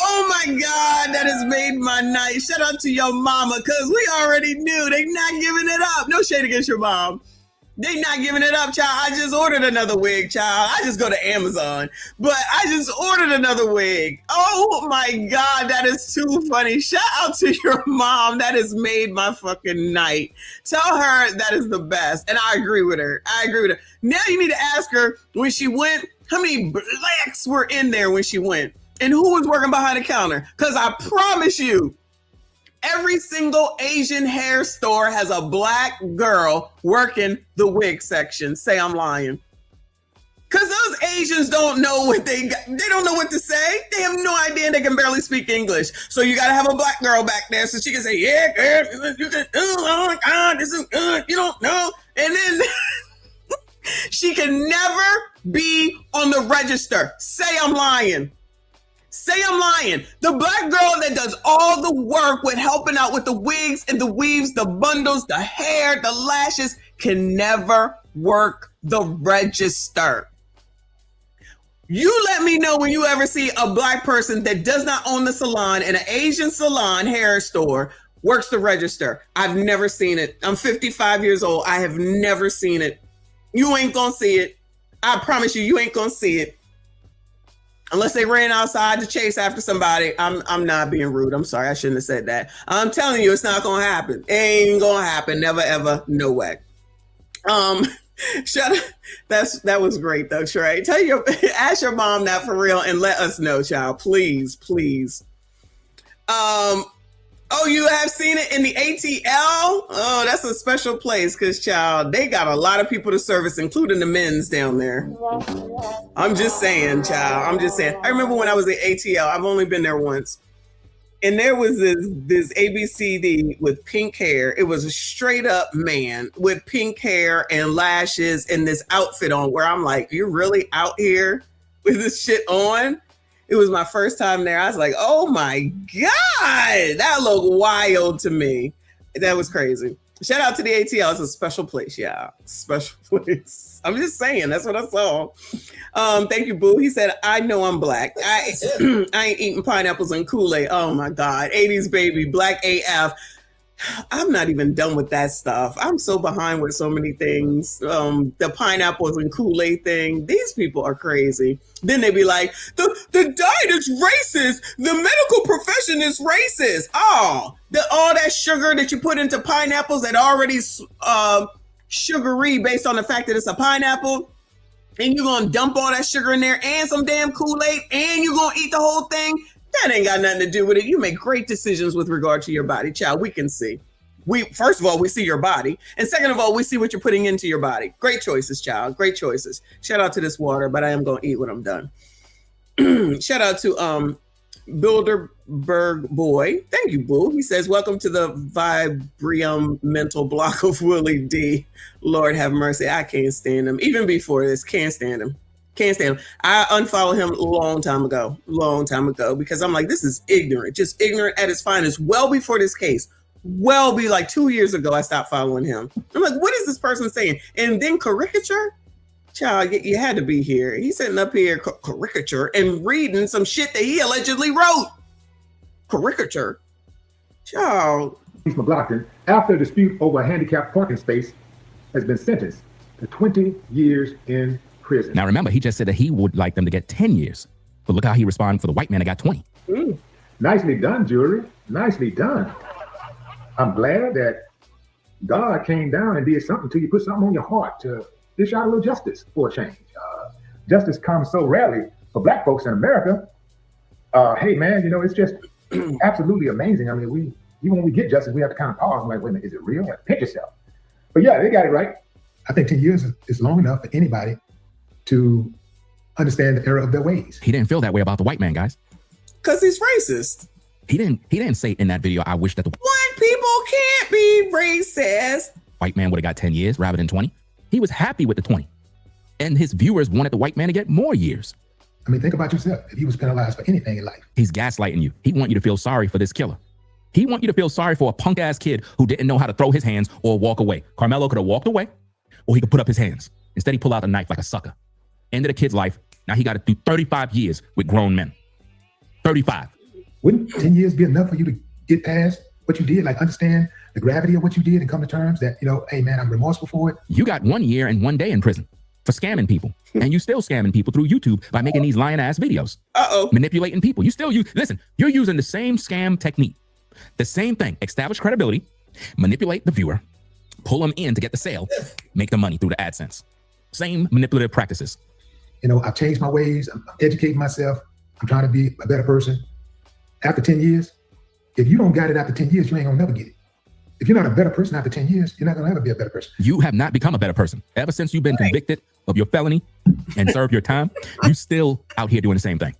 Oh my God, that has made my night. Shout out to your mama, because we already knew they not giving it up. No shade against your mom. They not giving it up, child. I just ordered another wig, child. I just go to Amazon, but I just ordered another wig. Oh my God, that is too funny. Shout out to your mom. That has made my fucking night. Tell her that is the best. And I agree with her. Now you need to ask her when she went, how many blacks were in there when she went? And who was working behind the counter? Because I promise you, every single Asian hair store has a black girl working the wig section. Say I'm lying. Because those Asians don't know what they don't know what to say. They have no idea, and they can barely speak English. So you got to have a black girl back there so she can say, yeah, girl, you can, oh my God, this is good. You don't know. And then she can never be on the register. Say I'm lying. Say I'm lying. The black girl that does all the work with helping out with the wigs and the weaves, the bundles, the hair, the lashes, can never work the register. You let me know when you ever see a black person that does not own the salon in an Asian salon hair store works the register. I've never seen it. I'm 55 years old. I have never seen it. You ain't gonna see it. I promise you, you ain't gonna see it. Unless they ran outside to chase after somebody. I'm not being rude. I'm sorry. I shouldn't have said that. I'm telling you, it's not gonna happen. It ain't gonna happen. Never, ever. No way. Shut up. That was great though, Trey. Ask your mom that for real and let us know, child. Please, please. Oh, you have seen it in the ATL? Oh, that's a special place because, child, they got a lot of people to service, including the men's down there. I'm just saying, child. I'm just saying. I remember when I was at ATL, I've only been there once. And there was this ABCD with pink hair. It was a straight up man with pink hair and lashes and this outfit on where I'm like, you're really out here with this shit on? It was my first time there. I was like, oh my God, that looked wild to me. That was crazy. Shout out to the ATL. It's a special place, y'all. Special place. I'm just saying, that's what I saw. Thank you, Boo. He said, I know I'm black. I ain't eating pineapples and Kool-Aid. Oh my God. 80s baby, black AF. I'm not even done with that stuff. I'm so behind with so many things. The pineapples and Kool-Aid thing. These people are crazy. Then they be like, the diet is racist. The medical profession is racist. Oh, all that sugar that you put into pineapples that already sugary based on the fact that it's a pineapple. And you're going to dump all that sugar in there and some damn Kool-Aid and you're going to eat the whole thing. That ain't got nothing to do with it. You make great decisions with regard to your body, child. We can see. First of all, we see your body. And second of all, we see what you're putting into your body. Great choices, child. Great choices. Shout out to this water, but I am going to eat when I'm done. Shout out to Bilderberg Boy. Thank you, Boo. He says, welcome to the Vibrium mental block of Willie D. Lord have mercy. I can't stand him. Even before this, can't stand him. Can't stand him. I unfollowed him a long time ago, because I'm like, this is ignorant, just ignorant at its finest. Well before this case, like 2 years ago, I stopped following him. I'm like, what is this person saying? And then caricature, child, you had to be here. He's sitting up here caricature and reading some shit that he allegedly wrote. Caricature, child. McLaughlin, after a dispute over a handicapped parking space, has been sentenced to 20 years in prison. Now remember, he just said that he would like them to get 10 years. But look how he responded for the white man that got 20. Nicely done, jury. Nicely done. I'm glad that God came down and did something to you, put something on your heart to dish out a little justice for a change. Justice comes so rarely for black folks in America. Hey man, it's just absolutely amazing. I mean, even when we get justice, we have to kind of pause and like, wait a minute, is it real? You have to pinch yourself. But yeah, they got it right. I think 10 years is long enough for anybody to understand the error of their ways. He didn't feel that way about the white man, guys. Because he's racist. He didn't say in that video, I wish that the white people can't be racist. White man would have got 10 years rather than 20. He was happy with the 20. And his viewers wanted the white man to get more years. I mean, think about yourself. If he was penalized for anything in life. He's gaslighting you. He want you to feel sorry for this killer. He want you to feel sorry for a punk ass kid who didn't know how to throw his hands or walk away. Karmelo could have walked away or he could put up his hands. Instead, he pulled out a knife like a sucker. Ended a kid's life. Now he got to do 35 years with grown men. 35. Wouldn't 10 years be enough for you to get past what you did? Like understand the gravity of what you did and come to terms that, hey man, I'm remorseful for it. You got 1 year and 1 day in prison for scamming people. And you still scamming people through YouTube by making these lying ass videos. Manipulating people. You still listen, you're using the same scam technique. The same thing. Establish credibility, manipulate the viewer, pull them in to get the sale, make the money through the AdSense. Same manipulative practices. I've changed my ways. I'm educating myself. I'm trying to be a better person. After 10 years, if you don't got it after 10 years, you ain't gonna never get it. If you're not a better person after 10 years, you're not gonna ever be a better person. You have not become a better person. Ever since you've been convicted of your felony and served your time, you still out here doing the same thing.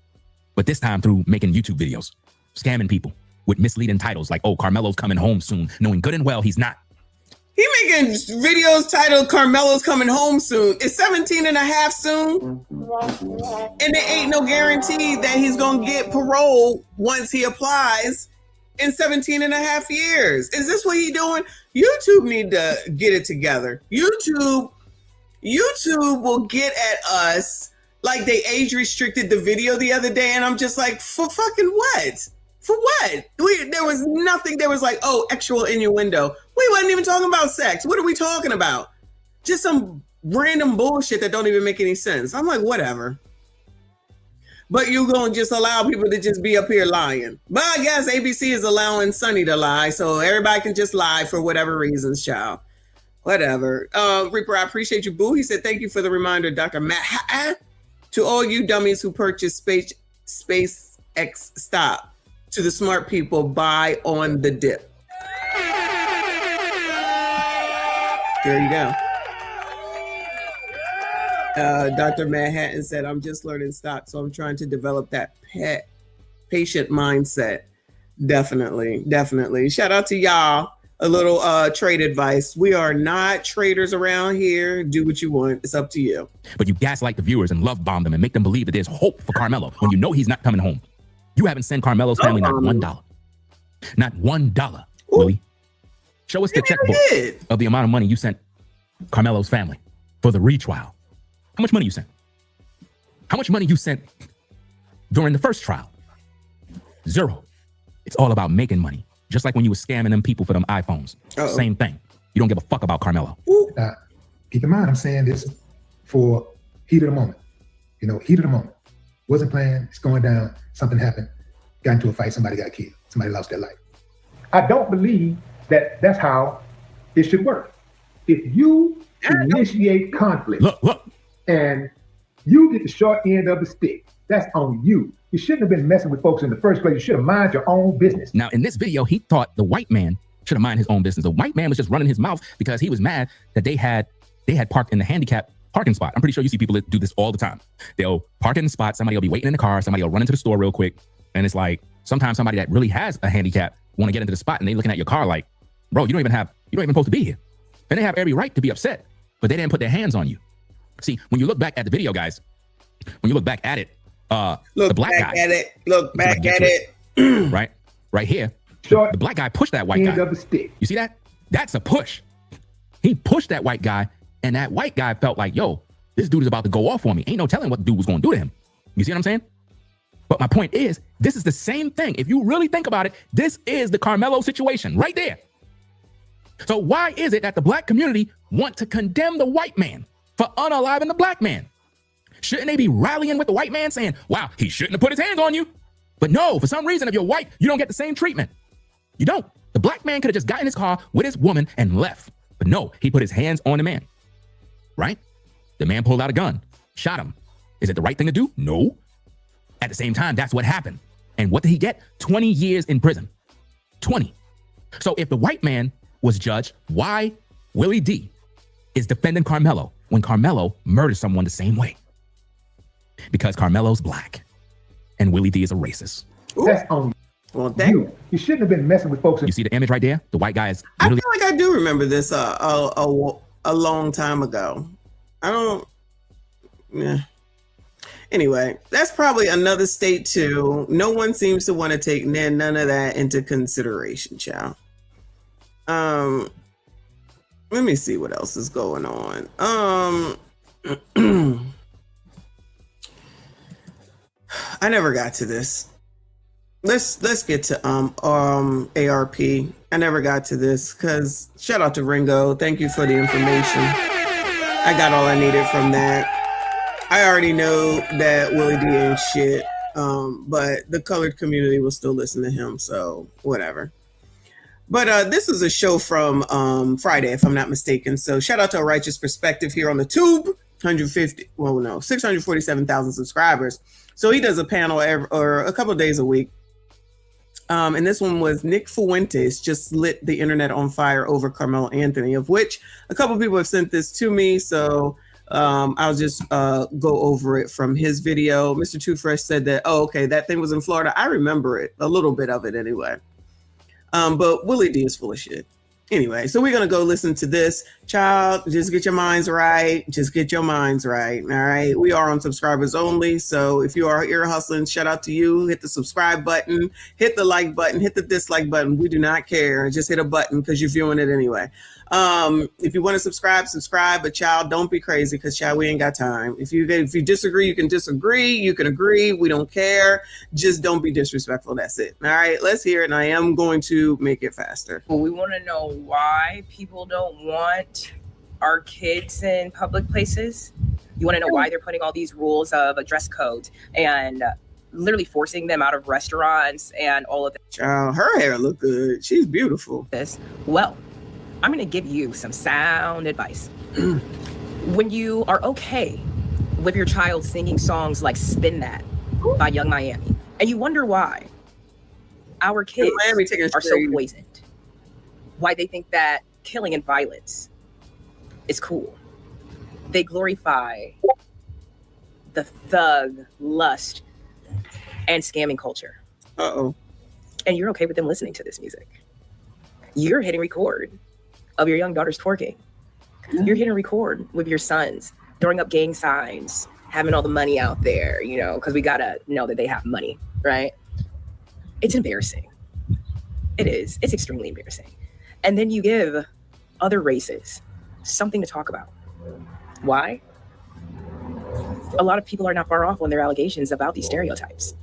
But this time through making YouTube videos, scamming people with misleading titles like, oh, Karmelo's coming home soon, knowing good and well he's not. He making videos titled Karmelo's coming home soon. It's 17 and a half soon. And there ain't no guarantee that he's going to get parole once he applies in 17 and a half years. Is this what he doing? YouTube need to get it together. YouTube will get at us like they age restricted the video the other day. And I'm just like, for fucking what? For what? There was nothing. There was like, oh, actual innuendo. We wasn't even talking about sex. What are we talking about? Just some random bullshit that don't even make any sense. I'm like, whatever. But you gonna just allow people to just be up here lying. But I guess ABC is allowing Sonny to lie, so everybody can just lie for whatever reasons, child. Whatever. Reaper, I appreciate you, boo. He said, thank you for the reminder, Dr. Matt. To all you dummies who purchased SpaceX stock, to the smart people, buy on the dip. There you go. Dr. Manhattan said, I'm just learning stock, so I'm trying to develop that patient mindset. Definitely, definitely. Shout out to y'all. A little trade advice. We are not traders around here. Do what you want. It's up to you. But you gaslight the viewers and love bomb them and make them believe that there's hope for Karmelo when you know he's not coming home. You haven't sent Karmelo's family not $1. Not $1, Willie. Show us the checkbook of the amount of money you sent Karmelo's family for the retrial. How much money you sent? How much money you sent during the first trial? 0. It's all about making money. Just like when you were scamming them people for them iPhones. Same thing. You don't give a fuck about Karmelo. Now, keep in mind, I'm saying this for heat of the moment. You know, heat of the moment. Wasn't planned. It's going down. Something happened. Got into a fight. Somebody got killed. Somebody lost their life. I don't believe that that's how it should work. If you initiate conflict and you get the short end of the stick, that's on you. You shouldn't have been messing with folks in the first place. You should have minded your own business. Now, in this video, he thought the white man should have minded his own business. The white man was just running his mouth because he was mad that they had parked in the handicapped parking spot. I'm pretty sure you see people that do this all the time. They'll park in the spot. Somebody will be waiting in the car. Somebody will run into the store real quick. And it's like, sometimes somebody that really has a handicap want to get into the spot and they looking at your car like, bro, you don't even supposed to be here. And they have every right to be upset, but they didn't put their hands on you. See, when you look back at the video, guys, when you look back at it, the black guy. Look back at it. right here. The black guy pushed that white guy. Of the stick. You see that? That's a push. He pushed that white guy, and that white guy felt like, yo, this dude is about to go off on me. Ain't no telling what the dude was going to do to him. You see what I'm saying? But my point is, this is the same thing. If you really think about it, this is the Karmelo situation right there. So why is it that the black community want to condemn the white man for unaliving the black man? Shouldn't they be rallying with the white man saying, wow, he shouldn't have put his hands on you? But no, for some reason, if you're white, you don't get the same treatment. You don't. The black man could have just got in his car with his woman and left. But no, he put his hands on the man. Right? The man pulled out a gun, shot him. Is it the right thing to do? No. At the same time, that's what happened. And what did he get? 20 years in prison. 20. So if the white man was judged, why Willie D is defending Karmelo when Karmelo murdered someone the same way? Because Karmelo's black and Willie D is a racist. That's on you. You shouldn't have been messing with folks. You see the image right there? The white guy is I feel like I do remember this a long time ago. I don't. Yeah. Anyway, that's probably another state too. No one seems to want to take none of that into consideration, child. Let me see what else is going on. I never got to this. Let's get to ARP. I never got to this because shout out to Ringo. Thank you for the information. I got all I needed from that. I already know that Willie D ain't shit, but the colored community will still listen to him, so whatever. But this is a show from Friday, if I'm not mistaken. So shout out to A Righteous Perspective here on the tube. 647,000 subscribers. So he does a panel or a couple of days a week. And this one was Nick Fuentes just lit the internet on fire over Carmelo Anthony, of which a couple of people have sent this to me. So I'll just go over it from his video. Mr. Too Fresh said that, oh, okay, that thing was in Florida. I remember it, a little bit of it anyway. But Willie D is full of shit. Anyway, so we're going to go listen to this. Child, just get your minds right. Just get your minds right. All right. We are on subscribers only. So if you are ear hustling, shout out to you. Hit the subscribe button, hit the like button, hit the dislike button. We do not care. Just hit a button because you're viewing it anyway. If you want to subscribe, but child, don't be crazy because child, we ain't got time. If you disagree, you can disagree. You can agree. We don't care. Just don't be disrespectful. That's it. All right, let's hear it. And I am going to make it faster. Well, we want to know why people don't want our kids in public places. You want to know why they're putting all these rules of a dress code and literally forcing them out of restaurants and all of that. Child, her hair look good. She's beautiful. Well, I'm going to give you some sound advice. When you are okay with your child singing songs like Spin That by Young Miami, and you wonder why our kids are so poisoned, why they think that killing and violence is cool. They glorify the thug, lust, and scamming culture. Uh-oh. And you're okay with them listening to this music. You're hitting record of your young daughter's twerking. You're hitting record with your sons, throwing up gang signs, having all the money out there, you know, because we gotta know that they have money, right? It's embarrassing. It is. It's extremely embarrassing. And then you give other races something to talk about. Why? A lot of people are not far off on their allegations about these stereotypes.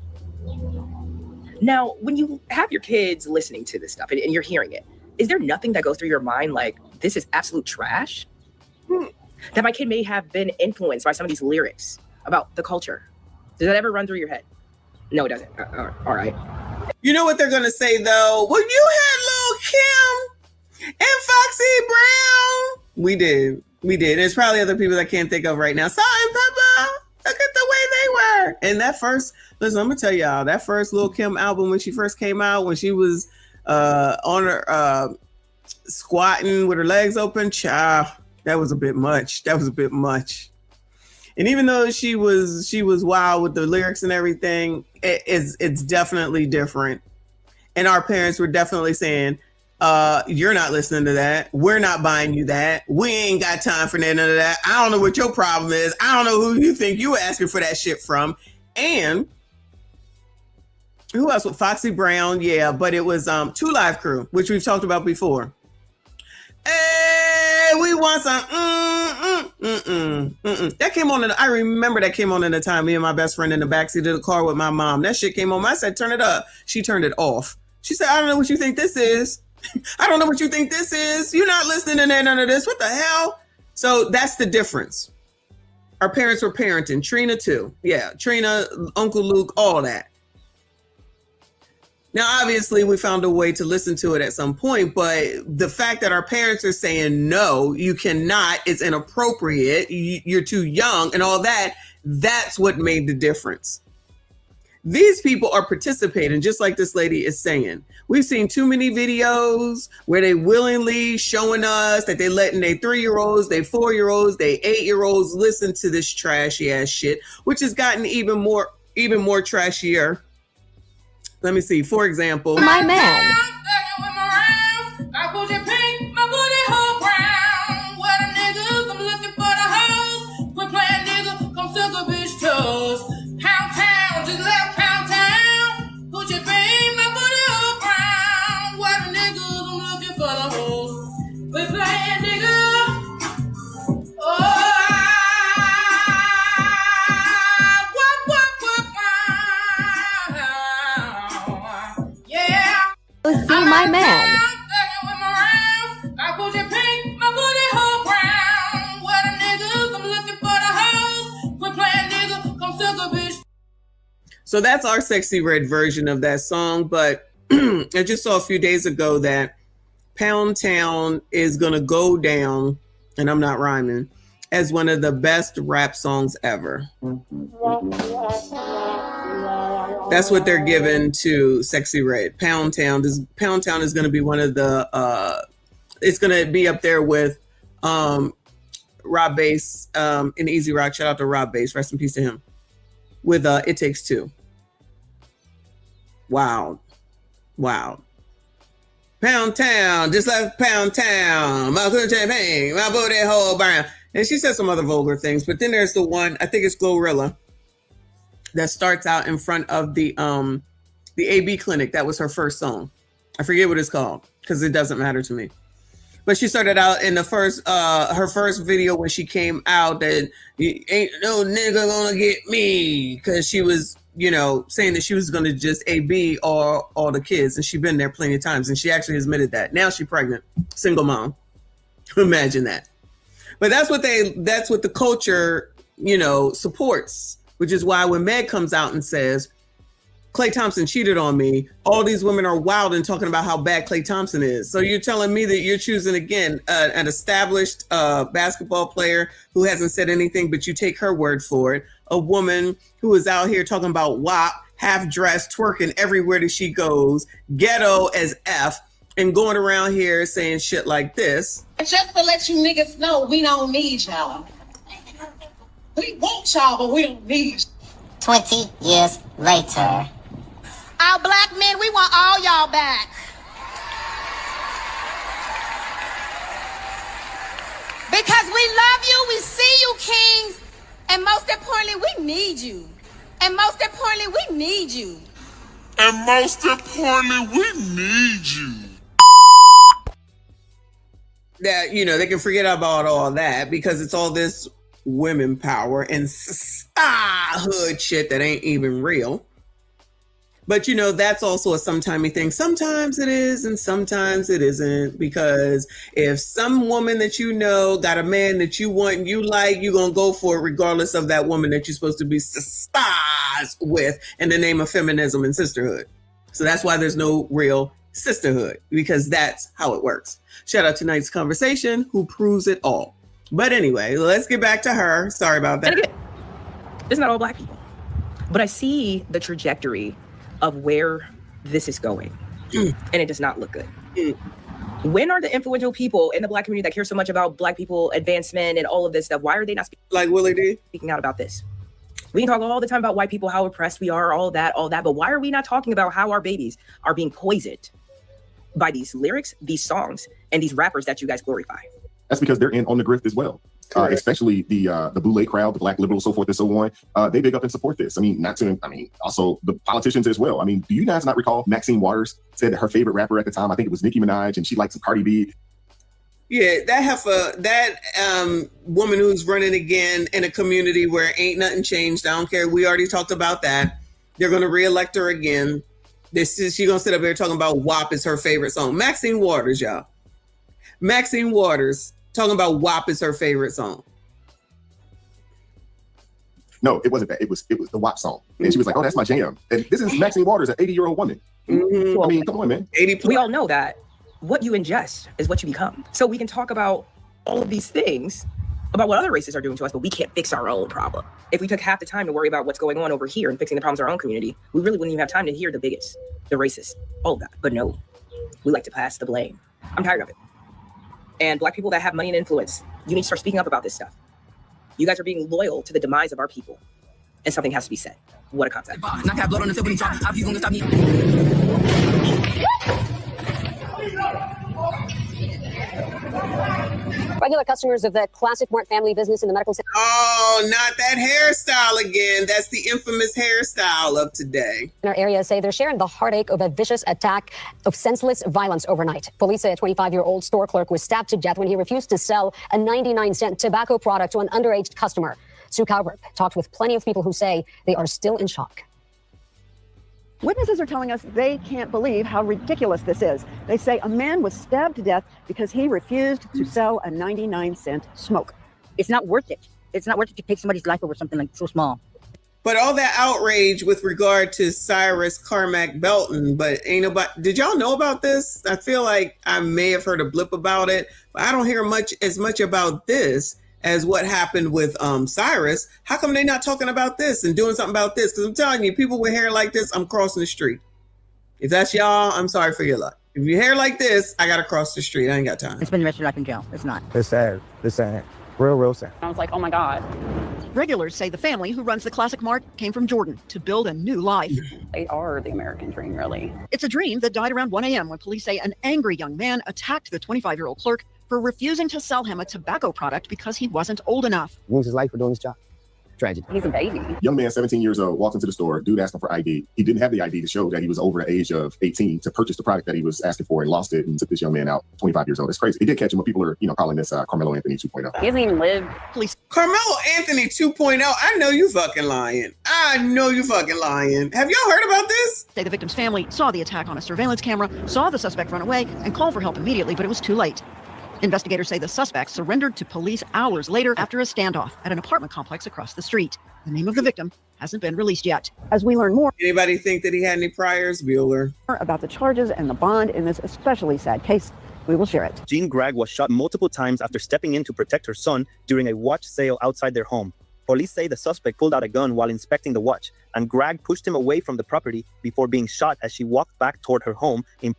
Now, when you have your kids listening to this stuff and you're hearing it, is there nothing that goes through your mind like, this is absolute trash? That my kid may have been influenced by some of these lyrics about the culture. Does that ever run through your head? No, it doesn't. All right. You know what they're going to say, though? Well, you had Lil' Kim and Foxy Brown. We did. There's probably other people that I can't think of right now. Salt and Pepper. Look at the way they were. And that first, listen, I'm going to tell y'all, that first Lil' Kim album when she first came out, when she was on her squatting with her legs open, child, that was a bit much. And even though she was wild with the lyrics and everything, it's definitely different. And our parents were definitely saying, you're not listening to that. We're not buying you that. We ain't got time for none of that. I don't know what your problem is. I don't know who you think you were asking for that shit from. And who else? With Foxy Brown, yeah, but it was 2 Live Crew, which we've talked about before. Hey, we want some That came on, I remember that came on in the time me and my best friend in the backseat of the car with my mom. That shit came on. I said, turn it up. She turned it off. She said, I don't know what you think this is. I don't know what you think this is. You're not listening to none of this. What the hell? So that's the difference. Our parents were parenting. Trina too. Yeah, Trina, Uncle Luke, all that. Now, obviously, we found a way to listen to it at some point, but the fact that our parents are saying, no, you cannot, it's inappropriate, you're too young and all that, that's what made the difference. These people are participating, just like this lady is saying. We've seen too many videos where they willingly showing us that they letting their 3-year-olds, their 4-year-olds, their 8-year-olds listen to this trashy ass shit, which has gotten even more trashier. Let me see. For example, My Man. See My Man. So that's our Sexy Red version of that song. But I just saw a few days ago that Pound Town is going to go down, and I'm not rhyming, as one of the best rap songs ever. That's what they're giving to Sexy Red. Pound Town is going to be one of the, it's going to be up there with Rob Bass in Easy Rock. Shout out to Rob Bass. Rest in peace to him. With It Takes Two. Wow. Pound Town, just like Pound Town. My good champagne, my booty hole brown. And she said some other vulgar things, but then there's the one, I think it's Glorilla, that starts out in front of the AB clinic. That was her first song. I forget what it's called because it doesn't matter to me. But she started out in the first, her first video when she came out that ain't no nigga gonna get me, because she was, you know, saying that she was gonna just AB all the kids, and she's been there plenty of times, and she actually admitted that. Now she's pregnant, single mom. Imagine that. But that's what the culture, supports, which is why when Meg comes out and says, Klay Thompson cheated on me, all these women are wild and talking about how bad Klay Thompson is. So you're telling me that you're choosing, again, an established basketball player who hasn't said anything, but you take her word for it. A woman who is out here talking about WAP, half-dressed, twerking everywhere that she goes, ghetto as F, and going around here saying shit like this. Just to let you niggas know, we don't need y'all. We want y'all, but we don't need you. 20 years later. Our black men, we want all y'all back. Because we love you, we see you, kings, and most importantly, we need you. And most importantly, we need you. And most importantly, we need you. That, they can forget about all that because it's all this women power and hood shit that ain't even real. But, that's also a sometimey thing. Sometimes it is and sometimes it isn't, because if some woman that got a man that you want and you like, you're going to go for it regardless of that woman that you're supposed to be stars with in the name of feminism and sisterhood. So that's why there's no real sisterhood, because that's how it works. Shout out to tonight's conversation, who proves it all. But anyway, let's get back to her. Sorry about that. And again, it's not all black people, but I see the trajectory of where this is going, and it does not look good. When are the influential people in the black community that care so much about black people advancement and all of this stuff, why are they not like Willie D speaking out about this? We can talk all the time about white people, how oppressed we are, all that, but why are we not talking about how our babies are being poisoned by these lyrics, these songs, and these rappers that you guys glorify? That's because they're in on the grift as well. Especially the boule crowd, the black liberals, so forth and so on. They big up and support this. Also the politicians as well. Do you guys not recall Maxine Waters said that her favorite rapper at the time, I think it was Nicki Minaj, and she liked some Cardi B. Yeah, that woman who's running again in a community where ain't nothing changed. I don't care. We already talked about that. They're going to reelect her again. She's going to sit up here talking about WAP is her favorite song. Maxine Waters, y'all. Maxine Waters talking about WAP is her favorite song. No, it wasn't that. It was the WAP song. And she was like, oh, that's my jam. And this is Maxine Waters, an 80-year-old woman. Mm-hmm. Come on, man. 80+. We all know that what you ingest is what you become. So we can talk about all of these things about what other races are doing to us, but we can't fix our own problem. If we took half the time to worry about what's going on over here and fixing the problems in our own community, we really wouldn't even have time to hear the bigots, the racists, all of that. But no, we like to pass the blame. I'm tired of it. And black people that have money and influence, you need to start speaking up about this stuff. You guys are being loyal to the demise of our people, and something has to be said. What a concept. Regular customers of the classic Mart family business in the medical center. Oh, not that hairstyle again. That's the infamous hairstyle of today. In our area say they're sharing the heartache of a vicious attack of senseless violence overnight. Police say a 25-year-old store clerk was stabbed to death when he refused to sell a 99-cent tobacco product to an underage customer. Sue Calvert talked with plenty of people who say they are still in shock. Witnesses are telling us they can't believe how ridiculous this is. They say a man was stabbed to death because he refused to sell a 99-cent smoke. It's not worth it. It's not worth it to take somebody's life over something like so small. But all that outrage with regard to Cyrus Carmack Belton, but ain't nobody, did y'all know about this? I feel like I may have heard a blip about it, but I don't hear as much about this as what happened with Cyrus. How come they not talking about this and doing something about this? Because I'm telling you, people with hair like this, I'm crossing the street. If that's y'all, I'm sorry for your luck. If your hair like this, I got to cross the street. I ain't got time. It's been the rest of your life in jail. It's not. It's sad. It's sad. Real sad. I was like, oh my God. Regulars say the family who runs the Classic Mart came from Jordan to build a new life. They are the American dream, really. It's a dream that died around 1 a.m. when police say an angry young man attacked the 25-year-old clerk for refusing to sell him a tobacco product because he wasn't old enough. Lose his life for doing his job. Tragic. He's a baby. Young man, 17 years old, walks into the store. Dude asked him for ID. He didn't have the ID to show that he was over the age of 18 to purchase the product that he was asking for, and lost it and took this young man out, 25 years old. It's crazy. He did catch him, but people are, calling this Karmelo Anthony 2.0. He doesn't even live. Police. Karmelo Anthony 2.0. I know you fucking lying. I know you fucking lying. Have y'all heard about this? Say the victim's family saw the attack on a surveillance camera, saw the suspect run away, and called for help immediately, but it was too late. Investigators say the suspect surrendered to police hours later after a standoff at an apartment complex across the street. The name of the victim hasn't been released yet. As we learn more, Anybody think that he had any priors, Bueller? about the charges and the bond in this especially sad case, we will share it. Jean Gregg was shot multiple times after stepping in to protect her son during a watch sale outside their home. Police say the suspect pulled out a gun while inspecting the watch, and Gregg pushed him away from the property before being shot as she walked back toward her home in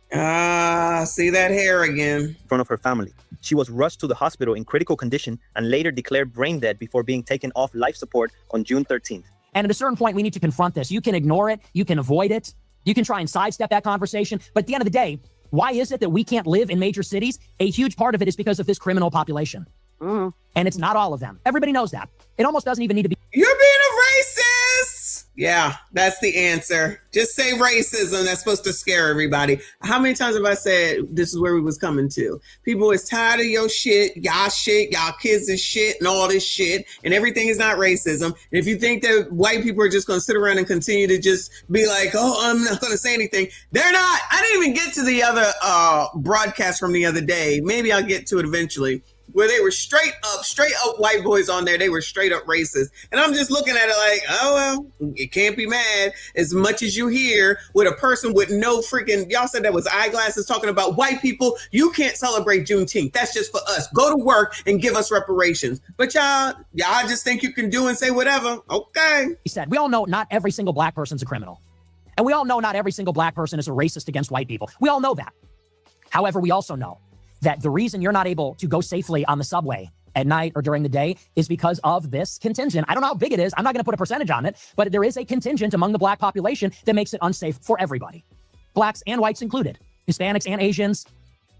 see that hair again. front of her family. She was rushed to the hospital in critical condition and later declared brain dead before being taken off life support on June 13th. And at a certain point, we need to confront this. You can ignore it. You can avoid it. You can try and sidestep that conversation. But at the end of the day, why is it that we can't live in major cities? A huge part of it is because of this criminal population. And it's not all of them. Everybody knows that. It almost doesn't even need to be. You're being a racist. Yeah, that's the answer. Just say racism. That's supposed to scare everybody. How many times have I said this is where we was coming to? People is tired of your shit, y'all kids is shit, and all this shit, and everything is not racism. And if you think that white people are just going to sit around and continue to just be like, oh, I'm not going to say anything, they're not. I didn't even get to the other broadcast from the other day. Maybe I'll get to it eventually, where they were straight up white boys on there. They were straight up racist. And I'm just looking at it like, oh, well, you can't be mad as much as you hear with a person with no freaking, y'all said that was eyeglasses talking about white people. You can't celebrate Juneteenth. That's just for us. Go to work and give us reparations. But y'all just think you can do and say whatever. Okay. He said, we all know not every single black person's a criminal. And we all know not every single black person is a racist against white people. We all know that. However, we also know that the reason you're not able to go safely on the subway at night or during the day is because of this contingent. I don't know how big it is. I'm not going to put a percentage on it, but there is a contingent among the black population that makes it unsafe for everybody. Blacks and whites included, Hispanics and Asians.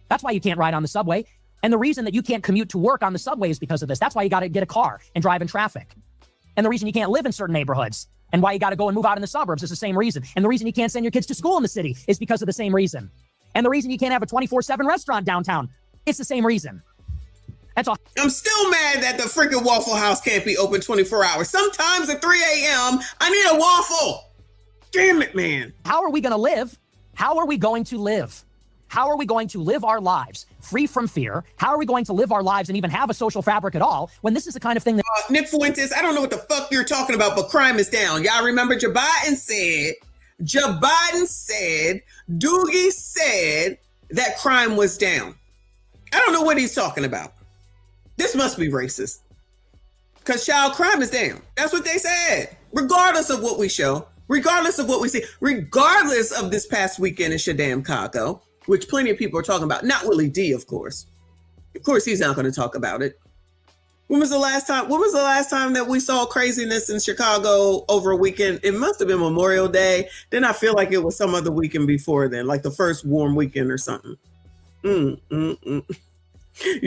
That's why you can't ride on the subway. And the reason that you can't commute to work on the subway is because of this. That's why you got to get a car and drive in traffic. And the reason you can't live in certain neighborhoods and why you got to go and move out in the suburbs is the same reason. And the reason you can't send your kids to school in the city is because of the same reason. And the reason you can't have a 24/7 restaurant downtown, it's the same reason. That's all. I'm still mad that the freaking Waffle House can't be open 24 hours. Sometimes at 3 a.m., I need a waffle. Damn it, man. How are we going to live? How are we going to live? How are we going to live our lives free from fear? How are we going to live our lives and even have a social fabric at all when this is the kind of thing that... Nick Fuentes, I don't know what the fuck you're talking about, but crime is down. Y'all remember Joe Biden said, Doogie said that crime was down. I don't know what he's talking about. This must be racist. Because child crime is down. That's what they said. Regardless of what we show, regardless of what we see, regardless of this past weekend in Shaddam Chicago, which plenty of people are talking about. Not Willie D, of course. Of course, he's not going to talk about it. When was the last time that we saw craziness in Chicago over a weekend? It must have been Memorial Day. Then I feel like it was some other weekend before then, like the first warm weekend or something. You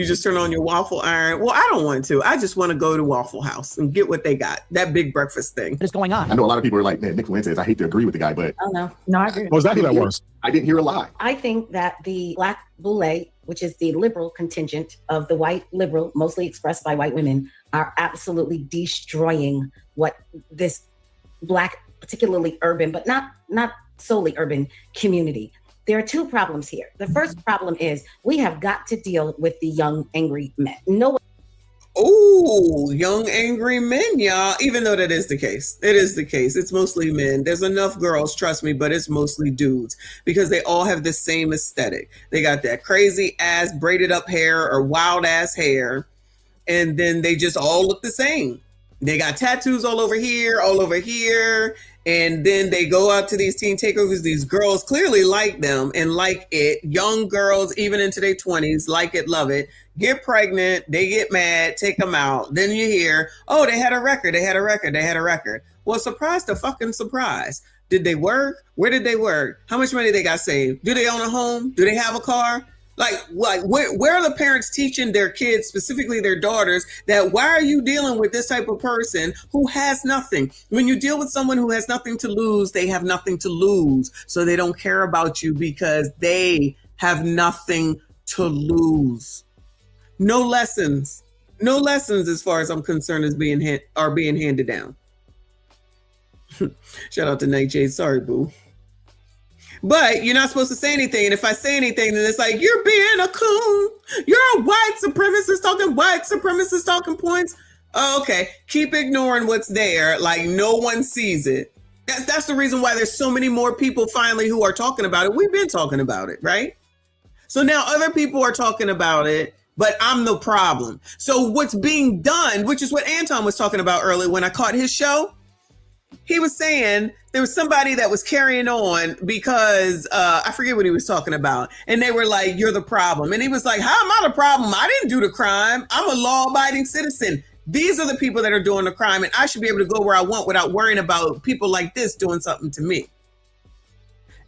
just turn on your waffle iron. Well, I don't want to. I just want to go to Waffle House and get what they got. That big breakfast thing. What's going on? I know a lot of people are like, man, Nick Fuentes, I hate to agree with the guy, but... Oh, no, I agree. Well, exactly that was. I didn't hear a lie. I think that the Black Boule, which is the liberal contingent of the white liberal, mostly expressed by white women, are absolutely destroying what this Black, particularly urban, but not solely urban community. There are two problems here. The first problem is we have got to deal with the young, angry men. Oh, young, angry men, y'all. Even though that is the case. It is the case. It's mostly men. There's enough girls, trust me, but it's mostly dudes because they all have the same aesthetic. They got that crazy ass braided up hair or wild ass hair. And then they just all look the same. They got tattoos all over here. And then they go out to these teen takeovers. These girls clearly like them and like it. Young girls, even into their 20s, like it, love it. Get pregnant, they get mad, take them out. Then you hear, oh, they had a record. Well, surprise the fucking surprise. Did they work? Where did they work? How much money they got saved? Do they own a home? Do they have a car? Like where are the parents teaching their kids, specifically their daughters, that why are you dealing with this type of person who has nothing? When you deal with someone who has nothing to lose, they have nothing to lose. So they don't care about you because they have nothing to lose. No lessons as far as I'm concerned is being handed down. Shout out to Nightshade. Sorry, boo. But you're not supposed to say anything. And if I say anything, then it's like, you're being a coon. You're a white talking white supremacist talking points. Oh, okay. Keep ignoring what's there. Like no one sees it. That's the reason why there's so many more people finally who are talking about it. We've been talking about it, right? So now other people are talking about it, but I'm the problem. So what's being done, which is what Anton was talking about earlier when I caught his show, he was saying there was somebody that was carrying on because I forget what he was talking about. And they were like, you're the problem. And he was like, how am I the problem? I didn't do the crime. I'm a law-abiding citizen. These are the people that are doing the crime, and I should be able to go where I want without worrying about people like this doing something to me.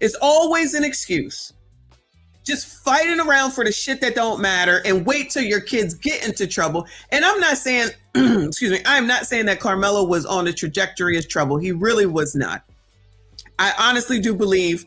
It's always an excuse. Just fighting around for the shit that don't matter and wait till your kids get into trouble. And I'm not saying, excuse me, I'm not saying that Karmelo was on the trajectory of trouble. He really was not. I honestly do believe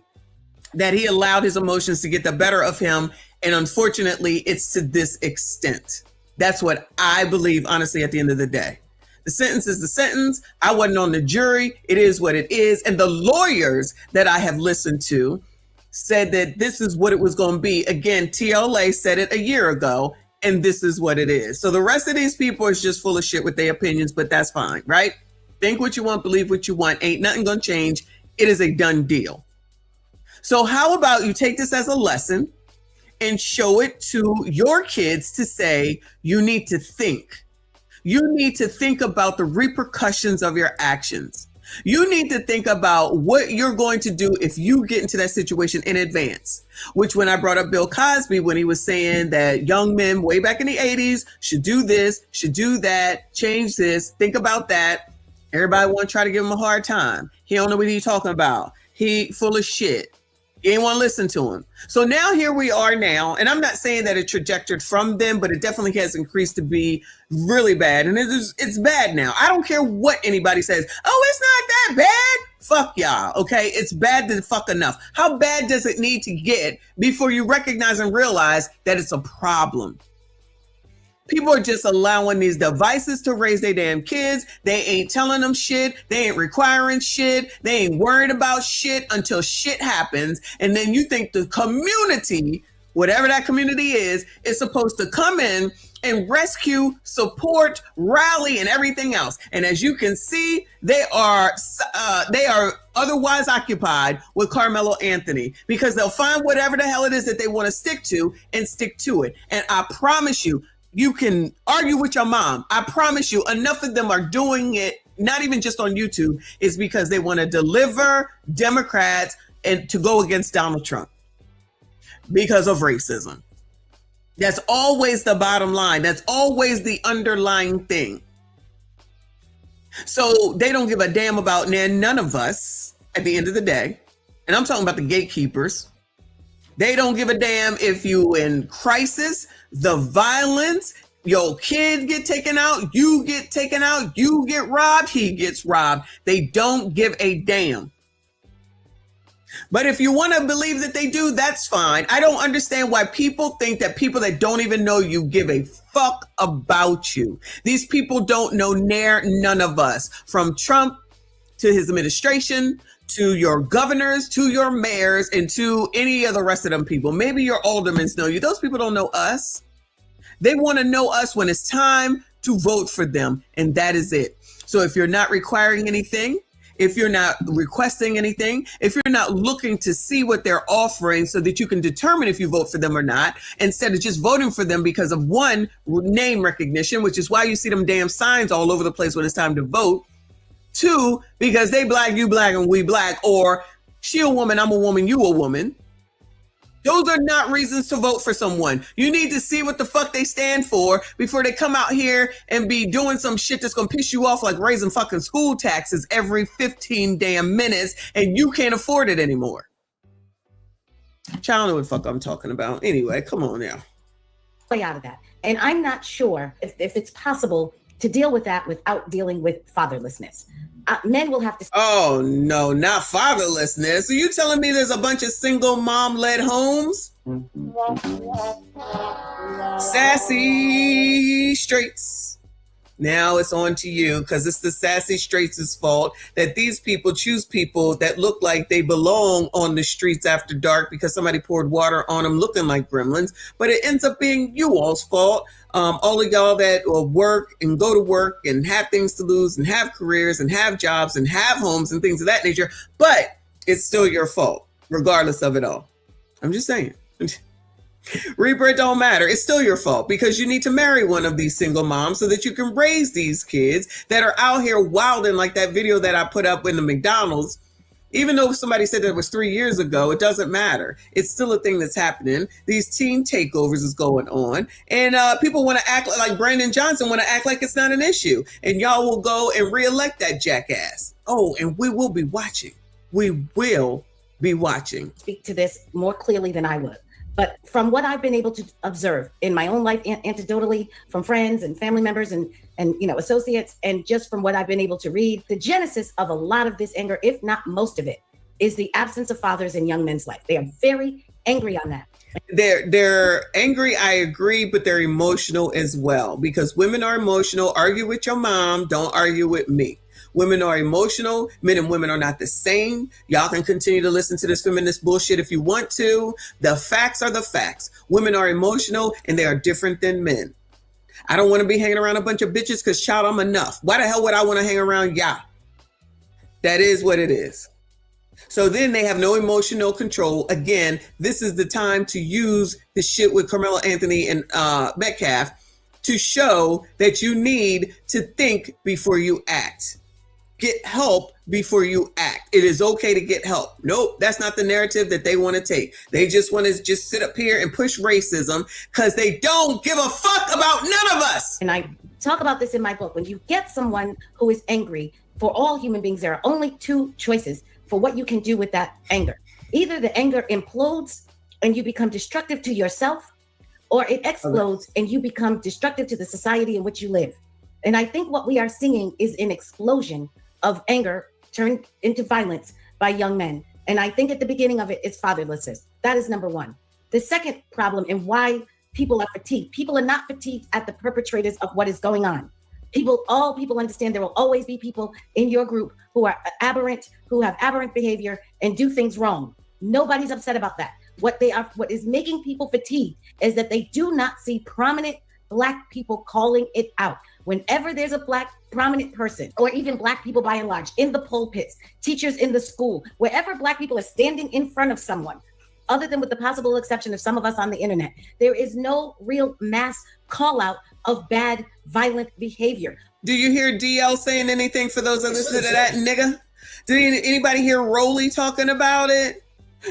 that he allowed his emotions to get the better of him. And unfortunately, it's to this extent. That's what I believe, honestly, at the end of the day. The sentence is the sentence. I wasn't on the jury. It is what it is. And the lawyers that I have listened to said that this is what it was going to be. Again, TLA said it a year ago, and this is what it is. So the rest of these people is just full of shit with their opinions, but that's fine, right? Think what you want, believe what you want. Ain't nothing going to change. It is a done deal. So how about you take this as a lesson and show it to your kids to say, you need to think. You need to think about the repercussions of your actions. You need to think about what you're going to do if you get into that situation in advance, which when I brought up Bill Cosby, when he was saying that young men way back in the 80s should do this, should do that, change this, think about that. Everybody want to try to give him a hard time. He don't know what he's talking about. He full of shit. You ain't want to listen to him. So now here we are now, and I'm not saying that it trajectored from them, but it definitely has increased to be really bad. And it's bad now. I don't care what anybody says. Oh, it's not that bad. Fuck y'all, okay? It's bad to fuck enough. How bad does it need to get before you recognize and realize that it's a problem? People are just allowing these devices to raise their damn kids. They ain't telling them shit. They ain't requiring shit. They ain't worried about shit until shit happens. And then you think the community, whatever that community is supposed to come in and rescue, support, rally, and everything else. And as you can see, they are otherwise occupied with Karmelo Anthony because they'll find whatever the hell it is that they want to stick to and stick to it. And I promise you, you can argue with your mom. I promise you, enough of them are doing it, not even just on YouTube, is because they want to deliver Democrats and to go against Donald Trump because of racism. That's always the bottom line. That's always the underlying thing. So they don't give a damn about none of us at the end of the day. And I'm talking about the gatekeepers. They don't give a damn if you in crisis, the violence, your kids get taken out, you get taken out, you get robbed, he gets robbed. They don't give a damn. But if you want to believe that they do, that's fine. I don't understand why people think that people that don't even know you give a fuck about you. These people don't know none of us, from Trump to his administration, to your governors, to your mayors, and to any of the rest of them people. Maybe your aldermen know you. Those people don't know us. They want to know us when it's time to vote for them, and that is it. So if you're not requiring anything, if you're not requesting anything, if you're not looking to see what they're offering so that you can determine if you vote for them or not, instead of just voting for them because of one, name recognition, which is why you see them damn signs all over the place when it's time to vote. Two, because they black, you black, and we black, or she a woman, I'm a woman, you a woman. Those are not reasons to vote for someone. You need to see what the fuck they stand for before they come out here and be doing some shit that's gonna piss you off, like raising fucking school taxes every 15 damn minutes, and you can't afford it anymore. Child, I don't know what the fuck I'm talking about. Anyway, come on now. Way out of that. And I'm not sure if it's possible to deal with that without dealing with fatherlessness. Men will have to. Oh no, not fatherlessness. Are you telling me there's a bunch of single mom-led homes? Sassy Straits. Now it's on to you, because it's the sassy straights' fault that these people choose people that look like they belong on the streets after dark because somebody poured water on them looking like gremlins. But it ends up being you all's fault. All of y'all that work and go to work and have things to lose and have careers and have jobs and have homes and things of that nature. But it's still your fault, regardless of it all. I'm just saying. Reaper, it don't matter. It's still your fault, because you need to marry one of these single moms so that you can raise these kids that are out here wilding, like that video that I put up in the McDonald's. Even though somebody said that was 3 years ago, it doesn't matter. It's still a thing that's happening. These teen takeovers is going on. And people want to act like Brandon Johnson want to act like it's not an issue. And y'all will go and reelect that jackass. Oh, and we will be watching. We will be watching. Speak to this more clearly than I would. But from what I've been able to observe in my own life, anecdotally, from friends and family members and associates, and just from what I've been able to read, the genesis of a lot of this anger, if not most of it, is the absence of fathers in young men's life. They are very angry on that. They're angry, I agree, but they're emotional as well, because women are emotional. Argue with your mom, don't argue with me. Women are emotional. Men and women are not the same. Y'all can continue to listen to this feminist bullshit if you want to. The facts are the facts. Women are emotional and they are different than men. I don't want to be hanging around a bunch of bitches because, child, I'm enough. Why the hell would I want to hang around y'all? That is what it is. So then they have no emotional control. Again, this is the time to use the shit with Karmelo Anthony and Metcalf to show that you need to think before you act. Get help before you act. It is okay to get help. Nope, that's not the narrative that they want to take. They just want to just sit up here and push racism because they don't give a fuck about none of us. And I talk about this in my book. When you get someone who is angry, for all human beings, there are only two choices for what you can do with that anger. Either the anger implodes and you become destructive to yourself, or it explodes and you become destructive to the society in which you live. And I think what we are seeing is an explosion of anger turned into violence by young men. And I think at the beginning of it is fatherlessness. That is number one. The second problem and why people are fatigued. People are not fatigued at the perpetrators of what is going on. All people understand there will always be people in your group who are aberrant, who have aberrant behavior and do things wrong. Nobody's upset about that. What is making people fatigued is that they do not see prominent Black people calling it out. Whenever there's a Black prominent person, or even Black people by and large, in the pulpits, teachers in the school, wherever Black people are standing in front of someone, other than with the possible exception of some of us on the internet, there is no real mass call out of bad, violent behavior. Do you hear DL saying anything for those that listen to that nigga? Did anybody hear Rolly talking about it?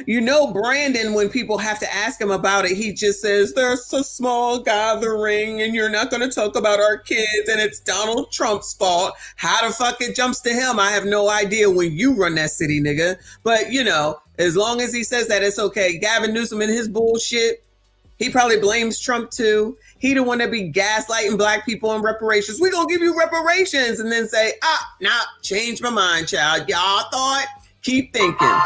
You know, Brandon, when people have to ask him about it, he just says, there's a small gathering and you're not going to talk about our kids and it's Donald Trump's fault. How the fuck it jumps to him, I have no idea when you run that city, nigga. But, you know, as long as he says that, it's okay. Gavin Newsom and his bullshit, he probably blames Trump too. He the one that be gaslighting Black people on reparations. We're going to give you reparations and then say, nah, change my mind, child. Y'all thought? Keep thinking.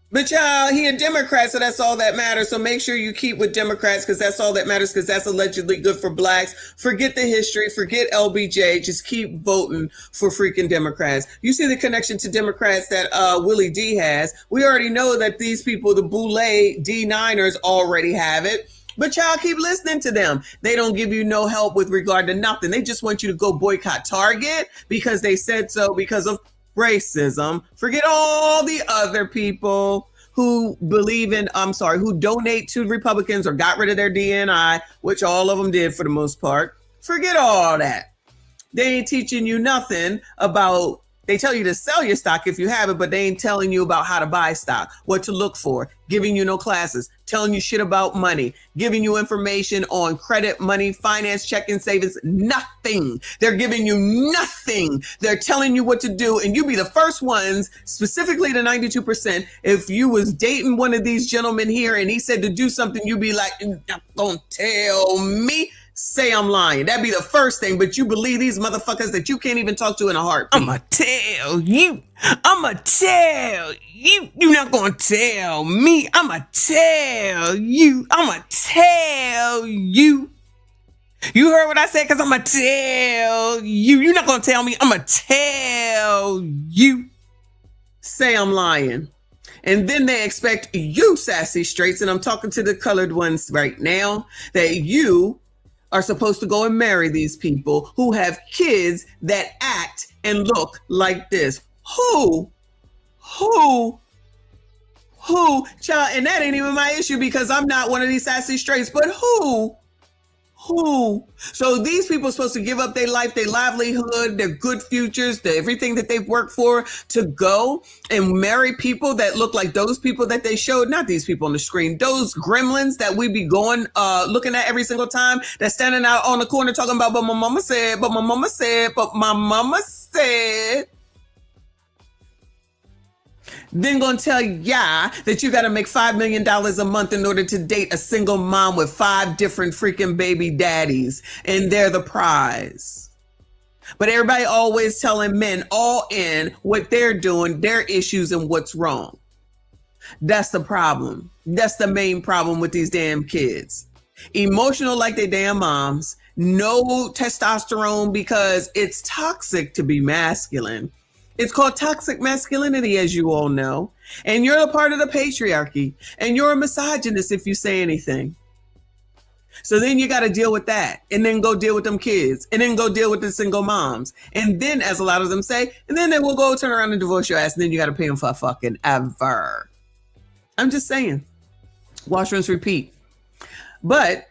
But y'all, he a Democrat, so that's all that matters. So make sure you keep with Democrats because that's all that matters, because that's allegedly good for Blacks. Forget the history, forget LBJ, just keep voting for freaking Democrats. You see the connection to Democrats that Willie D has. We already know that these people, the Boulay D9ers, already have it. But y'all keep listening to them. They don't give you no help with regard to nothing. They just want you to go boycott Target because they said so because of racism. Forget all the other people who who donate to Republicans or got rid of their DNI, which all of them did for the most part. Forget all that. They ain't teaching you nothing about, they tell you to sell your stock if you have it, but they ain't telling you about how to buy stock, what to look for, giving you no classes, telling you shit about money, giving you information on credit, money, finance, checking, savings, nothing. They're giving you nothing. They're telling you what to do. And you be the first ones, specifically the 92%. If you was dating one of these gentlemen here and he said to do something, you'd be like, don't tell me. say I'm lying. That'd be the first thing, but you believe these motherfuckers that you can't even talk to in a heartbeat. I'ma tell you. I'ma tell you. You're not gonna tell me. I'ma tell you. I'ma tell you. You heard what I said? Because I'ma tell you. You're not gonna tell me. I'ma tell you. Say I'm lying. And then they expect you, sassy straights, and I'm talking to the colored ones right now, that you are supposed to go and marry these people who have kids that act and look like this. Who? Child, and that ain't even my issue because I'm not one of these sassy straights, but who? So these people are supposed to give up their life, their livelihood, their good futures, everything that they've worked for to go and marry people that look like those people that they showed, not these people on the screen, those gremlins that we be going, looking at every single time, that's standing out on the corner talking about, but my mama said, but my mama said, but my mama said. Then gonna tell ya that you gotta make $5 million a month in order to date a single mom with 5 different freaking baby daddies, and they're the prize. But everybody always telling men all in what they're doing, their issues, and what's wrong. That's the problem. That's the main problem with these damn kids. Emotional like their damn moms, no testosterone because it's toxic to be masculine. It's called toxic masculinity, as you all know. And you're a part of the patriarchy. And you're a misogynist if you say anything. So then you got to deal with that. And then go deal with them kids. And then go deal with the single moms. And then, as a lot of them say, and then they will go turn around and divorce your ass. And then you got to pay them for fucking ever. I'm just saying. Wash, rinse, repeat. But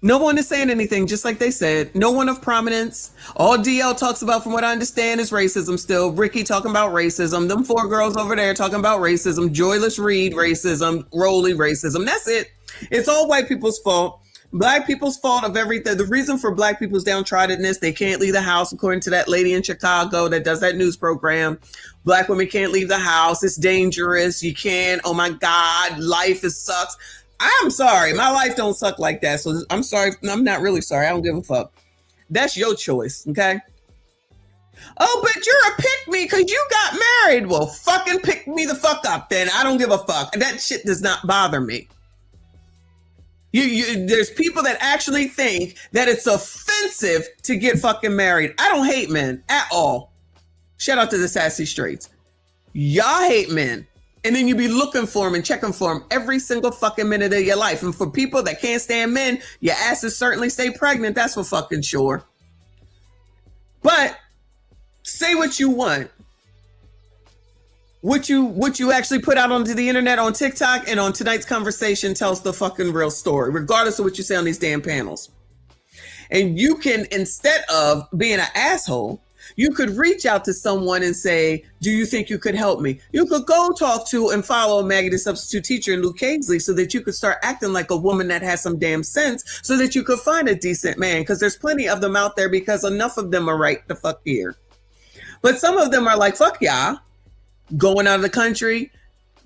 no one is saying anything, just like they said. No one of prominence. All DL talks about, from what I understand, is racism still. Ricky talking about racism. Them 4 girls over there talking about racism. Joyless Reed racism. Rolly racism. That's it. It's all white people's fault. Black people's fault of everything. The reason for black people's downtroddenness, they can't leave the house, according to that lady in Chicago that does that news program. Black women can't leave the house. It's dangerous. You can't. Oh my God, life sucks. I'm sorry. My life don't suck like that. So I'm sorry. I'm not really sorry. I don't give a fuck. That's your choice. Okay. Oh, but you're a pick me because you got married. Well, fucking pick me the fuck up then. I don't give a fuck. That shit does not bother me. There's people that actually think that it's offensive to get fucking married. I don't hate men at all. Shout out to the sassy straights. Y'all hate men. And then you be looking for them and checking for them every single fucking minute of your life. And for people that can't stand men, your asses certainly stay pregnant. That's for fucking sure. But say what you want. What you actually put out onto the internet on TikTok and on tonight's conversation tells the fucking real story, regardless of what you say on these damn panels. And you can, instead of being an asshole, you could reach out to someone and say, do you think you could help me? You could go talk to and follow Maggie, the substitute teacher, and Luke Kingsley, so that you could start acting like a woman that has some damn sense, so that you could find a decent man, because there's plenty of them out there, because enough of them are right the fuck here. But some of them are like, fuck y'all, going out of the country,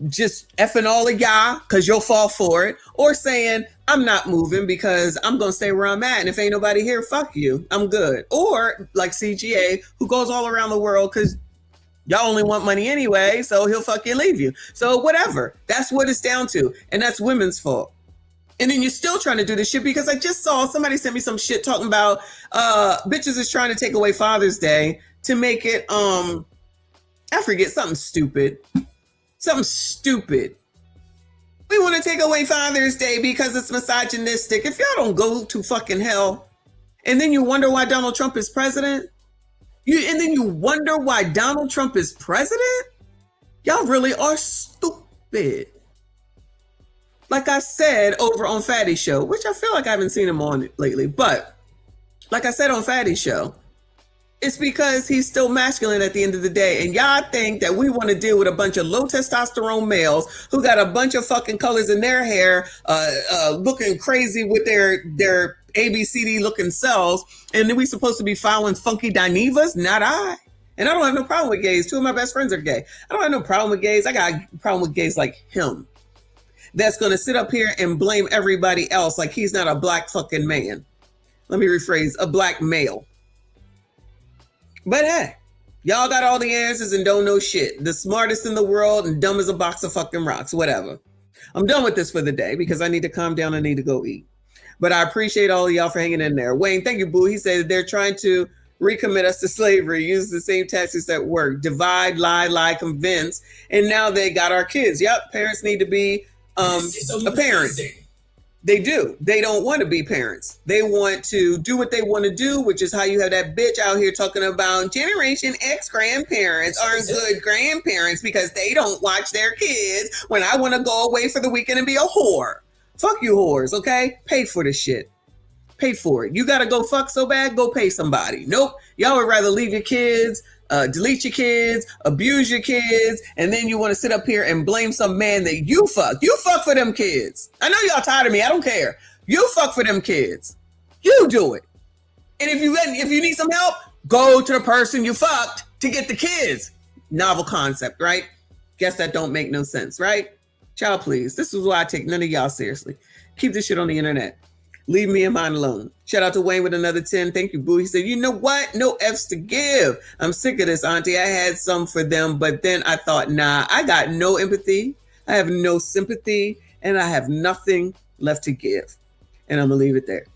just effing all of y'all because you'll fall for it, or saying, I'm not moving because I'm going to stay where I'm at. And if ain't nobody here, fuck you. I'm good. Or like CGA, who goes all around the world because y'all only want money anyway, so he'll fucking leave you. So whatever. That's what it's down to. And that's women's fault. And then you're still trying to do this shit because I just saw somebody sent me some shit talking about bitches is trying to take away Father's Day to make it, I forget, something stupid. Something stupid. We want to take away Father's Day because it's misogynistic. If y'all don't go to fucking hell, and then you wonder why Donald Trump is president, and then you wonder why Donald Trump is president, y'all really are stupid. Like I said over on Fatty Show, which I feel like I haven't seen him on lately, but like I said on Fatty Show, it's because he's still masculine at the end of the day. And y'all think that we want to deal with a bunch of low testosterone males who got a bunch of fucking colors in their hair, looking crazy with their ABCD looking cells. And then we supposed to be following funky Dinevas? Not I. And I don't have no problem with gays. 2 of my best friends are gay. I don't have no problem with gays. I got a problem with gays like him. that's going to sit up here and blame everybody else like he's not a black fucking man. Let me rephrase, a black male. But hey, y'all got all the answers and don't know shit. The smartest in the world and dumb as a box of fucking rocks, whatever. I'm done with this for the day because I need to calm down. I need to go eat. But I appreciate all of y'all for hanging in there. Wayne, thank you, boo. He said they're trying to recommit us to slavery, use the same tactics that work, divide, lie, convince, and now they got our kids. Yep, parents need to be a parent. They do. They don't want to be parents. They want to do what they want to do, which is how you have that bitch out here talking about Generation X grandparents aren't good grandparents because they don't watch their kids when I want to go away for the weekend and be a whore. Fuck you whores, okay? Pay for the shit. Pay for it. You got to go fuck so bad, go pay somebody. Nope. Y'all would rather leave your kids, delete your kids, abuse your kids, and then you want to sit up here and blame some man that you fuck. You fuck for them kids. I know y'all tired of me. I don't care. You fuck for them kids. You do it. And if you need some help, go to the person you fucked to get the kids. Novel concept, right? Guess that don't make no sense, right? Child, please. This is why I take none of y'all seriously. Keep this shit on the internet. Leave me and mine alone. Shout out to Wayne with another 10. Thank you, boo. He said, you know what? No F's to give. I'm sick of this, auntie. I had some for them, but then I thought, nah, I got no empathy. I have no sympathy, and I have nothing left to give. And I'm going to leave it there.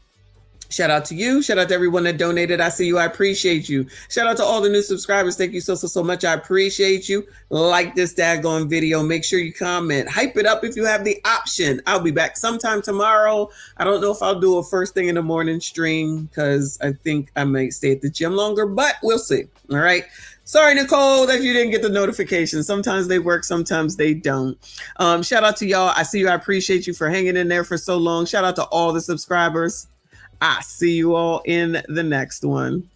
Shout out to you. Shout out to everyone that donated. I see you. I appreciate you. Shout out to all the new subscribers. Thank you so much. I appreciate you. Like this daggone video. Make sure you comment. Hype it up if you have the option. I'll be back sometime tomorrow. I don't know if I'll do a first thing in the morning stream because I think I might stay at the gym longer, but we'll see. All right. Sorry, Nicole, that you didn't get the notifications. Sometimes they work, sometimes they don't. Shout out to y'all. I see you. I appreciate you for hanging in there for so long. Shout out to all the subscribers. I see you all in the next one.